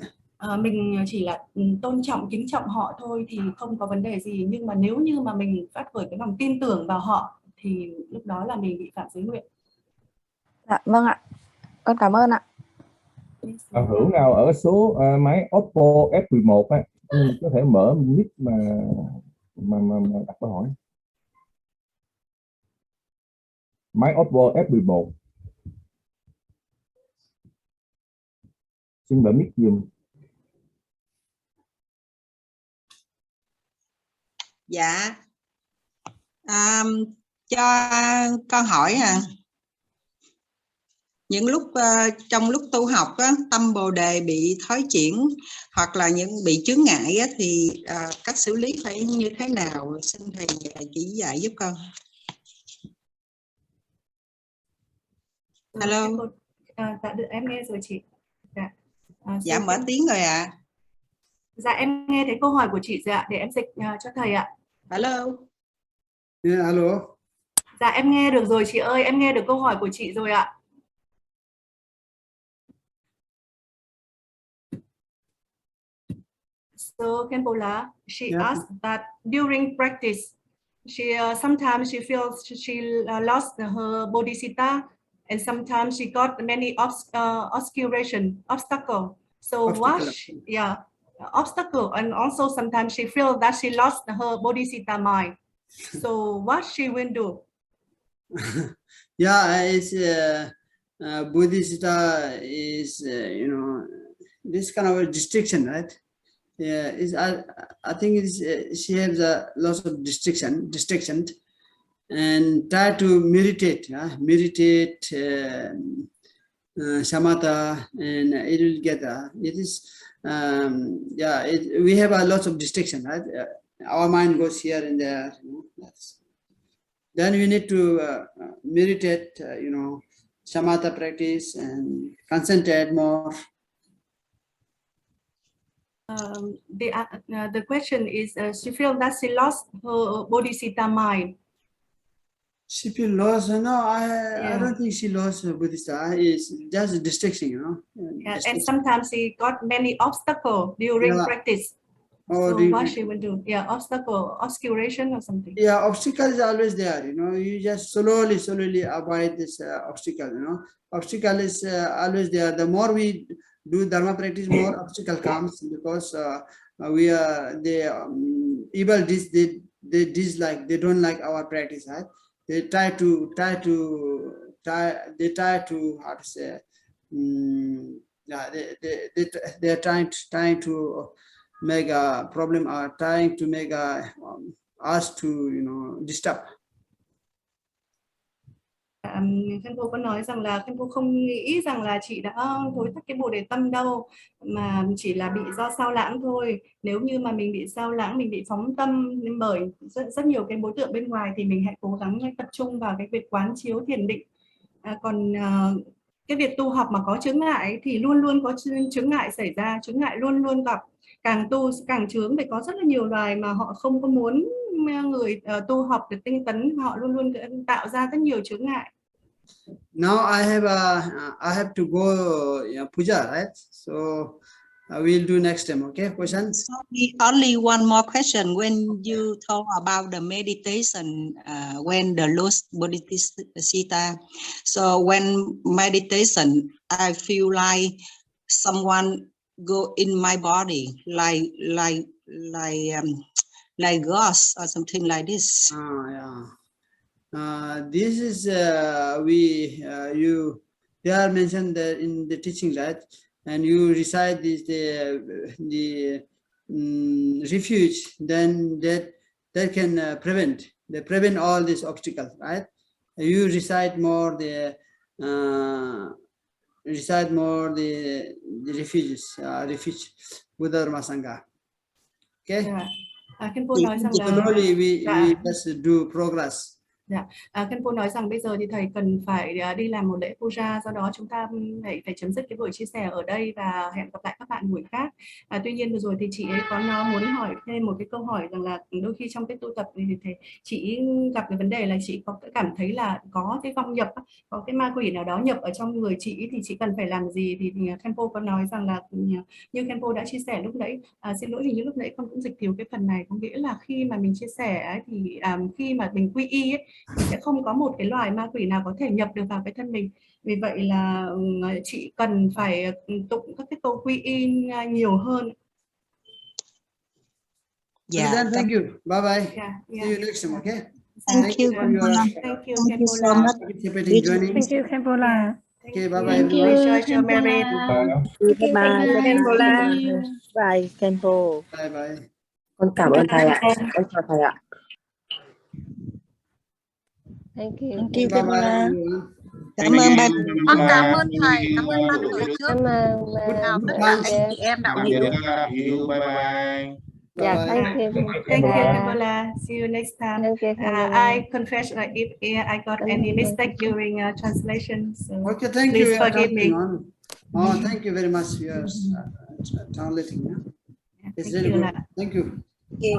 Mình chỉ là tôn trọng, kính trọng họ thôi thì không có vấn đề gì. Nhưng mà nếu như mà mình phát khởi cái lòng tin tưởng vào họ thì lúc đó là mình bị phạm giới nguyện. Dạ, vâng ạ. Con cảm ơn ạ. Hữu nào ở số máy Oppo F11 á, có thể mở mic mà đặt câu hỏi. Máy Oppo F11. Xin mở mic giùm. Dạ, cho con hỏi những lúc trong lúc tu học á, tâm bồ đề bị thói chuyển hoặc là những bị chướng ngại á, thì cách xử lý phải như thế nào? Xin thầy chỉ dạy giúp con. Hello. Dạ được, em nghe rồi chị. Dạ mở tiếng rồi ạ. Dạ em nghe thấy câu hỏi của chị rồi ạ, để em dịch cho thầy ạ. Hello. Yeah, hello. Dạ em nghe được rồi chị ơi, em nghe được câu hỏi của chị rồi ạ. So Khenpo, she asked that during practice, sometimes she feels she lost her bodhisattva, and sometimes she got many obstacle. So obstacle, and also sometimes she feels that she lost her bodhisattva mind. So what she will do? Yeah, it's bodhisattva is this kind of a distraction, right? Yeah, I think she has a lot of distraction, and try to meditate, samatha, and it will get it is we have a lot of distraction, right? Our mind goes here and there, then we need to meditate, samatha practice and concentrate more. The question is, she feels that she lost her bodhisattva mind. She feel lost? No, I don't think she lost her Buddhista. It's just a distraction, you know. Yeah, and sometimes she got many obstacles during practice. So what she will do? Yeah, obscuration or something. Yeah, obstacle is always there, you know. You just slowly avoid this obstacle, you know. Obstacle is always there. The more we do Dharma practice, more obstacle comes, because we are evil they dislike, they don't like our practice, right? They try to how to say, yeah, they're trying to make a problem, or trying to make us to, you know, disturb. Khenpo có nói rằng là Khenpo không nghĩ rằng là chị đã thối thất cái bồ đề tâm đâu, mà chỉ là bị do sao lãng thôi. Nếu như mà mình bị sao lãng, mình bị phóng tâm bởi rất nhiều cái đối tượng bên ngoài, thì mình hãy cố gắng tập trung vào cái việc quán chiếu thiền định. Còn cái việc tu học mà có chướng ngại thì luôn luôn có chướng ngại xảy ra, chướng ngại luôn luôn gặp. Càng tu càng chướng, vì có rất là nhiều loài mà họ không có muốn người tu học được tinh tấn, họ luôn luôn tạo ra rất nhiều chướng ngại. Now I have to go puja, right? So we'll do next time. Okay, questions? Only one more question. When you talk about the meditation, when the lost bodhisattva, so when meditation, I feel like someone go in my body, like ghost or something like this. This is they are mentioned in the teaching, right? And you recite this the refuge, then that can prevent all these obstacles, right? You recite more the refuges, refuge Buddha Dharma Sangha. Okay. Khenpo nói rằng là slowly we just do progress. Dạ, Khenpo nói rằng bây giờ thì thầy cần phải đi làm một lễ puja, do đó chúng ta phải chấm dứt cái buổi chia sẻ ở đây và hẹn gặp lại các bạn buổi khác. Tuy nhiên vừa rồi thì chị ấy có muốn hỏi thêm một cái câu hỏi rằng là đôi khi trong cái tu tập thì chị gặp cái vấn đề là chị có cảm thấy là có cái vong nhập, có cái ma quỷ nào đó nhập ở trong người chị, thì chị cần phải làm gì? Thì Khenpo có nói rằng là như Khenpo đã chia sẻ lúc nãy, xin lỗi, hình như lúc nãy con cũng dịch thiếu cái phần này, có nghĩa là khi mà mình chia sẻ ấy, thì khi mà mình quy y ấy, thì sẽ không có một cái loài ma quỷ nào có thể nhập được vào cái thân mình. Vì vậy là chị cần phải tụng các cái câu quy y nhiều hơn. Yeah. Then thank you. Bye bye. See you next time. Okay. Thank you. Thank you so much. Thank you, Khenpo. Okay. Bye bye. Thank you. Enjoy your marriage. Bye. Bye Khenpo. Bye bye. Con cảm ơn thầy ạ. Con chào thầy ạ. Thank you. Bye bye. Cảm ơn ba. Con cảm ơn thầy, cảm ơn ban tổ chức. Cảm ơn Tất cả anh chị em đạo hữu. Bye bye. Yeah, thank you. Thank you, Khenpo. See you next time. Thank you, I confess that if I got any mistake during translation, so Okay, thank please you. forgive me. Thank you very much for your translating. It's really good. Thank you. See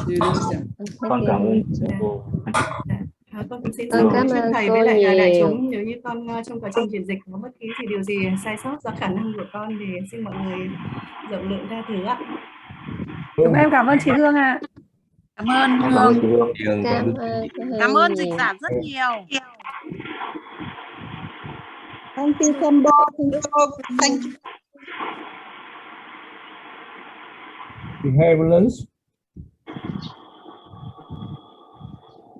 you next time. Con cảm ơn cô. Con cũng xin lỗi chân thầy với lại đại chúng, nếu như con trong quá trình chuyển dịch có bất kỳ điều gì sai sót do khả năng của con thì xin mọi người rộng lượng tha thứ ạ. Chúng em cảm ơn chị Hương ạ. Cảm ơn Hương. Cảm ơn Dịch giảng rất nhiều. Thank you, Khenpo. Thank you. We have lunch.